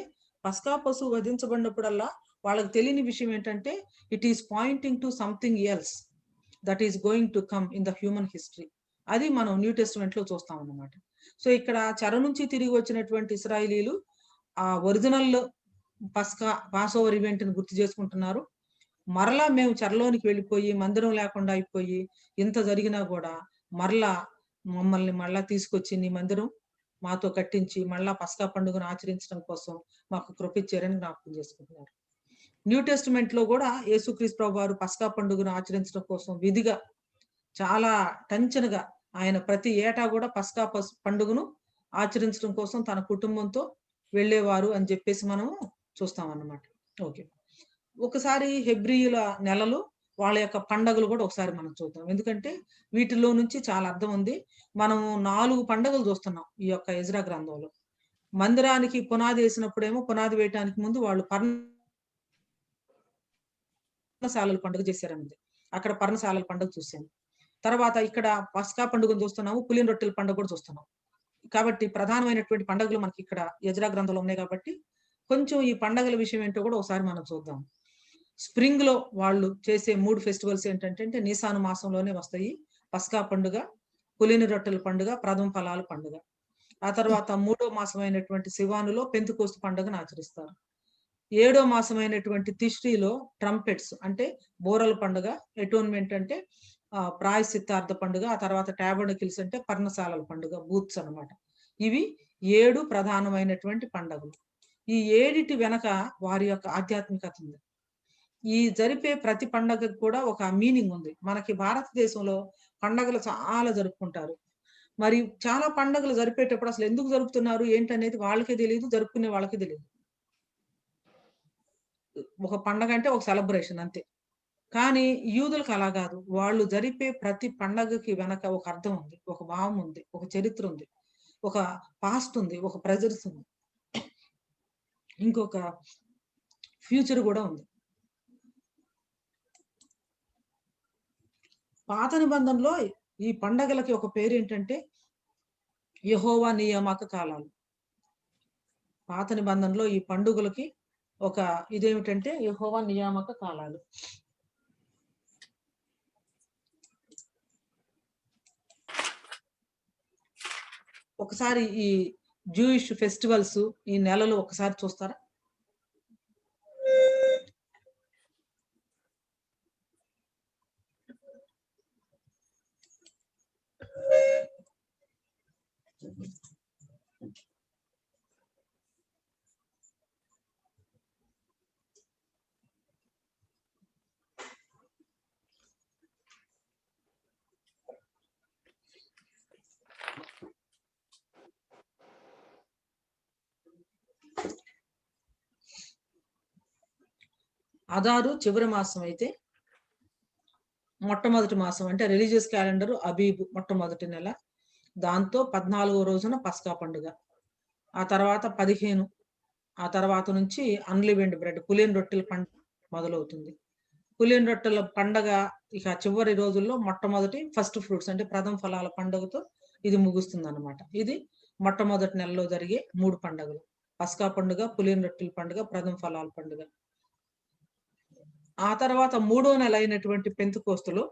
పస్కా పశువు వధించబడినప్పుడల్లా వాళ్ళకి తెలియని విషయం ఏంటంటే it is pointing to something else that is going to come in the human history. అది మనం న్యూ టెస్టిమెంట్ లో చూస్తాం అన్నమాట. సో ఇక్కడ చెర నుంచి తిరిగి వచ్చినటువంటి ఇశ్రాయేలీలు ఆ ఒరిజినల్ పాస్ ఓవర్ ఈవెంట్ ని గుర్తు చేసుకుంటున్నారు. మరలా మేము చెరలోనికి వెళ్ళిపోయి మందిరం లేకుండా అయిపోయి ఇంత జరిగినా కూడా మరలా మమ్మల్ని మళ్ళా తీసుకొచ్చి నీ మందిరం మాతో కట్టించి మళ్ళా పస్కా పండుగను ఆచరించడం కోసం మాకు కృపిచ్చారని జ్ఞాపకం చేసుకుంటున్నారు. న్యూ టెస్టిమెంట్ లో కూడా యేసుక్రీస్తు ప్రభు వారు పస్కా పండుగను ఆచరించడం కోసం విధిగా చాలా టెన్షన్గా ఆయన ప్రతి ఏటా కూడా పస్కా పండుగను ఆచరించడం కోసం తన కుటుంబంతో వెళ్ళేవారు అని చెప్పేసి మనము చూస్తాం అన్నమాట. ఓకే, ఒకసారి హెబ్రీయుల నెలలు వాళ్ళ యొక్క పండగలు కూడా ఒకసారి మనం చూద్దాం. ఎందుకంటే వీటిలో నుంచి చాలా అర్థం ఉంది. మనము 4 పండుగలు చూస్తున్నాం ఈ యొక్క ఎజ్రా గ్రంథంలో. మందిరానికి పునాది వేసినప్పుడేమో పునాది వేయటానికి ముందు వాళ్ళు పర్ణశాలల పండుగ చేశారండి. అక్కడ పర్ణశాలల పండుగ చూసాము. తర్వాత ఇక్కడ పస్కా పండుగను చూస్తున్నాము, పులిన రొట్టెల పండుగ కూడా చూస్తున్నాం. కాబట్టి ప్రధానమైనటువంటి పండుగలు మనకి ఇక్కడ ఎజ్రా గ్రంథంలో ఉన్నాయి. కాబట్టి కొంచెం ఈ పండుగల విషయం ఏంటో కూడా ఒకసారి మనం చూద్దాం. స్ప్రింగ్ లో వాళ్ళు చేసే 3 ఫెస్టివల్స్ ఏంటంటే నీసాను మాసంలోనే వస్తాయి. పస్కా పండుగ, పులిని రొట్టెల పండుగ, ప్రథమ ఫలాల పండుగ. ఆ తర్వాత 3వ మాసమైనటువంటి సివానులో పెంతెకోస్తు పండుగను ఆచరిస్తారు. 7వ మాసమైనటువంటి తిష్రీలో ట్రంపెట్స్ అంటే బోరల పండుగ, ఎటోన్మెంట్ అంటే ప్రాయశ్చిత్తార్థ పండుగ, ఆ తర్వాత టాబర్నకిల్స్ అంటే పర్ణశాలల పండుగ, బూత్స్ అన్నమాట. ఇవి 7 ప్రధానమైనటువంటి పండుగలు. ఈ 7 వెనక వారి యొక్క ఆధ్యాత్మికత ఉంది. ఈ జరిపే ప్రతి పండగకు కూడా ఒక మీనింగ్ ఉంది. మనకి భారతదేశంలో పండగలు చాలా జరుపుకుంటారు. మరి చాలా పండగలు జరిపేటప్పుడు అసలు ఎందుకు జరుపుతున్నారు ఏంటనేది వాళ్ళకే తెలియదు, జరుపుకునే వాళ్ళకే తెలియదు. ఒక పండగ అంటే ఒక సెలబ్రేషన్ అంతే. కానీ యూదులకు అలా కాదు. వాళ్ళు జరిపే ప్రతి పండగకి వెనక ఒక అర్థం ఉంది, ఒక భావం ఉంది, ఒక చరిత్ర ఉంది, ఒక పాస్ట్ ఉంది, ఒక ప్రెజర్స్ ఉంది, ఇంకొక ఫ్యూచర్ కూడా ఉంది. పాత నిబంధనలో ఈ పండగలకి ఒక పేరు ఏంటంటే యెహోవా నియామక కాలాలు. పాత నిబంధనలో ఈ పండుగలకి ఒక ఇదేమిటంటే యెహోవా నియామక కాలాలు. ఒకసారి ఈ జూయిష్ ఫెస్టివల్స్ ఈ నెలలు ఒకసారి చూస్తారా? అదారు చివరి మాసం అయితే మొట్టమొదటి మాసం అంటే రిలీజియస్ క్యాలెండర్ అబీబ్ మొట్టమొదటి నెల. దాంతో 14వ రోజున పస్కా పండుగ. ఆ తర్వాత 15, ఆ తర్వాత నుంచి అన్లివెండ్ బ్రెడ్ పులియన్ రొట్టెల పండుగ మొదలవుతుంది. పులియన్ రొట్టెల పండగ ఇక చివరి రోజుల్లో మొట్టమొదటి ఫస్ట్ ఫ్రూట్స్ అంటే ప్రథమ ఫలాల పండుగతో ఇది ముగుస్తుంది అన్నమాట. ఇది మొట్టమొదటి నెలలో జరిగే 3 పండుగలు: పస్కా పండుగ, పులియన్ రొట్టెల పండుగ, ప్రథమ ఫలాల పండుగ. ఆ తర్వాత 3వ నెల అయినటువంటి పెంతెకోస్తులో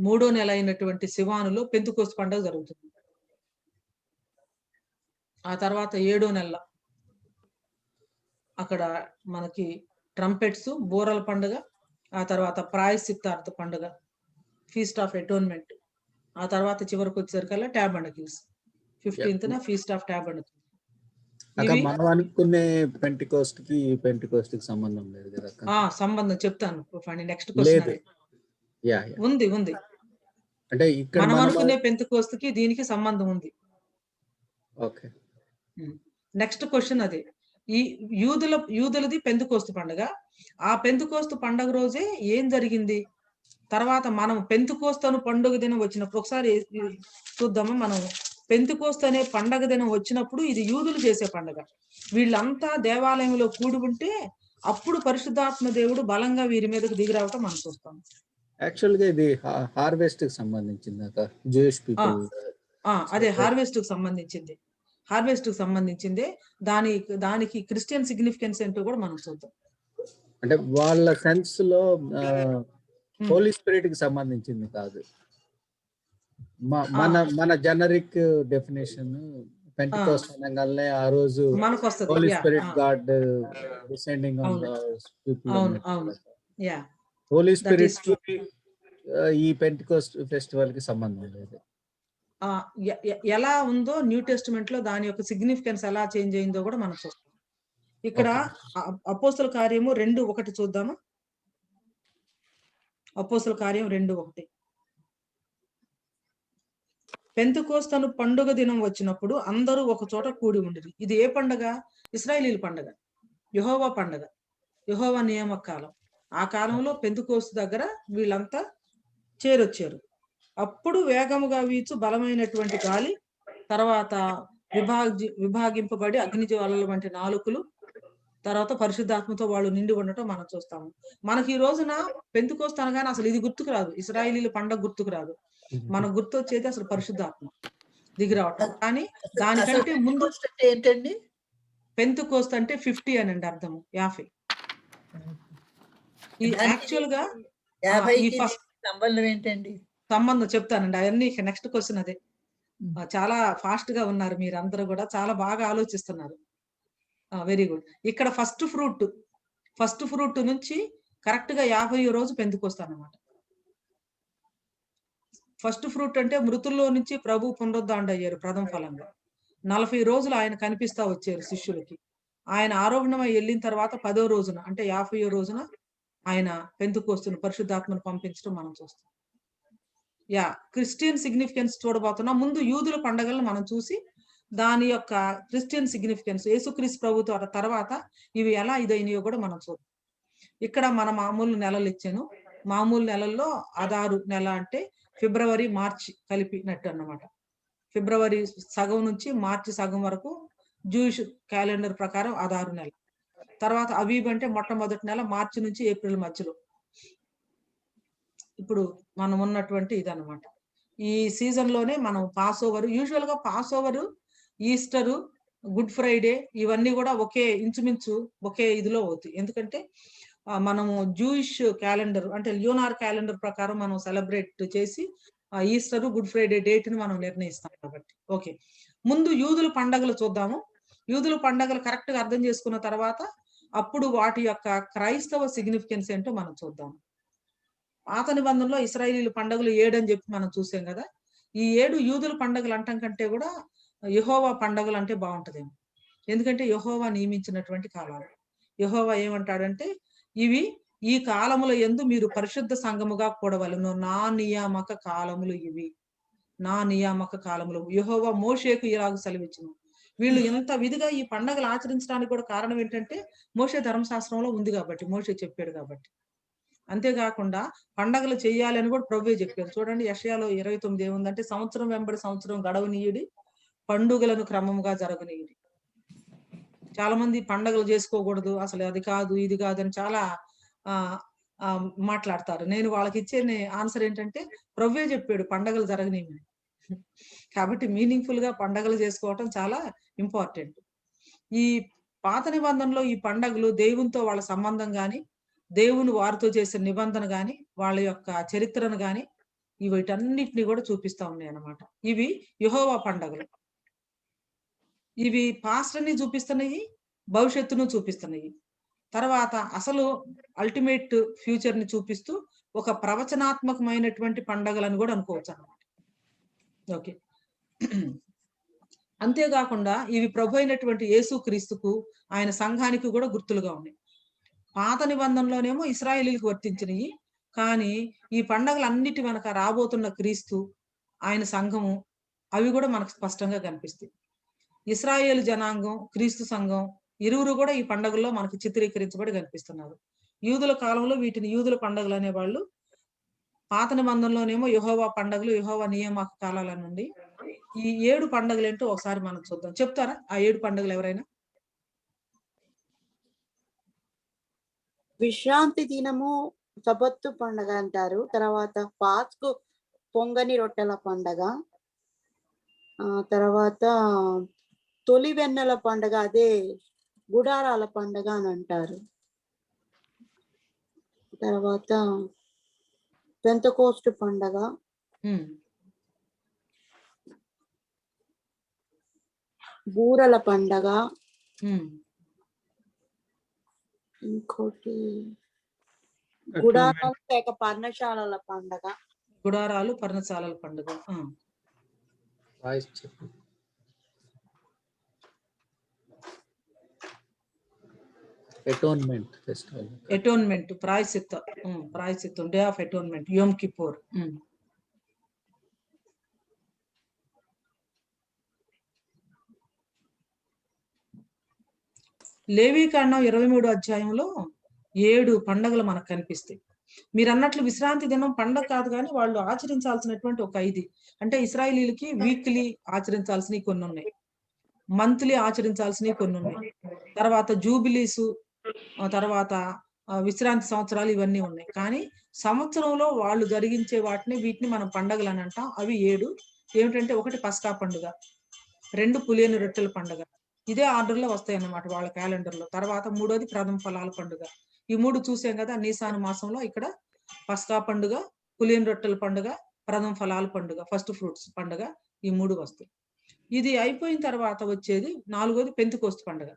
3వ నెల అయినటువంటి సివానులో పెంతెకోస్తు పండుగ జరుగుతుంది. ఆ తర్వాత 7వ నెల అక్కడ మనకి ట్రంపెట్స్, బోరల పండుగ, ఆ తర్వాత ప్రాయశ్చిత్తార్థ పండుగ, ఫీస్ట్ ఆఫ్ ఎటోన్మెంట్. ఆ తర్వాత చివరికి వచ్చేసరికల్లా టాబర్నకిల్స్ 15న ఫీస్ట్ ఆఫ్ టాబర్నకిల్స్. మనం అనుకునే పెంటెకోస్ట్ కి సంబంధం లేదు కదా? సంబంధం చెప్తాను. నెక్స్ట్ క్వశ్చన్ ఉంది ఉంది అంటే ఇక్కడ మనం అనుకునే పెంతెకోస్తుకి దీనికి సంబంధం ఉంది. ఓకే, నెక్స్ట్ క్వశ్చన్ అదే. ఈ యూదులది పెంతెకోస్తు పండుగ. ఆ పెంతెకోస్తు పండుగ రోజే ఏం జరిగింది? తర్వాత మనం పెంతెకోస్తు పండుగ దినం వచ్చినప్పుడు ఒకసారి చూద్దాము. మనం పెంతెకోస్తు అనే పండగ దినం వచ్చినప్పుడు ఇది యూదులు చేసే పండుగ. వీళ్ళంతా దేవాలయంలో కూడి ఉంటే అప్పుడు పరిశుద్ధాత్మ దేవుడు బలంగా వీరి మీదకు దిగి రావటం మనం చూస్తాం. యాక్చువల్గా ఇది హార్వెస్ట్ కి సంబంధించింది జూయిష్ పీపుల్. అదే హార్వెస్ట్ కు సంబంధించింది. హార్వెస్ట్ కు సంబంధించిందే. దానికి క్రిస్టియన్ సిగ్నిఫికెన్స్ ఏంటో కూడా మనం చూద్దాం. అంటే వాళ్ళ సెన్స్ లో హోలీ స్పిరిట్ కి సంబంధించింది కాదు. మన జనరిక్ డెఫినేషన్ పెంటెకోస్ట్ అనగానే ఆ రోజు Holy Spirit God descending on the people. Holy Spirit కి ఈ పెంటెకోస్ట్ ఫెస్టివల్ కి సంబంధం లేదు. ఎలా ఉందో న్యూ టెస్టిమెంట్ లో దాని యొక్క సిగ్నిఫికెన్స్ ఎలా చేంజ్ అయిందో కూడా మనం చూస్తాం. ఇక్కడ అపోస్తల కార్యము 2:1 చూద్దామా? అపోస్తల కార్యం 2:1. పెంతెకోస్తు పండుగ దినం వచ్చినప్పుడు అందరూ ఒక చోట కూడి ఉండిరి. ఇది ఏ పండుగ? ఇశ్రాయేలీల పండుగ, యెహోవా పండుగ, యెహోవా నియామక కాలం. ఆ కాలంలో పెంతెకోస్తు దగ్గర వీళ్ళంతా చేరొచ్చారు. అప్పుడు వేగముగా వీచు బలమైనటువంటి గాలి, తర్వాత విభాగింపబడి అగ్నిజ్వాలల వంటి నాలుకలు, తర్వాత పరిశుద్ధాత్మతో వాళ్ళు నిండి ఉండటం మనం చూస్తాము. మనకి ఈ రోజున పెంతెకోస్తు అనగానే అసలు ఇది గుర్తుకు రాదు, ఇశ్రాయేలీల పండుగ గుర్తుకు రాదు. మనకు గుర్తు వచ్చేది అసలు పరిశుద్ధాత్మ దిగి రావటం. కానీ దానికంటే ముందు ఏంటండి పెంతెకోస్తు అంటే 50 అనండి అర్థము, 50. ఈ యాక్చువల్ గా ఈ ఫస్ట్ సంబంధం ఏంటండి? సంబంధం చెప్తానండి. అవన్నీ నెక్స్ట్ క్వశ్చన్ అదే. చాలా ఫాస్ట్ గా ఉన్నారు మీరందరూ కూడా, చాలా బాగా ఆలోచిస్తున్నారు. Very good. ఇక్కడ ఫస్ట్ ఫ్రూట్ నుంచి కరెక్ట్ గా 50వ రోజు పెంతెకోస్తు అన్నమాట. ఫస్ట్ ఫ్రూట్ అంటే మృతుల్లో నుంచి ప్రభు పునరుద్ధరణ అయ్యారు ప్రథమ ఫలంగా. 40 రోజులు ఆయన కనిపిస్తా వచ్చారు శిష్యులకి. ఆయన ఆరోహణమై వెళ్ళిన తర్వాత 10వ రోజున అంటే 50వ రోజున ఆయన పెంతెకోస్తును పరిశుద్ధాత్మను పంపించడం మనం చూస్తాం. క్రిస్టియన్ సిగ్నిఫికెన్స్ చూడబోతున్నా. ముందు యూదుల పండుగలను మనం చూసి దాని యొక్క క్రిస్టియన్ సిగ్నిఫికెన్స్ యేసుక్రీస్తు ప్రభుతో తర్వాత ఇవి ఎలా ఇదైనయో కూడా మనం చూద్దాం. ఇక్కడ మన మామూలు నెలలు ఇచ్చాను. మామూలు నెలల్లో ఆదారు నెల అంటే ఫిబ్రవరి మార్చి కలిపినట్టు అన్నమాట. ఫిబ్రవరి సగం నుంచి మార్చి సగం వరకు జూయిష్ క్యాలెండర్ ప్రకారం ఆదారు నెల. తర్వాత అవీబ్ అంటే మొట్టమొదటి నెల మార్చి నుంచి ఏప్రిల్ మధ్యలో. ఇప్పుడు మనం ఉన్నటువంటి ఇదన్నమాట. ఈ సీజన్ లోనే మనం పాస్ ఓవర్, యూజువల్ గా pass over, Easter, good Friday ఇవన్నీ కూడా ఇంచుమించు ఒకే ఇదిలో అవుతాయి. ఎందుకంటే మనము జూయిష్ క్యాలెండర్ అంటే ల్యూనార్ క్యాలెండర్ ప్రకారం మనం సెలబ్రేట్ చేసి ఈస్టర్, గుడ్ ఫ్రైడే డేట్ ని మనం నిర్ణయిస్తాం కాబట్టి. ఓకే, ముందు యూదుల పండుగలు చూద్దాము. యూదుల పండుగలు కరెక్ట్ గా అర్థం చేసుకున్న తర్వాత అప్పుడు వాటి యొక్క క్రైస్తవ సిగ్నిఫికెన్స్ ఏంటో మనం చూద్దాం. పాత నిబంధనలో ఇశ్రాయేలీల పండుగలు 7 అని చెప్పి మనం చూసాం కదా. ఈ 7 యూదుల పండుగలు అంటాం కంటే కూడా యెహోవా పండుగలు అంటే బాగుంటదేమో. ఎందుకంటే యెహోవా నియమించినటువంటి కాలాలు. యెహోవా ఏమంటాడంటే, ఇవి ఈ కాలముల యందు మీరు పరిశుద్ధ సంఘముగా కూడవలెను. నా నియామక కాలములు ఇవి, నా నియామక కాలములు. యెహోవా మోషేకు ఇలాగ సెలవిచ్చును. వీళ్ళు ఎంత విధిగా ఈ పండుగలు ఆచరించడానికి కూడా కారణం ఏంటంటే మోషే ధర్మశాస్త్రంలో ఉంది కాబట్టి, మోషే చెప్పాడు కాబట్టి. అంతేకాకుండా పండగలు చేయాలని కూడా ప్రభువే చెప్పారు. చూడండి యెషయాలో 29 ఏముందంటే, సంవత్సరం వెంబడి సంవత్సరం గడవనీయుడి, పండుగలను క్రమముగా జరగనీయుడి. చాలా మంది పండగలు చేసుకోకూడదు, అసలు అది కాదు ఇది కాదు అని చాలా మాట్లాడతారు. నేను వాళ్ళకి ఇచ్చే ఆన్సర్ ఏంటంటే, ప్రభువే చెప్పాడు పండగలు జరగనీయమని. కాబట్టి మీనింగ్ఫుల్ గా పండగలు చేసుకోవటం చాలా ఇంపార్టెంట్. ఈ పాత నిబంధనలో ఈ పండగలు దేవునితో వాళ్ళ సంబంధం గాని, దేవుని వారితో చేసిన నిబంధన గాని, వాళ్ళ యొక్క చరిత్రను గాని వీటన్నిటిని కూడా చూపిస్తా ఉన్నాయి అన్నమాట. ఇవి యెహోవా పండగలు. ఇవి పాస్ట్ ని చూపిస్తున్నాయి, భవిష్యత్తును చూపిస్తున్నాయి. తర్వాత అసలు అల్టిమేట్ ఫ్యూచర్ ని చూపిస్తూ ఒక ప్రవచనాత్మకమైనటువంటి పండగలను కూడా అనుకోవచ్చు అన్నమాట. ఓకే, అంతేకాకుండా ఇవి ప్రభు అయినటువంటి యేసుక్రీస్తుకు, ఆయన సంఘానికి కూడా గుర్తులుగా ఉన్నాయి. పాత నిబంధనలోనేమో ఇశ్రాయేలీలకు వర్తించినవి, కానీ ఈ పండగలన్నిటి వెనక రాబోతున్న క్రీస్తు, ఆయన సంఘము, అవి కూడా మనకు స్పష్టంగా కనిపిస్తాయి. ఇశ్రాయేలు జనాంగం, క్రీస్తు సంఘం ఇరువురు కూడా ఈ పండుగల్లో మనకు చిత్రీకరించబడి కనిపిస్తున్నారు. యూదుల కాలంలో వీటిని యూదుల పండుగలు అనేవాళ్ళు. పాత నిబంధనలోనేమో యెహోవా పండుగలు, యెహోవా నియామక కాలాల నుండి. ఈ 7 పండుగలు ఏంటో ఒకసారి మనం చూద్దాం. చెప్తారా ఆ 7 పండుగలు ఎవరైనా? విశ్రాంతి దినము సబత్తు పండగ అంటారు. తర్వాత పాస్కు పొంగని రొట్టెల పండగ, తర్వాత తొలి వెన్నెల పండగ, అదే గుడారాల పండగ అని అంటారు. తర్వాత పెంతెకోస్తు పండగ, బూరల పండగ, ఇంకోటి గుడారాలు లేక పర్ణశాలల పండగ. గుడారాలు పర్ణశాలల పండుగ. అటోన్మెంట్ ఫెస్టివల్, అటోన్మెంట్, ప్రాయశ్చిత్తం, డే ఆఫ్ అటోన్మెంట్, యోమ్ కిప్పూర్. లేవీకాండం 23వ అధ్యాయంలో 7 పండుగలు మనకు కనిపిస్తాయి. మీరు అన్నట్లు విశ్రాంతి దినం పండగ కాదు, కానీ వాళ్ళు ఆచరించాల్సినటువంటి ఒక 5, అంటే ఇశ్రాయేలీలకి వీక్లీ ఆచరించాల్సినవి కొన్ని ఉన్నాయి, మంత్లీ ఆచరించాల్సినవి కొన్ని ఉన్నాయి, తర్వాత జూబిలీస్, తర్వాత విశ్రాంతి సంవత్సరాలు, ఇవన్నీ ఉన్నాయి. కానీ సంవత్సరంలో వాళ్ళు జరిగించే వీటిని మనం పండగలు అని అంటాం. అవి 7 ఏమిటంటే, 1 పస్కా పండుగ, 2 పులియని రొట్టెల పండుగ, ఇదే ఆర్డర్లో వస్తాయి అన్నమాట వాళ్ళ క్యాలెండర్లో. తర్వాత 3వది ప్రథమ ఫలాల పండుగ. ఈ 3 చూసాం కదా నీసాను మాసంలో. ఇక్కడ పస్కా పండుగ, పులియని రొట్టెల పండుగ, ప్రథమ ఫలాల పండుగ, ఫస్ట్ ఫ్రూట్స్ పండుగ, ఈ 3 వస్తాయి. ఇది అయిపోయిన తర్వాత వచ్చేది 4వది పెంతెకోస్తు పండుగ,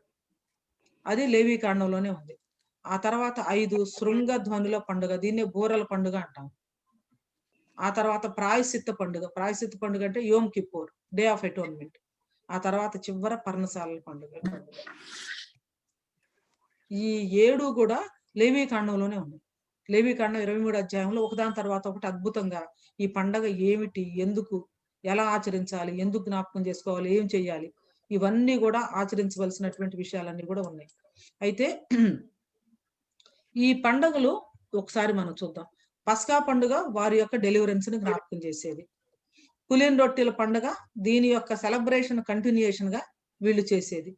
అది లేవీకాండంలోనే ఉంది. ఆ తర్వాత 5 శృంగ ధ్వనుల పండుగ, దీన్నే బూరల పండుగ అంటాం. ఆ తర్వాత ప్రాయశ్చిత్త పండుగ అంటే యోమ్ కిప్పూర్, డే ఆఫ్ అటోన్మెంట్. ఆ తర్వాత చివర పర్ణశాలల పండుగ. ఈ 7 కూడా లేవీకాండంలోనే ఉంది. లేవీకాండం 23వ అధ్యాయంలో ఒకదాని తర్వాత ఒకటి అద్భుతంగా ఈ పండగ ఏమిటి, ఎందుకు, ఎలా ఆచరించాలి, ఎందుకు జ్ఞాపకం చేసుకోవాలి, ఏం చెయ్యాలి, ఇవన్నీ కూడా ఆచరించవలసినటువంటి విషయాలన్నీ కూడా ఉన్నాయి. అయితే ఈ పండుగలు ఒకసారి మనం చూద్దాం. పస్కా పండుగ వారి యొక్క డెలివరెన్స్ ని జ్ఞాపకం చేసేది. పులియని రొట్టెల పండుగ దీని యొక్క సెలబ్రేషన్ కంటిన్యూయేషన్ గా వీళ్ళు చేసేది.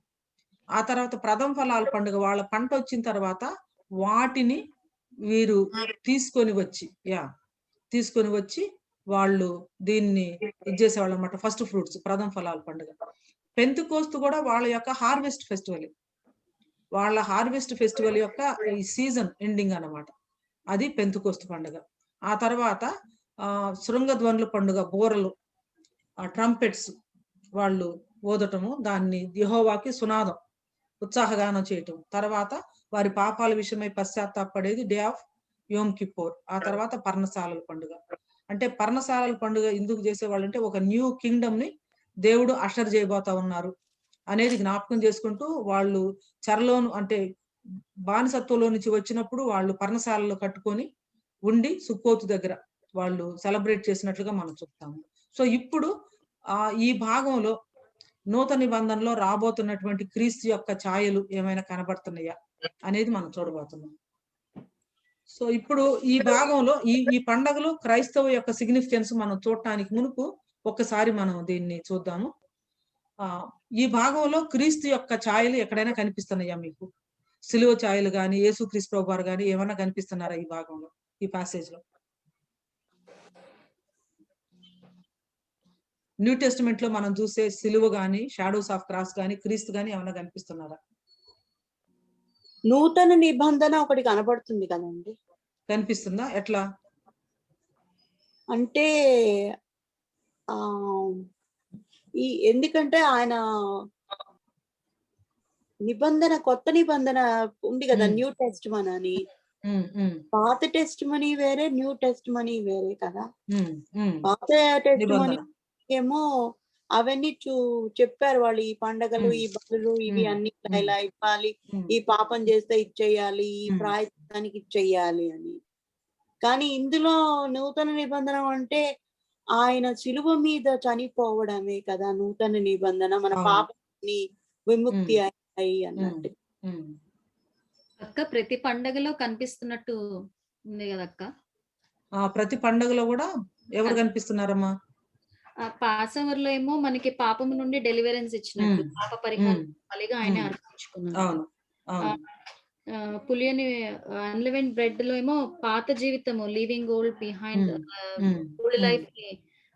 ఆ తర్వాత ప్రథమ ఫలాల పండుగ, వాళ్ళ పంట వచ్చిన తర్వాత వాటిని వీరు తీసుకొని వచ్చి వాళ్ళు దీన్ని ఇచ్చేసేవాళ్ళు అనమాట. ఫస్ట్ ఫ్రూట్స్, ప్రథమ ఫలాల పండుగ. పెంతెకోస్తు కూడా వాళ్ళ యొక్క హార్వెస్ట్ ఫెస్టివల్, వాళ్ళ హార్వెస్ట్ ఫెస్టివల్ యొక్క ఈ సీజన్ ఎండింగ్ అన్నమాట, అది పెంతెకోస్తు పండుగ. ఆ తర్వాత శృంగధ్వనుల పండుగ, బూరలు, ట్రంపెట్స్ వాళ్ళు ఊదటము, దాన్ని యెహోవాకి సునాదం, ఉత్సాహగానం చేయటం. తర్వాత వారి పాపాల విషయమై పశ్చాత్తాపడేది డే ఆఫ్ యోమ్ కిప్పూర్. ఆ తర్వాత పర్ణశాలల పండుగ. అంటే పర్ణశాలల పండుగ ఎందుకు చేసేవాళ్ళు అంటే, ఒక న్యూ కింగ్డమ్ ని దేవుడు అషర్ చేయబోతా ఉన్నారు అనేది జ్ఞాపకం చేసుకుంటూ, వాళ్ళు చెరలోను అంటే బానిసత్వంలో నుంచి వచ్చినప్పుడు వాళ్ళు పర్ణశాలలో కట్టుకొని ఉండి సుక్కోతు దగ్గర వాళ్ళు సెలబ్రేట్ చేసినట్లుగా మనం చూస్తాము. సో ఇప్పుడు ఈ భాగంలో నూతన నిబంధనలో రాబోతున్నటువంటి క్రీస్తు యొక్క ఛాయలు ఏమైనా కనబడుతున్నాయా అనేది మనం చూడబోతున్నాం. సో ఇప్పుడు ఈ భాగంలో ఈ పండగలు క్రైస్తవ యొక్క సిగ్నిఫికెన్స్ మనం చూడటానికి మునుపు ఒక్కసారి మనం దీన్ని చూద్దాము. ఈ భాగంలో క్రీస్తు యొక్క ఛాయలు ఎక్కడైనా కనిపిస్తున్నాయా మీకు? సిలువ ఛాయలు గాని, యేసుక్రీస్తు ప్రభువారు గాని ఏమైనా కనిపిస్తున్నారా ఈ భాగంలో, ఈ ప్యాసేజ్ లో? న్యూ టెస్టిమెంట్ లో మనం చూసే సిలువ గాని, షాడోస్ ఆఫ్ క్రాస్ గాని, క్రీస్తు గాని ఏమైనా కనిపిస్తున్నారా? నూతన నిబంధన ఒకటి కనబడుతుంది కదండి. కనిపిస్తుందా? ఎట్లా అంటే ఎందుకంటే ఆయన నిబంధన, కొత్త నిబంధన ఉంది కదా, న్యూ టెస్ట్ మనీ. పాత టెస్ట్ మనీ వేరే, న్యూ టెస్ట్ మనీ వేరే కదా. పాత టెస్ట్ మనీ ఏమో అవన్నీ చెప్పారు వాళ్ళు, ఈ పండగలు, ఈ బలులు, ఇవి అన్ని ఇలా ఇవ్వాలి, ఈ పాపం చేస్తే ఇచ్చేయాలి, ఈ ప్రాయశ్చిత్తానికి ఇచ్చేయాలి అని. కానీ ఇందులో నూతన నిబంధన అంటే ఆయన శిలువ మీద చనిపోవడమే కదా నూతన నిబంధన, మన పాపాన్ని విముక్తి అయ్యి అన్నట్టు. అక్క ప్రతి పండగలో కనిపిస్తున్నట్టు ఉంది కదా అక్క. ప్రతి పండగలో కూడా ఎవరు కనిపిస్తున్నారమ్మా? పాసవర్ లో ఏమో మనకి పాపము నుండి డెలివరెన్స్ ఇచ్చినట్టు, పాప పరిహారం ఆయన అర్పించుకున్నారు. పులియని అన్లివెన్ బ్రెడ్ లో ఏమో పాత జీవితము, leaving old behind, old life ని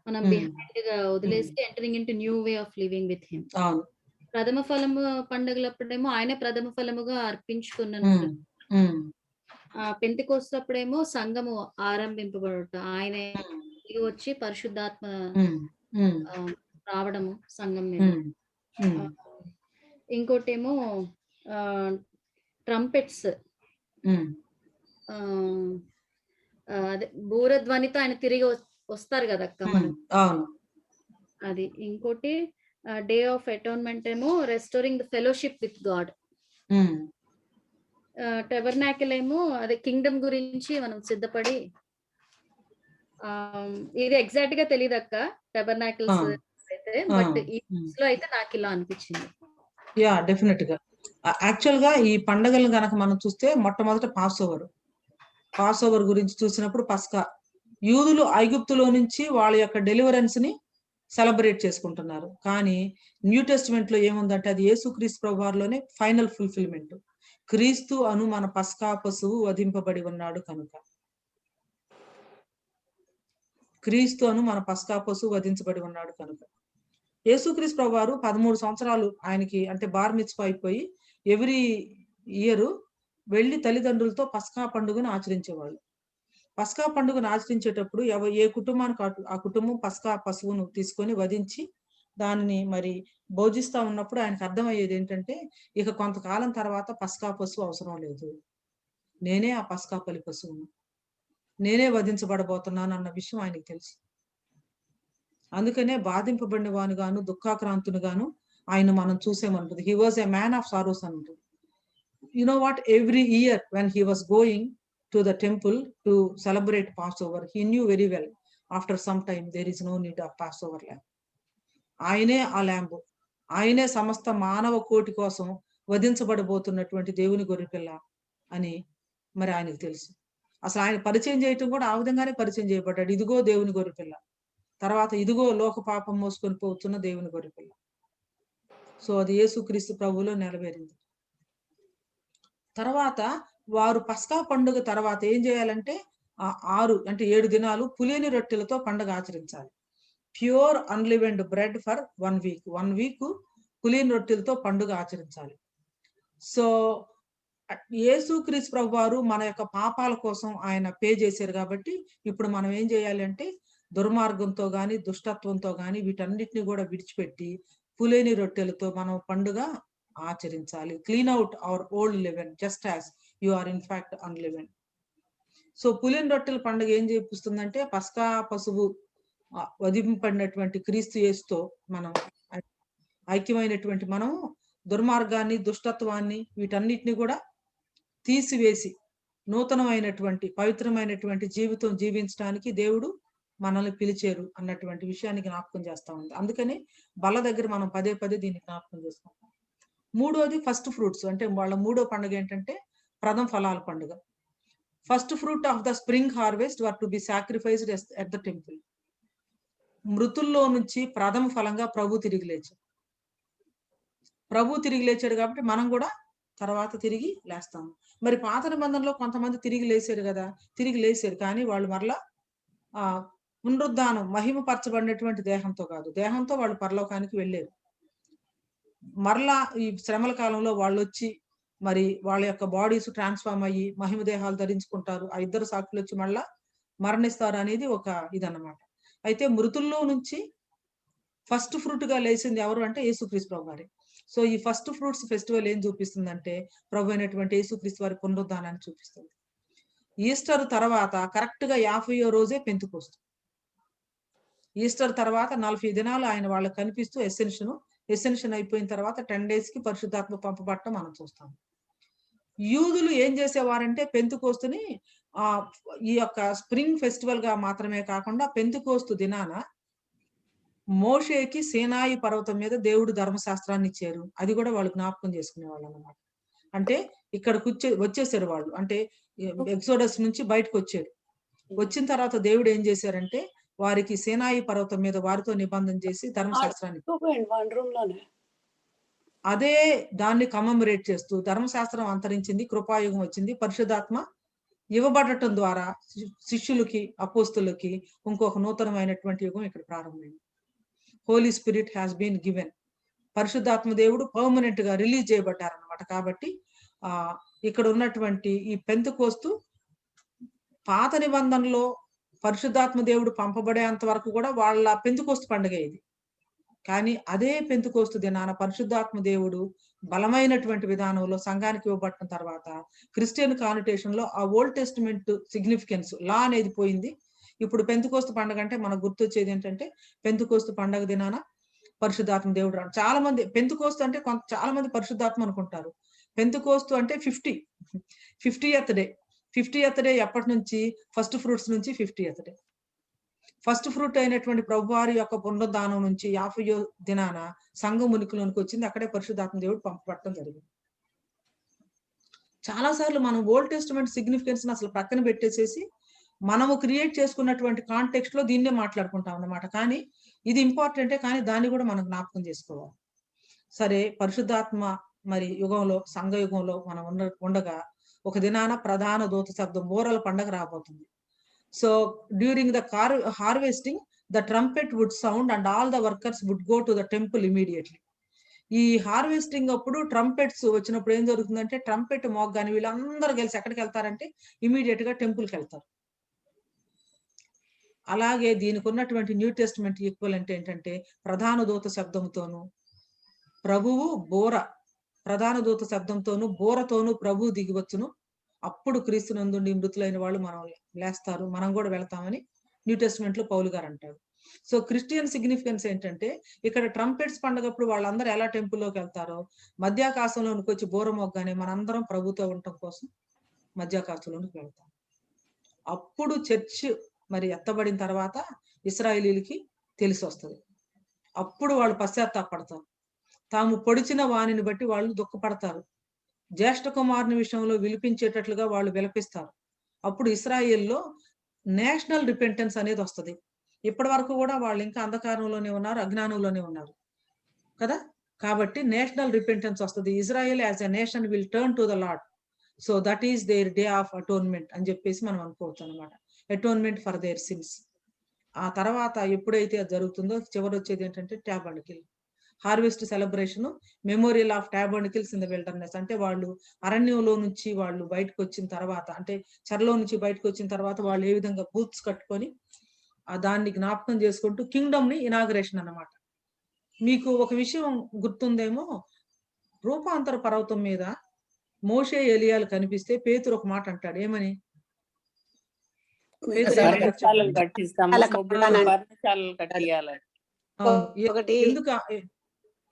మనం బిహైండ్ గా వదిలేసి entering into new way of living with him. ప్రథమ ఫలము పండుగలప్పుడేమో ఆయనే ప్రథమ ఫలముగా అర్పించుకున్నాను. పెంతెకొస్తప్పుడేమో సంఘము ఆరంభింపబడుట, ఆయనే వచ్చి పరిశుద్ధాత్మ రావడము సంఘం మీద. ఇంకోటేమో ట్రంపెట్స్, అదే బూరధ్వనితో ఆయన తిరిగి వస్తారు కదా అక్క మనం. అది ఇంకోటి డే ఆఫ్ అటోన్మెంట్ ఏమో restoring the fellowship with God. Tabernacle ఏమో అదే కింగ్డమ్ గురించి మనం సిద్ధపడి, ఇది ఎగ్జాక్ట్ గా తెలియదు అక్క టెబర్నాకిల్స్ అయితే, బట్ ఈ లో అయితే నాకు ఇలా అనిపించింది. యా, డెఫినెట్ గా. యాక్చువల్ గా ఈ పండుగలు గనక మనం చూస్తే మొట్టమొదట పాస్ ఓవర్ గురించి చూసినప్పుడు పస్కా, యూదులు ఐగుప్తులో నుంచి వాళ్ళ యొక్క డెలివరెన్స్ ని సెలబ్రేట్ చేసుకుంటున్నారు. కానీ న్యూ టెస్టిమెంట్ లో ఏముందంటే అది యేసుక్రీస్తు ప్రభువారిలోనే ఫైనల్ ఫుల్ఫిల్మెంట్. క్రీస్తు అను మన పస్కా పశువు వధింపబడి ఉన్నాడు కనుక, క్రీస్తు అను మన పస్కా పశువు వధించబడి ఉన్నాడు కనుక. యేసుక్రీస్తు ప్రభువారు 13 సంవత్సరాలు ఆయనకి అంటే బార్ మిత్వా అయిపోయి ఎవ్రీ ఇయర్ వెళ్ళి తల్లిదండ్రులతో పస్కా పండుగను ఆచరించేవాళ్ళు. పస్కా పండుగను ఆచరించేటప్పుడు ఏ కుటుంబానికి ఆ కుటుంబం పస్కా పశువును తీసుకొని వధించి దానిని మరి భోజిస్తా ఉన్నప్పుడు ఆయనకు అర్థమయ్యేది ఏంటంటే, ఇక కొంతకాలం తర్వాత పస్కా పశువు అవసరం లేదు, నేనే ఆ పస్కా పలి పశువును, నేనే వధించబడబోతున్నాను అన్న విషయం ఆయనకు తెలుసు. అందుకనే బాధింపబడిన వాను గాను దుఃఖాక్రాంతును గాను ఆయన మనం చూసేమంటుంది. He was a man of sorrows అని ఉంటుంది. You know what, every year when he was going to the temple to celebrate Passover, he knew very well after some time there is no need of Passover lamb. ఆయనే ఆ lamb, ఆయనే సమస్త మానవ కోటి కోసం వధించబడబోతున్నటువంటి దేవుని గొర్రెపిల్ల అని మరి ఆయనకు తెలుసు. అసలు ఆయన పరిచయం చేయటం కూడా ఆ విధంగానే పరిచయం చేయబడ్డాడు. ఇదిగో దేవుని గొర్రెపిల్ల, తర్వాత ఇదిగో లోక పాపం మోసుకొని పోతున్న దేవుని గొర్రెపిల్ల. సో అది యేసుక్రీస్తు ప్రభువులో నెరవేరింది. తర్వాత వారు పస్కా పండుగ తర్వాత ఏం చేయాలంటే 7 దినాలు పులియని రొట్టెలతో పండుగ ఆచరించాలి. Pure unleavened bread for 1 week. 1 week పులియని రొట్టెలతో పండుగ ఆచరించాలి. సో యేసుక్రీస్తు ప్రభువారు మన యొక్క పాపాల కోసం ఆయన పే చేశారు కాబట్టి ఇప్పుడు మనం ఏం చేయాలి అంటే దుర్మార్గంతో గాని దుష్టత్వంతో గాని వీటన్నిటిని కూడా విడిచిపెట్టి పులియని రొట్టెలతో మనం పండుగ ఆచరించాలి. Clean out our old leaven just as you are in fact unleavened. So పులియని రొట్టెల పండుగ ఏం చేపిస్తుందంటే పస్కా పశువు వధింపబడినటువంటి క్రీస్తు యేసుతో మనం ఐక్యమైనటువంటి మనం దుర్మార్గాన్ని దుష్టత్వాన్ని వీటన్నిటిని కూడా తీసివేసి నూతనమైనటువంటి పవిత్రమైనటువంటి జీవితం జీవించడానికి దేవుడు మనల్ని పిలిచారు అన్నటువంటి విషయాన్ని జ్ఞాపకం చేస్తా ఉంది. అందుకని బల్ల దగ్గర మనం పదే దీన్ని జ్ఞాపకం చేసుకుంటాం. మూడోది ఫస్ట్ ఫ్రూట్స్, అంటే వాళ్ళ మూడో పండుగ ఏంటంటే ప్రథమ ఫలాల పండుగ. First fruit of the spring harvest were to be sacrificed at the temple. మృతుల్లో నుంచి ప్రథమ ఫలంగా ప్రభు తిరిగి లేచాడు కాబట్టి మనం కూడా తర్వాత తిరిగి లేస్తాము. మరి పాత నిబంధనలో కొంతమంది తిరిగి లేచారు కానీ వాళ్ళు మరలా పునరుద్ధానం మహిమపరచబడినటువంటి దేహంతో కాదు, దేహంతో వాళ్ళు పరలోకానికి వెళ్ళారు. మరలా ఈ శ్రమల కాలంలో వాళ్ళు వచ్చి మరి వాళ్ళ యొక్క బాడీస్ ట్రాన్స్ఫార్మ్ అయ్యి మహిమ దేహాలు ధరించుకుంటారు. ఆ 2 సాక్షులు వచ్చి మళ్ళా మరణిస్తారు అనేది ఒక ఇదన్నమాట. అయితే మృతుల్లో నుంచి ఫస్ట్ ఫ్రూట్ గా లేచింది ఎవరు అంటే యేసుక్రీస్తు ప్రభు వారి. సో ఈ ఫస్ట్ ఫ్రూట్స్ ఫెస్టివల్ ఏం చూపిస్తుందంటే ప్రభు అయినటువంటి యేసుక్రీస్తు వారి పునరుద్ధానాన్ని చూపిస్తుంది. ఈస్టర్ తర్వాత కరెక్ట్ గా 50వ రోజే పెంతెకొస్తు. ఈస్టర్ తర్వాత 40 దినాలు ఆయన వాళ్ళకి కనిపిస్తూ ఎసెన్షన్ అయిపోయిన తర్వాత 10 days కి పరిశుద్ధాత్మ పంపబడటం మనం చూస్తాం. యూదులు ఏం చేసేవారంటే పెంతెకొస్తుని ఈ యొక్క స్ప్రింగ్ ఫెస్టివల్ గా మాత్రమే కాకుండా పెంతెకొస్తు దినాన మోషేకి సీనాయి పర్వతం మీద దేవుడు ధర్మశాస్త్రాన్ని ఇచ్చారు. అది కూడా వాళ్ళు జ్ఞాపకం చేసుకునే వాళ్ళు అన్నమాట. అంటే ఇక్కడికి వచ్చేసారు వాళ్ళు, అంటే ఎక్సోడస్ నుంచి బయటకు వచ్చారు. వచ్చిన తర్వాత దేవుడు ఏం చేశారంటే వారికి సీనాయి పర్వతం మీద వారితో నిబంధన చేసి ధర్మశాస్త్రాన్ని అదే దాన్ని కమమరేట్ చేస్తూ ధర్మశాస్త్రం అంతరించింది, కృపాయుగం వచ్చింది, పరిశుద్ధాత్మ ఇవ్వబడటం ద్వారా శిష్యులకి, అపోస్తులకి ఇంకొక నూతనమైనటువంటి యుగం ఇక్కడ ప్రారంభమైంది. Holy Spirit has been given. పరిశుద్ధాత్మ దేవుడు పర్మనెంట్ గా రిలీజ్ చేయబడ్డారనమాట. కాబట్టి ఇక్కడ ఉన్నటువంటి ఈ పెంతెకోస్తు పాత నిబంధనలో పరిశుద్ధాత్మ దేవుడు పంపబడేంత వరకు కూడా వాళ్ళ పెంతెకోస్తు పండుగ ఇది. కానీ అదే పెంతెకోస్తు దినాన పరిశుద్ధాత్మ దేవుడు బలమైనటువంటి విధానంలో సంఘానికి ఇవ్వబడిన తర్వాత క్రిస్టియన్ కానిటేషన్ లో ఆ ఓల్డ్ టెస్టిమెంట్ సిగ్నిఫికెన్స్ లా అనేది పోయింది. ఇప్పుడు పెంతెకోస్తు పండుగ అంటే మనకు గుర్తొచ్చేది ఏంటంటే పెంతెకోస్తు పండుగ దినాన పరిశుద్ధాత్మ దేవుడు రాడు. చాలా మంది పెంతెకోస్తు అంటే చాలా మంది పరిశుద్ధాత్మ అనుకుంటారు. పెంతెకోస్తు అంటే 50th డే. 50th డే ఎప్పటి నుంచి? ఫస్ట్ ఫ్రూట్స్ నుంచి 50th డే. ఫస్ట్ ఫ్రూట్ అయినటువంటి ప్రభువారి యొక్క పునరుద్ధానం నుంచి 50వ దినాన సంఘం ఉనికిలోనికి వచ్చింది. అక్కడే పరిశుద్ధాత్మ దేవుడు పంపబడటం జరిగింది. చాలా సార్లు మనం ఓల్డ్ టెస్టిమెంట్ సిగ్నిఫికెన్స్ అసలు పక్కన పెట్టేసేసి మనము క్రియేట్ చేసుకున్నటువంటి కాంటెక్స్ట్ లో దీన్నే మాట్లాడుకుంటాం అన్నమాట. కానీ ఇది ఇంపార్టెంటే, కానీ దాన్ని కూడా మనం జ్ఞాపకం చేసుకోవాలి. సరే, పరిశుద్ధాత్మ మరి యుగంలో, సంఘ యుగంలో మనం ఉండగా ఒక దినాన ప్రధాన దూత శబ్దం, బూరల పండగ రాబోతుంది. So during the harvesting the trumpet would sound and all the workers would go to the temple immediately. ఈ హార్వెస్టింగ్ అప్పుడు ట్రంపెట్స్ వచ్చినప్పుడు ఏం జరుగుతుందంటే, ట్రంపెట్ మోగ్గాని వీళ్ళందరూ కలిసి ఎక్కడికి వెళ్తారంటే ఇమీడియట్ గా టెంపుల్కి వెళ్తారు. అలాగే దీనికి ఉన్నటువంటి న్యూ టెస్టిమెంట్ ఈక్వలెంట్ ఏంటంటే, ప్రధాన దూత శబ్దంతోను ప్రభువు ప్రధాన దూత శబ్దంతోను బోరతోను ప్రభువు దిగివచ్చును, అప్పుడు క్రీస్తునందుండి మృతులైన వాళ్ళు మనం లేస్తారు, మనం కూడా వెళ్తామని న్యూ టెస్టిమెంట్ లో పౌలు గారు అంటాడు. సో క్రిస్టియన్ సిగ్నిఫికెన్స్ ఏంటంటే, ఇక్కడ ట్రంపెట్స్ పండుగప్పుడు వాళ్ళందరూ ఎలా టెంపుల్లోకి వెళ్తారో, మధ్యాకాశంలోనికి వచ్చి బోర మోగ్గానే మనందరం ప్రభుతో ఉండటం కోసం మధ్యాకాశంలోనికి వెళ్తాం. అప్పుడు చర్చ్ మరి ఎత్తబడిన తర్వాత ఇశ్రాయేలీలకి తెలిసి వస్తుంది. అప్పుడు వాళ్ళు పశ్చాత్తాపడతారు. తాము పొడిచిన వాణిని బట్టి వాళ్ళు దుఃఖపడతారు. జ్యేష్ఠ కుమారుని విషయంలో విలిపించేటట్లుగా వాళ్ళు విలపిస్తారు. అప్పుడు ఇశ్రాయేల్లో నేషనల్ రిపెంటెన్స్ అనేది వస్తుంది. ఇప్పటి వరకు కూడా వాళ్ళు ఇంకా అంధకారంలోనే ఉన్నారు, అజ్ఞానంలోనే ఉన్నారు కదా. కాబట్టి నేషనల్ రిపెంటెన్స్ వస్తుంది. Israel as a nation will turn to the lord. So that is their day of atonement అని చెప్పేసి మనం అనుకోవచ్చు అనమాట. Atonement for their sins. ఆ తర్వాత ఎప్పుడైతే అది జరుగుతుందో చివరి వచ్చేది ఏంటంటే tabernacle harvest celebration, memorial of tabernacles in the wilderness. అంటే వాళ్ళు అరణ్యంలో నుంచి వాళ్ళు బయటకు వచ్చిన తర్వాత, అంటే చెరలో నుంచి బయటకు వచ్చిన తర్వాత వాళ్ళు ఏ విధంగా బూత్స్ కట్టుకొని దాన్ని జ్ఞాపకం చేసుకుంటూ కింగ్డమ్ ని ఇనాగరేషన్ అన్నమాట. మీకు ఒక విషయం గుర్తుందేమో, రూపాంతర పర్వతం మీద మోషే ఎలియాలు కనిపిస్తే పేతురు ఒక మాట అంటాడు. ఏమని?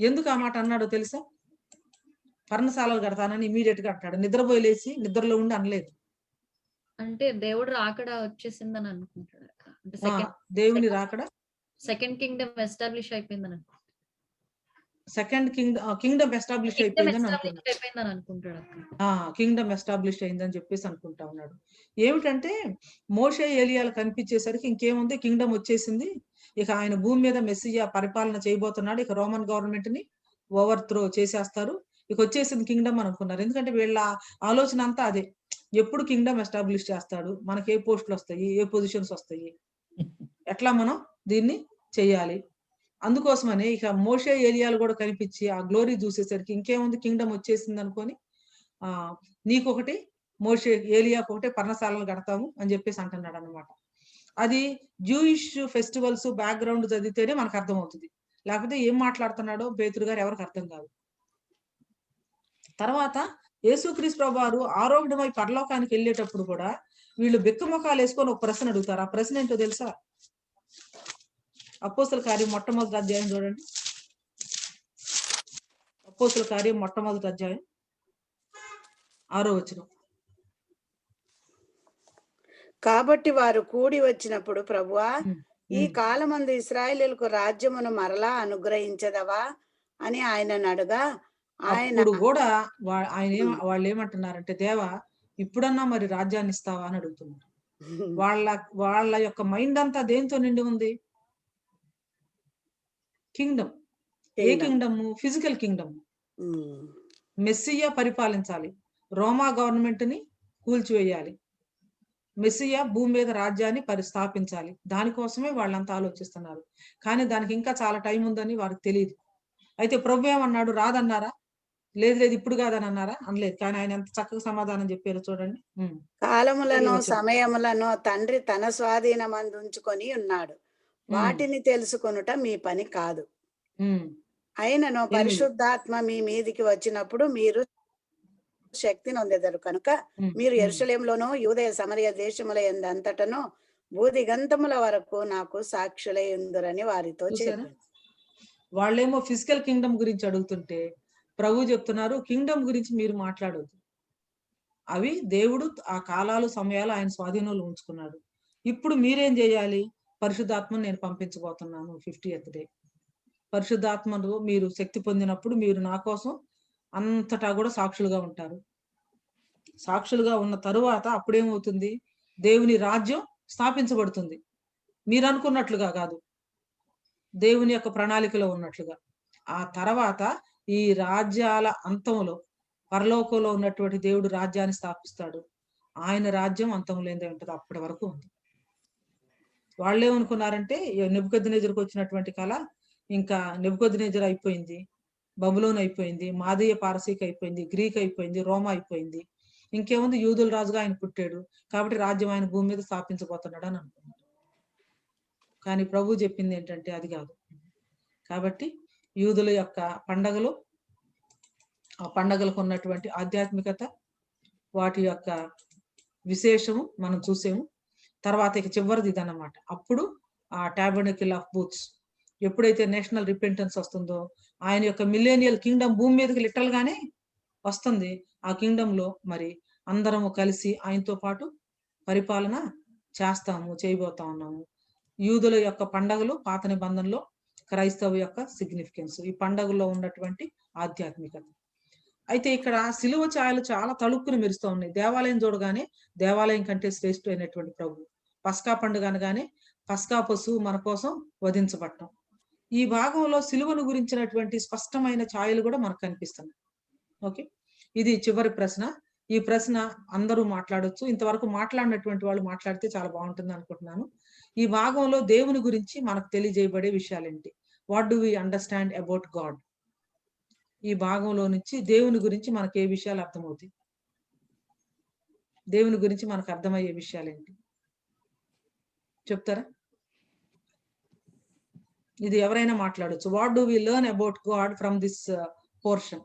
ఎందుకు ఆ మాట అన్నాడో తెలుసా? పర్ణశాలలు కడతానని ఇమీడియట్ గా అంటాడు. నిద్రపోయి లేచి నిద్రలో ఉండి అనలేదు. అంటే దేవుడు రాకడ వచ్చేసిందని అనుకుంటాడు. దేవుని రాకడ, సెకండ్ కింగ్డమ్ ఎస్టాబ్లిష్ అయిపోయిందని అనుకుంటాడు. సెకండ్ కింగ్డమ్ ఎస్టాబ్లిష్ అయిపోయిందని అనుకుంటాడు. కింగ్డమ్ ఎస్టాబ్లిష్ అయిందని చెప్పేసి అనుకుంటా ఉన్నాడు. ఏమిటంటే మోషే ఎలియాలు కనిపించేసరికి ఇంకేముంది, కింగ్డమ్ వచ్చేసింది, ఇక ఆయన భూమి మీద మెస్సియా పరిపాలన చేయబోతున్నాడు, ఇక రోమన్ గవర్నమెంట్ ని ఓవర్ త్రో చేసేస్తారు, ఇక వచ్చేసింది కింగ్డమ్ అనుకున్నారు. ఎందుకంటే వీళ్ళ ఆలోచన అంతా అదే, ఎప్పుడు కింగ్డమ్ ఎస్టాబ్లిష్ చేస్తాడు, మనకి ఏ పోస్టులు వస్తాయి, ఏ పొజిషన్స్ వస్తాయి, ఎట్లా మనం దీన్ని చెయ్యాలి. అందుకోసమని ఇక మోషే ఏలియాలు కూడా కనిపించి ఆ గ్లోరీ చూసేసరికి ఇంకేముంది, కింగ్డమ్ వచ్చేసింది అనుకొని నీకొకటి మోషే ఏలియాకు ఒకటే పర్ణశాలలు కడతాము అని చెప్పేసి అంటున్నాడు అనమాట. అది జూయిష్ ఫెస్టివల్స్ బ్యాక్గ్రౌండ్ చదివితేనే మనకు అర్థమవుతుంది, లేకపోతే ఏం మాట్లాడుతున్నాడో పేతురు గారు ఎవరికి అర్థం కాదు. తర్వాత యేసుక్రీస్తు ప్రభువారు ఆరోగ్యమై పరలోకానికి వెళ్ళేటప్పుడు కూడా వీళ్ళు బిక్కమొఖాలు వేసుకొని ఒక ప్రశ్న అడుగుతారు. ఆ ప్రశ్న ఏంటో తెలుసా? అపోస్తల కార్యం మొట్టమొదటి అధ్యాయం చూడండి. అపోస్తల కార్యం మొట్టమొదటి అధ్యాయం 6వ వచనం. కాబట్టి వారు కూడి వచ్చినప్పుడు, ప్రభువా, ఈ కాలమందు ఇశ్రాయేలీయులకు రాజ్యమును మరలా అనుగ్రహించదవా అని ఆయన అడగా, అప్పుడు కూడా వాళ్ళు ఏమంటున్నారంటే, దేవా ఇప్పుడన్నా మరి రాజ్యాన్ని ఇస్తావా అని అడుగుతున్నారు. వాళ్ళ యొక్క మైండ్ అంతా దేంతో నిండి ఉంది? కింగ్డమ్. ఏ కింగ్డమ్? Physical kingdom. మెస్సియా పరిపాలించాలి, రోమా గవర్నమెంట్ ని కూల్చివేయాలి, మెస్సియా భూమి మీద రాజ్యాన్ని స్థాపించాలి. దానికోసమే వాళ్ళంతా ఆలోచిస్తున్నారు. కానీ దానికి ఇంకా చాలా టైం ఉందని వారికి తెలియదు. అయితే ప్రభు ఏమన్నాడు? రాదన్నారా? లేదు లేదు ఇప్పుడు కాదని అన్నారా? అనలేదు. కానీ ఆయన ఎంత చక్కగా సమాధానం చెప్పారు చూడండి. కాలములను సమయములను తండ్రి తన స్వాధీనమందు ఉంచుకొని ఉన్నాడు, వాటిని తెలుసుకొనుట మీ పని కాదు. అయినను పరిశుద్ధాత్మ మీ మీదికి వచ్చినప్పుడు మీరు శక్తి నొందెదరు కనుక మీరు యెరూషలేములోను యూదయ సమరయ దేశముల అంతటను భూదిగంతముల వరకు నాకు సాక్షులై ఉందరని వారితో చెప్పారు. వాళ్ళేమో ఫిజికల్ కింగ్డమ్ గురించి అడుగుతుంటే ప్రభు చెప్తున్నారు, కింగ్డమ్ గురించి మీరు మాట్లాడొద్దు. అవి దేవుడు ఆ కాలాలు సమయాలు ఆయన స్వాధీనంలో ఉంచుకున్నాడు. ఇప్పుడు మీరేం చేయాలి? పరిశుద్ధాత్మను నేను పంపించబోతున్నాను 50th డే. పరిశుద్ధాత్మను మీరు శక్తి పొందినప్పుడు మీరు నా కోసం అంతటా కూడా సాక్షులుగా ఉంటారు. సాక్షులుగా ఉన్న తరువాత అప్పుడేమవుతుంది? దేవుని రాజ్యం స్థాపించబడుతుంది. మీరు అనుకున్నట్లుగా కాదు, దేవుని యొక్క ప్రణాళికలో ఉన్నట్లుగా. ఆ తర్వాత ఈ రాజ్యాల అంతంలో పరలోకంలో ఉన్నటువంటి దేవుడు రాజ్యాన్ని స్థాపిస్తాడు. ఆయన రాజ్యం అంతం లేనిదే ఉంటుంది. అప్పటి వరకు ఉంది. వాళ్ళేమనుకున్నారంటే నెబుకద్నెజరుకు వచ్చినటువంటి కళ ఇంకా నెబుకద్నెజరు అయిపోయింది, బబులోన్ అయిపోయింది, మాదీయ పారసీక అయిపోయింది, గ్రీక్ అయిపోయింది, రోమా అయిపోయింది, ఇంకేముంది యూదుల రాజుగా ఆయన పుట్టాడు కాబట్టి రాజ్యం ఆయన భూమి మీద స్థాపించబోతున్నాడు అని అనుకున్నాడు. కానీ ప్రభు చెప్పింది ఏంటంటే అది కాదు. కాబట్టి యూదుల యొక్క పండగలు, ఆ పండగలకు ఉన్నటువంటి ఆధ్యాత్మికత, వాటి యొక్క విశేషము మనం చూసాము. తర్వాత ఇక చివరిది ఇదన్నమాట. అప్పుడు ఆ టాబర్నకిల్ ఆఫ్ బూత్స్, ఎప్పుడైతే నేషనల్ రిపెంటెన్స్ వస్తుందో, ఆయన యొక్క మిలేనియల్ కింగ్డమ్ భూమి మీదకి లిటరల్ గానే వస్తుంది. ఆ కింగ్డమ్ లో మరి అందరము కలిసి ఆయనతో పాటు పరిపాలన చేయబోతా ఉన్నాము. యూదుల యొక్క పండగలు పాత నిబంధనలో క్రైస్తవ యొక్క సిగ్నిఫికెన్స్, ఈ పండగల్లో ఉన్నటువంటి ఆధ్యాత్మికత. అయితే ఇక్కడ సిలువ ఛాయలు చాలా తళుక్కుని మెరుస్తూ ఉన్నాయి. దేవాలయం చూడగానే దేవాలయం కంటే శ్రేష్ఠమైనటువంటి ప్రభు. పస్కా పండుగ అనగానే పస్కా పశువు మన కోసం వధించబడటం. ఈ భాగంలో సిలువను గురించినటువంటి స్పష్టమైన ఛాయలు కూడా మనకు కనిపిస్తున్నాయి. ఓకే, ఇది చివరి ప్రశ్న. ఈ ప్రశ్న అందరూ మాట్లాడొచ్చు. ఇంతవరకు మాట్లాడినటువంటి వాళ్ళు మాట్లాడితే చాలా బాగుంటుంది అనుకుంటున్నాను. ఈ భాగంలో దేవుని గురించి మనకు తెలియజేయబడే విషయాలేంటి? What do we understand about God? ఈ భాగంలో నుంచి దేవుని గురించి మనకు ఏ విషయాలు అర్థమవుతాయి? దేవుని గురించి మనకు అర్థమయ్యే విషయాలేంటి చెప్తారా? ఇది ఎవరైనా మాట్లాడొచ్చు. What do we learn about God from this portion?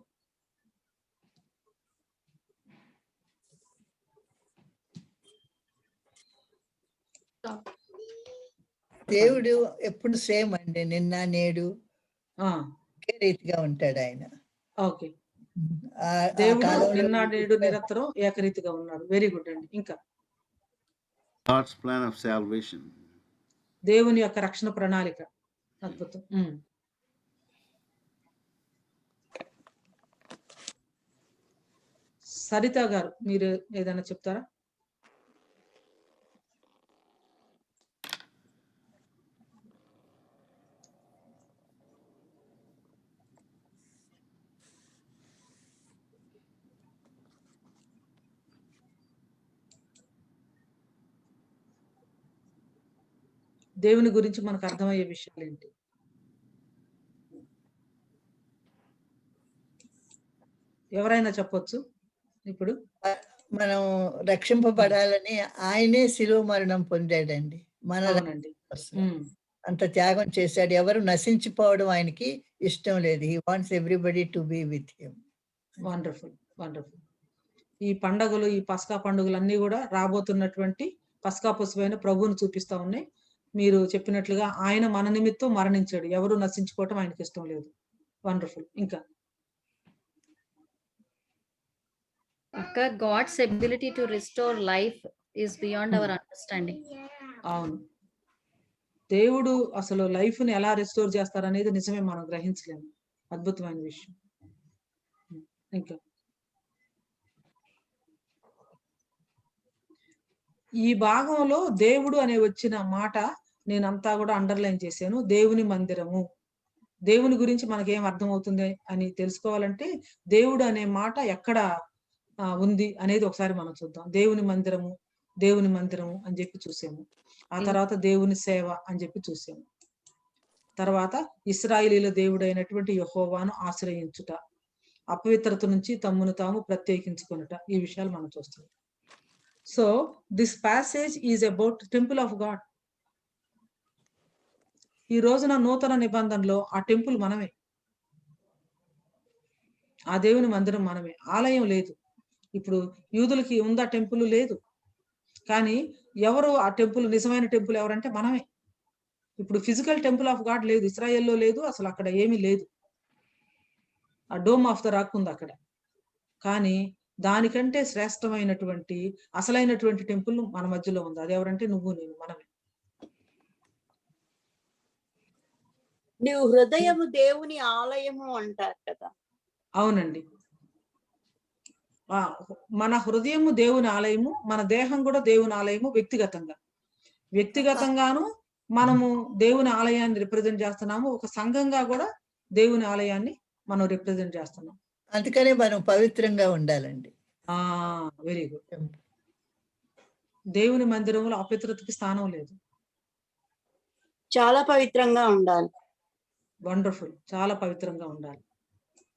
దేవుడు ఎప్పుడు సేమ్ అండి, నిన్న నేడు ఒకే రీతిగా ఉంటాడు ఆయన. ఓకే, దేవుడు నిన్న నేడు నిరంతరం ఏకరీతిగా ఉన్నాడు. వెరీ గుడ్ అండి. ఇంకా God's plan of salvation. దేవుని యొక్క రక్షణ ప్రణాళిక అద్భుతం. సరిత గారు మీరు ఏదైనా చెప్తారా? దేవుని గురించి మనకు అర్థమయ్యే విషయాలు ఏంటి? ఎవరైనా చెప్పొచ్చు. ఇప్పుడు మనం రక్షింపబడాలని ఆయనే శిలువ మరణం పొందాడండి. అవునండి, అంత త్యాగం చేశాడు. ఎవరు నశించిపోవడం ఆయనకి ఇష్టం లేదు. He wants everybody to be with him. Wonderful, wonderful. ఈ పండుగలు, ఈ పస్కా పండుగలు అన్ని కూడా రాబోతున్నటువంటి పస్కా పశువైన ప్రభువుని చూపిస్తా ఉన్నాయి. మీరు చెప్పినట్లుగా ఆయన మన నిమిత్తం మరణించాడు. ఎవరు నశించుకోవటం ఆయనకి ఇష్టం లేదు. వండర్ఫుల్. ఇంకా అక్క, God's ability to restore life is beyond our understanding. అవును, దేవుడు అసలు లైఫ్ ని ఎలా రిస్టోర్ చేస్తారనేది నిజమే, మనం గ్రహించలేము. అద్భుతమైన విషయం. ఇంకా ఈ భాగంలో దేవుడు అనే వచ్చిన మాట నేనంతా కూడా అండర్లైన్ చేశాను. దేవుని మందిరము, దేవుని గురించి మనకేం అర్థమవుతుంది అని తెలుసుకోవాలంటే దేవుడు అనే మాట ఎక్కడ ఉంది అనేది ఒకసారి మనం చూద్దాం. దేవుని మందిరము అని చెప్పి చూసాము. ఆ తర్వాత దేవుని సేవ అని చెప్పి చూసాము. తర్వాత ఇశ్రాయేలీల దేవుడైనటువంటి యెహోవాను ఆశ్రయించుట, అపవిత్రత నుంచి తమ్మును తాము ప్రత్యేకించుకొనుట, ఈ విషయాలు మనం చూస్తాం. So this passage is about temple of God. ఈ రోజున నూతన నిబంధనలో ఆ టెంపుల్ మనమే, ఆ దేవుని మందిరం మనమే. ఆలయం లేదు. ఇప్పుడు యూదులకి ఉందా టెంపుల్? లేదు. కానీ ఎవరు ఆ టెంపుల్, నిజమైన టెంపుల్ ఎవరంటే మనమే. ఇప్పుడు ఫిజికల్ టెంపుల్ ఆఫ్ గాడ్ లేదు, ఇశ్రాయేల్లో లేదు, అసలు అక్కడ ఏమీ లేదు. ఆ డోమ్ ఆఫ్ ద రాక్ ఉంది అక్కడ. కానీ దానికంటే శ్రేష్టమైనటువంటి అసలైనటువంటి టెంపుల్ మన మధ్యలో ఉంది. అది ఎవరంటే నువ్వు నేను, మనమే. నువ్వు హృదయము దేవుని ఆలయము అంటారు కదా. అవునండి. మన హృదయము దేవుని ఆలయము, మన దేహం కూడా దేవుని ఆలయము. వ్యక్తిగతంగాను మనము దేవుని ఆలయాన్ని రిప్రజెంట్ చేస్తున్నాము. ఒక సంఘంగా కూడా దేవుని ఆలయాన్ని మనం రిప్రజెంట్ చేస్తున్నాం. అందుకనే మనం పవిత్రంగా ఉండాలండి. Very good. దేవుని మందిరంలో అపవిత్రతకి స్థానం లేదు. చాలా పవిత్రంగా ఉండాలి. వండర్ఫుల్. చాలా పవిత్రంగా ఉండాలి.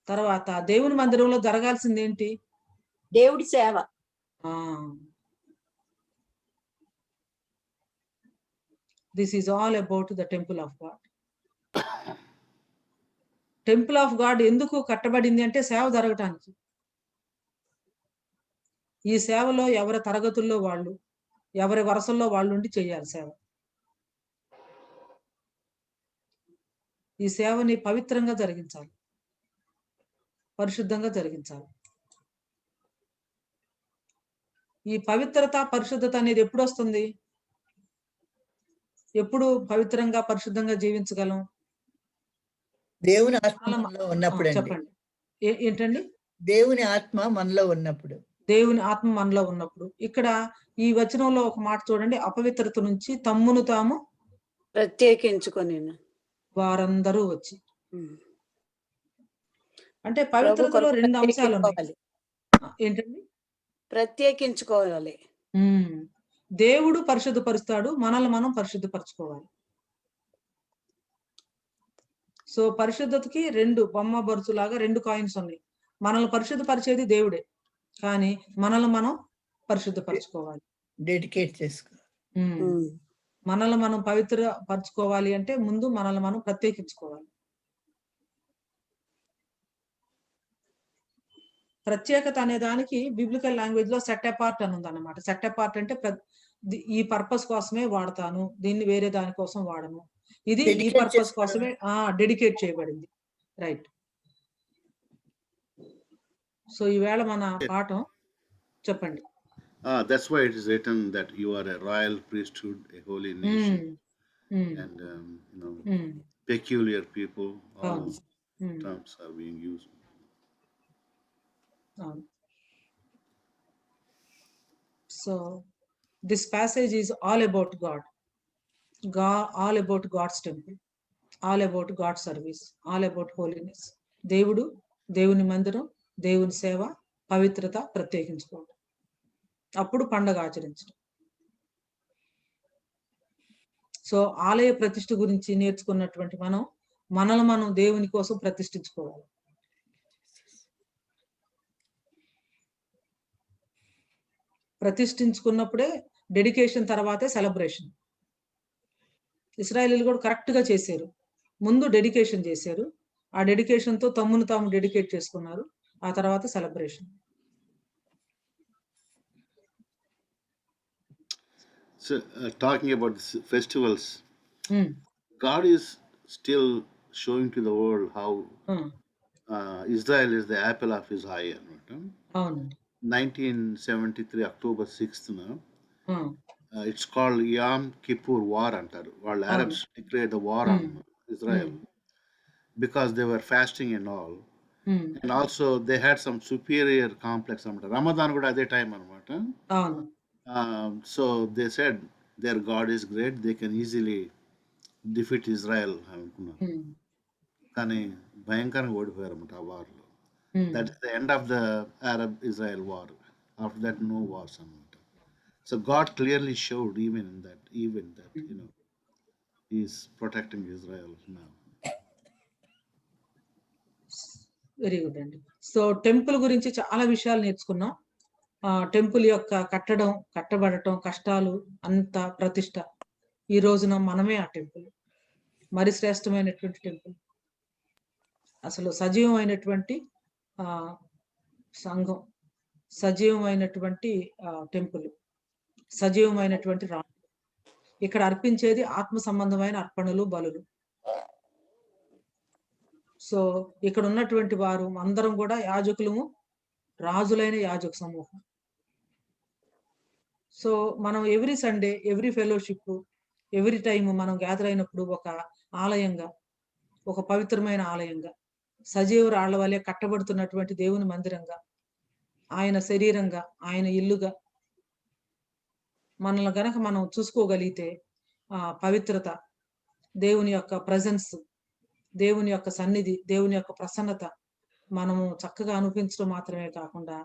తర్వాత దేవుని మందిరంలో జరగాల్సింది ఏంటి? దేవుడి సేవ. This is all about the temple of God. Temple of God ఎందుకు కట్టబడింది అంటే సేవ జరగటానికి. ఈ సేవలో ఎవరి తరగతుల్లో వాళ్ళు, ఎవరి వరసల్లో వాళ్ళు ఉండి చేయాలి సేవ. ఈ సేవని పవిత్రంగా జరిగించాలి, పరిశుద్ధంగా జరిగించాలి. ఈ పవిత్రత, పరిశుద్ధత అనేది ఎప్పుడు వస్తుంది? ఎప్పుడు పవిత్రంగా పరిశుద్ధంగా జీవించగలం? దేవుని ఆత్మ మనలో ఉన్నప్పుడు. చెప్పండి. ఏంటండి? దేవుని ఆత్మ మనలో ఉన్నప్పుడు. దేవుని ఆత్మ మనలో ఉన్నప్పుడు. ఇక్కడ ఈ వచనంలో ఒక మాట చూడండి, అపవిత్రత నుంచి తమ్మును తాము ప్రత్యేకించుకొని వారందరూ వచ్చి. అంటే పవిత్రతలో రెండు అంశాలు ఉన్నాయి. ఏంటండి? ప్రత్యేకించుకోవాలి. దేవుడు పరిశుద్ధపరుస్తాడు, మనల్ని మనం పరిశుద్ధపరచుకోవాలి. సో పరిశుద్ధతకి రెండు బొమ్మ బరుసులాగా రెండు కాయిన్స్ ఉన్నాయి. మనల్ని పరిశుద్ధపరిచేది దేవుడే, కానీ మనల్ని మనం పరిశుద్ధపరచుకోవాలి, డెడికేట్ చేసుకో. మనల్ని మనం పవిత్రపరచుకోవాలి అంటే ముందు మనల్ని మనం ప్రత్యేకించుకోవాలి. ప్రత్యేకత అనే దానికి బిబ్లికల్ లాంగ్వేజ్ లో సెట్ అపార్ట్ అని ఉంది అన్నమాట. సెట్ అపార్ట్ అంటే ఈ పర్పస్ కోసమే వాడతాను, దీన్ని వేరే దానికోసం వాడను, ఇది ఈ పర్పస్ కోసమే డెడికేట్ చేయబడింది. రైట్. సో ఈవేళ మన పాఠం చెప్పండి. That's why it is written that you are a royal priesthood, a holy nation, and peculiar people. All terms are being used. So this passage is all about God, all about God's temple, all about God's service, all about holiness. దేవుడు, దేవుని మందిరం, దేవుని సేవ, పవిత్రత, ప్రత్యేకించుకోవడం, అప్పుడు పండగ ఆచరించడం. So ఆలయ ప్రతిష్ఠ గురించి నేర్చుకున్నటువంటి మనల్ని మనం దేవుని కోసం ప్రతిష్ఠించుకోవాలి. ప్రతిష్ఠించుకున్నప్పుడే డెడికేషన్, తర్వాతే సెలబ్రేషన్. ఇశ్రాయేలీలు కూడా కరెక్ట్ గా చేశారు. ముందు డెడికేషన్ చేశారు, ఆ డెడికేషన్ తో తమ్మును తాము డెడికేట్ చేసుకున్నారు, ఆ తర్వాత celebration. So talking about festivals, God is still showing to the world how Israel is the apple of his eye. 1973 October 6th it's called Yom Kippur War antaru. All Arabs declared the war on Israel because they were fasting and all. And also they had some superior complex. Ramadan kuda ade time anamata. So they said their God is great, they can easily defeat Israel. కానీ భయంకరంగా ఓడిపోయారన్నమాట ఆ వార్లో. That is the end of the Arab Israel war. After that no wars అన్నమాట. So God clearly showed even in that event that he is protecting Israel now. Very good అండి. So temple గురించి చాలా విషయాలు నేర్చుకున్నాం. Temple యొక్క కట్టబడటం, కష్టాలు, అంత ప్రతిష్ట. ఈ రోజున మనమే ఆ టెంపుల్, మరి శ్రేష్టమైనటువంటి టెంపుల్, అసలు సజీవమైనటువంటి సంఘం, సజీవమైనటువంటి టెంపుల్, సజీవమైనటువంటి రాళ్ళు. ఇక్కడ అర్పించేది ఆత్మ సంబంధమైన అర్పణలు, బలులు. సో ఇక్కడ ఉన్నటువంటి వారు అందరం కూడా యాజకులము, రాజులైన యాజక సమూహం. సో మనం every Sunday, every fellowship, every time మనం గ్యాదర్ అయినప్పుడు ఒక ఆలయంగా, ఒక పవిత్రమైన ఆలయంగా, సజీవ రాళ్ల వలె కట్టబడుతున్నటువంటి దేవుని మందిరంగా, ఆయన శరీరంగా, ఆయన ఇల్లుగా మనల్ని గనక మనం చూసుకోగలిగితే పవిత్రత, దేవుని యొక్క ప్రజెన్స్, దేవుని యొక్క సన్నిధి, దేవుని యొక్క ప్రసన్నత మనము చక్కగా అనిపించడం మాత్రమే కాకుండా,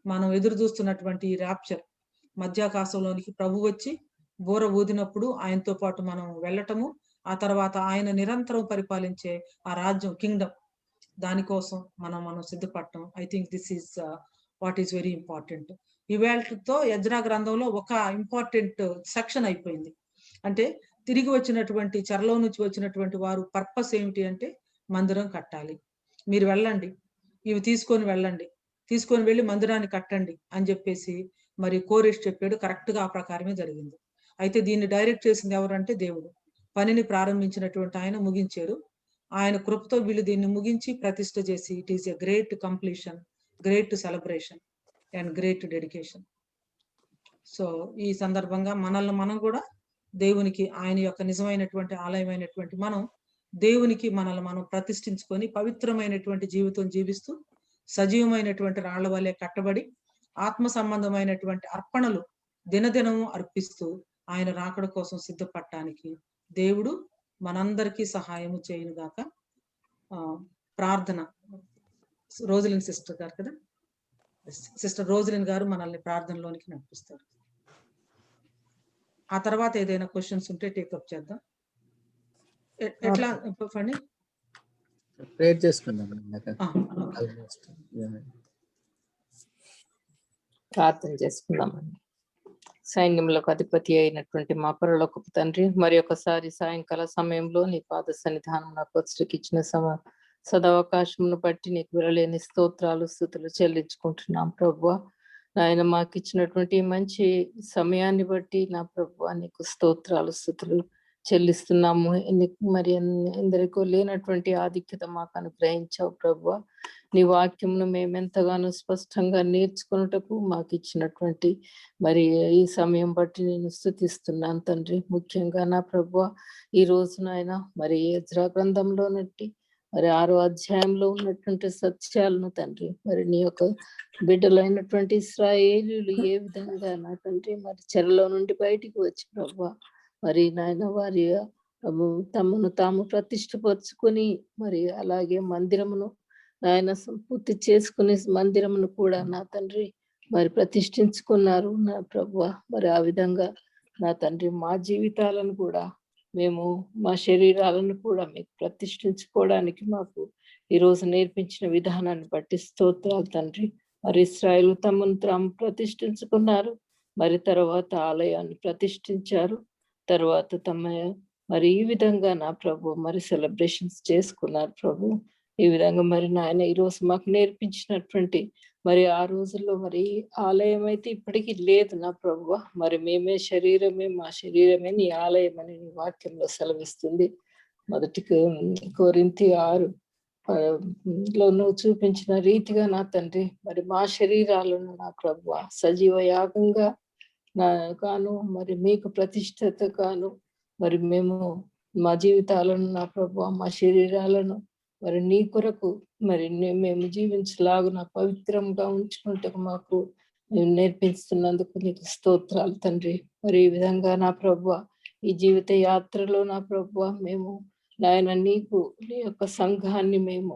మనం ఎదురు చూస్తున్నటువంటి ఈ ర్యాప్చర్, మధ్యాకాశంలోనికి ప్రభు వచ్చి బూర ఊదినప్పుడు ఆయనతో పాటు మనం వెళ్ళటము, ఆ తర్వాత ఆయన నిరంతరం పరిపాలించే ఆ రాజ్యం, కింగ్డమ్, దానికోసం మనం సిద్ధపడటం. I think this is what is very important. ఇవాళతో యజ్రా గ్రంథంలో ఒక ఇంపార్టెంట్ సెక్షన్ అయిపోయింది. అంటే తిరిగి వచ్చినటువంటి, చెరలో నుంచి వచ్చినటువంటి వారు పర్పస్ ఏమిటి అంటే మందిరం కట్టాలి, మీరు వెళ్ళండి, ఇవి తీసుకొని వెళ్ళండి, తీసుకొని వెళ్ళి మందిరాన్ని కట్టండి అని చెప్పేసి మరి కోరేష్ చెప్పాడు. కరెక్ట్ గా ఆ ప్రకారమే జరిగింది. అయితే దీన్ని డైరెక్ట్ చేసింది ఎవరంటే దేవుడు. పనిని ప్రారంభించినటువంటి ఆయన ముగించారు. ఆయన కృపతో వీళ్ళు దీన్ని ముగించి ప్రతిష్ఠ చేసి, it is a great completion, great celebration and great dedication. So ఈ సందర్భంగా మనం కూడా దేవునికి, ఆయన యొక్క నిజమైనటువంటి ఆలయమైనటువంటి మనం దేవునికి మనల్ని మనం ప్రతిష్ఠించుకొని పవిత్రమైనటువంటి జీవితం జీవిస్తూ, సజీవమైనటువంటి రాళ్ల వలె కట్టబడి, ఆత్మ సంబంధమైనటువంటి అర్పణలు దినదినము అర్పిస్తూ ఆయన రాకడ కోసం సిద్ధపడటానికి దేవుడు మనందరికీ సహాయము చేయనుగాక. ప్రార్థన. రోజలిన్ సిస్టర్ గారు కదా, సిస్టర్ రోజలిన్ గారు మనల్ని ప్రార్థనలోనికి నడిపిస్తారు. ఆ తర్వాత ఏదైనా క్వశ్చన్స్ ఉంటే టేకప్ చేద్దాం. ఎట్లా ఫండి ప్రేయర్ చేసుకుందాం. ప్రార్థన చేసుకుందామండి. సైన్యములకు అధిపతి అయినటువంటి మా పరలోకపు తండ్రి, మరి ఒకసారి సాయంకాల సమయంలో నీ పాద సన్నిధానం నాకు వచ్చరికి ఇచ్చిన సదవకాశమును బట్టి నీకు విరలేని స్తోత్రాలు, స్తుతులు చెల్లించుకుంటున్నాం ప్రభువా. ఆయన మాకు ఇచ్చినటువంటి మంచి సమయాన్ని బట్టి నా ప్రభువా నీకు స్తోత్రాలు, స్తుతులు చెల్లిస్తున్నాము. మరి ఎందరికో లేనటువంటి ఆధిక్యత మాకు అనుగ్రహించావు ప్రభువా. నీ వాక్యమును మేమెంతగానో స్పష్టంగా నేర్చుకున్నటకు మాకు ఇచ్చినటువంటి మరి ఈ సమయం బట్టి నేను స్తుతిస్తున్నాను తండ్రి. ముఖ్యంగా నా ప్రభువా ఈ రోజు నాయన మరి యెజ్రా గ్రంథంలో నట్టి మరి 6వ అధ్యాయంలో ఉన్నటువంటి సత్యాలను తండ్రి, మరి నీ యొక్క బిడ్డలైనటువంటి ఇశ్రాయేలీయులు ఏ విధంగా నా తండ్రి మరి చెరలో నుండి బయటికి వచ్చి ప్రభువా మరి నాయన వారి తమను తాము ప్రతిష్టపరుచుకొని, మరి అలాగే మందిరమును నాయన పూర్తి చేసుకుని మందిరమును కూడా నా తండ్రి మరి ప్రతిష్ఠించుకున్నారు నా ప్రభువా. మరి ఆ విధంగా నా తండ్రి మా జీవితాలను కూడా మేము, మా శరీరాలను కూడా మీకు ప్రతిష్ఠించుకోవడానికి మాకు ఈరోజు నేర్పించిన విధానాన్ని బట్టి స్తోత్రాలు తండ్రి. మరి ఇశ్రాయేలు తమను తాము ప్రతిష్ఠించుకున్నారు, మరి తర్వాత ఆలయాన్ని ప్రతిష్ఠించారు, తర్వాత మరి ఈ విధంగా నా ప్రభు మరి సెలబ్రేషన్స్ చేసుకున్నారు ప్రభు. ఈ విధంగా మరి నాయన ఈరోజు మాకు నేర్పించినటువంటి మరి ఆ రోజుల్లో మరి ఆలయం అయితే ఇప్పటికీ లేదు నా ప్రభువా. మరి మేమే శరీరమే, మా శరీరమే నీ ఆలయం అని నీ వాక్యంలో సెలవిస్తుంది. మొదటి కొరింథీ 6లో నువ్వు చూపించిన రీతిగా నా తండ్రి మరి మా శరీరాలను నా ప్రభువా సజీవ యాగంగా కాను మరి మీకు ప్రతిష్ఠత కాను మరి మేము మా జీవితాలను నా ప్రభువా మా శరీరాలను మరి నీ కొరకు మరి మేము జీవించలాగున పవిత్రంగా ఉంచుకుంటే మాకు నేర్పిస్తున్నందుకు నీకు స్తోత్రాలు తండ్రి. మరి ఈ విధంగా నా ప్రభువా ఈ జీవిత యాత్రలో నా ప్రభువా మేము నాయన నీకు నీ యొక్క సంఘాన్ని మేము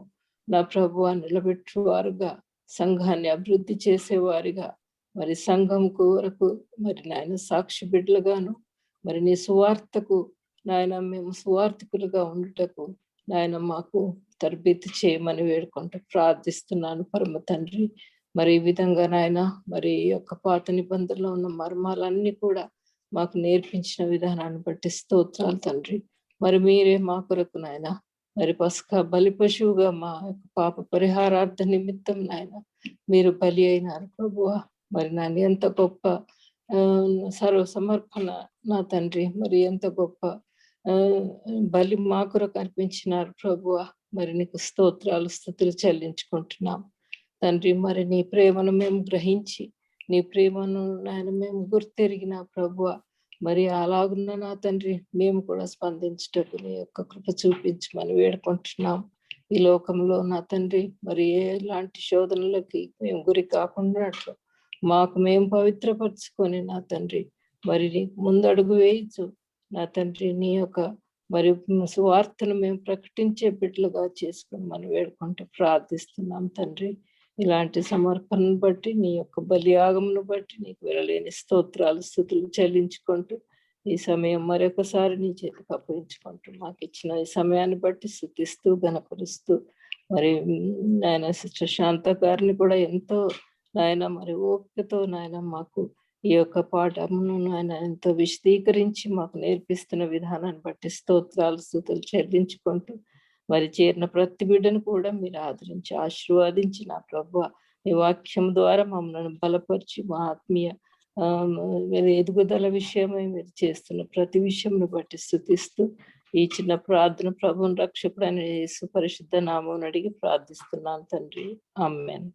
నా ప్రభువా నిలబెట్టువారుగా, సంఘాన్ని అభివృద్ధి చేసేవారిగా, మరి సంఘం కొరకు మరి నాయన సాక్షి బిడ్డలుగాను, మరి నీ సువార్తకు నాయన మేము సువార్థికులుగా ఉండుటకు నాయన మాకు తరబేతి చేయమని వేడుకుంటూ ప్రార్థిస్తున్నాను పరమ తండ్రి. మరి ఈ విధంగా నాయన మరి ఈ యొక్క పాత నిబంధనలో ఉన్న మర్మాలన్నీ కూడా మాకు నేర్పించిన విధానాన్ని బట్టి స్తోత్రాలు తండ్రి. మరి మీరే మా కొరకు నాయన మరి పస్కా బలి పశువుగా మా యొక్క పాప పరిహారార్థ నిమిత్తం నాయన మీరు బలి అయినారు ప్రభువా. మరి నాయన ఎంత గొప్ప సర్వ సమర్పణ నా తండ్రి, మరి ఎంత గొప్ప బలి మా కొరకు అర్పించినారు ప్రభువా. మరి నీకు స్తోత్రాలు స్తుతులు చెల్లించుకుంటున్నాం తండ్రి. మరి నీ ప్రేమను మేము గ్రహించి నీ ప్రేమను నాయన మేము గుర్తెరిగిన ప్రభువా, మరి అలాగున్న నా తండ్రి మేము కూడా స్పందించటకు నీ యొక్క కృప చూపించమని వేడుకుంటున్నాం. ఈ లోకంలో నా తండ్రి మరి ఎలాంటి శోధనలకి మేము గురి కాకుండా మాకు మేము పవిత్రపరచుకొని నా తండ్రి మరి ముందడుగు వేయచ్చు నా తండ్రి. నీ యొక్క మరి సువార్తను మేము ప్రకటించే బిడ్డలుగా చేసుకుని మనం వేడుకుంటూ ప్రార్థిస్తున్నాం తండ్రి. ఇలాంటి సమర్పణను బట్టి నీ యొక్క బలియాగమును బట్టి నీకు వెళ్ళలేని స్తోత్రాలు స్తుతులు చెల్లించుకుంటూ ఈ సమయం మరొకసారి నీ చేతికి అప్పగించుకుంటూ మాకు ఇచ్చిన ఈ సమయాన్ని బట్టి స్తుతిస్తూ గణపరుస్తూ మరి నాయన సిస్టర్ శాంత గారిని కూడా ఎంతో నాయన మరి ఓపికతో నాయన మాకు ఈ యొక్క పాఠమును నాయన ఎంతో విశదీకరించి మాకు నేర్పిస్తున్న విధానాన్ని బట్టి స్తోత్రాలు స్తుతులు చెల్లించుకుంటూ మరి చేరిన ప్రతి బిడ్డను కూడా మీరు ఆదరించి ఆశీర్వాదించి నా ప్రభువా ఈ వాక్యం ద్వారా మమ్మల్ని బలపరిచి మా ఆత్మీయ ఎదుగుదల విషయమై మీరు చేస్తున్న ప్రతి విషయంను బట్టి స్తుతిస్తూ ఈ చిన్న ప్రార్థన ప్రభువుని రక్షకుడైన యేసు పరిశుద్ధ నామమున అడిగి ప్రార్థిస్తున్నాను తండ్రి. ఆమేన్.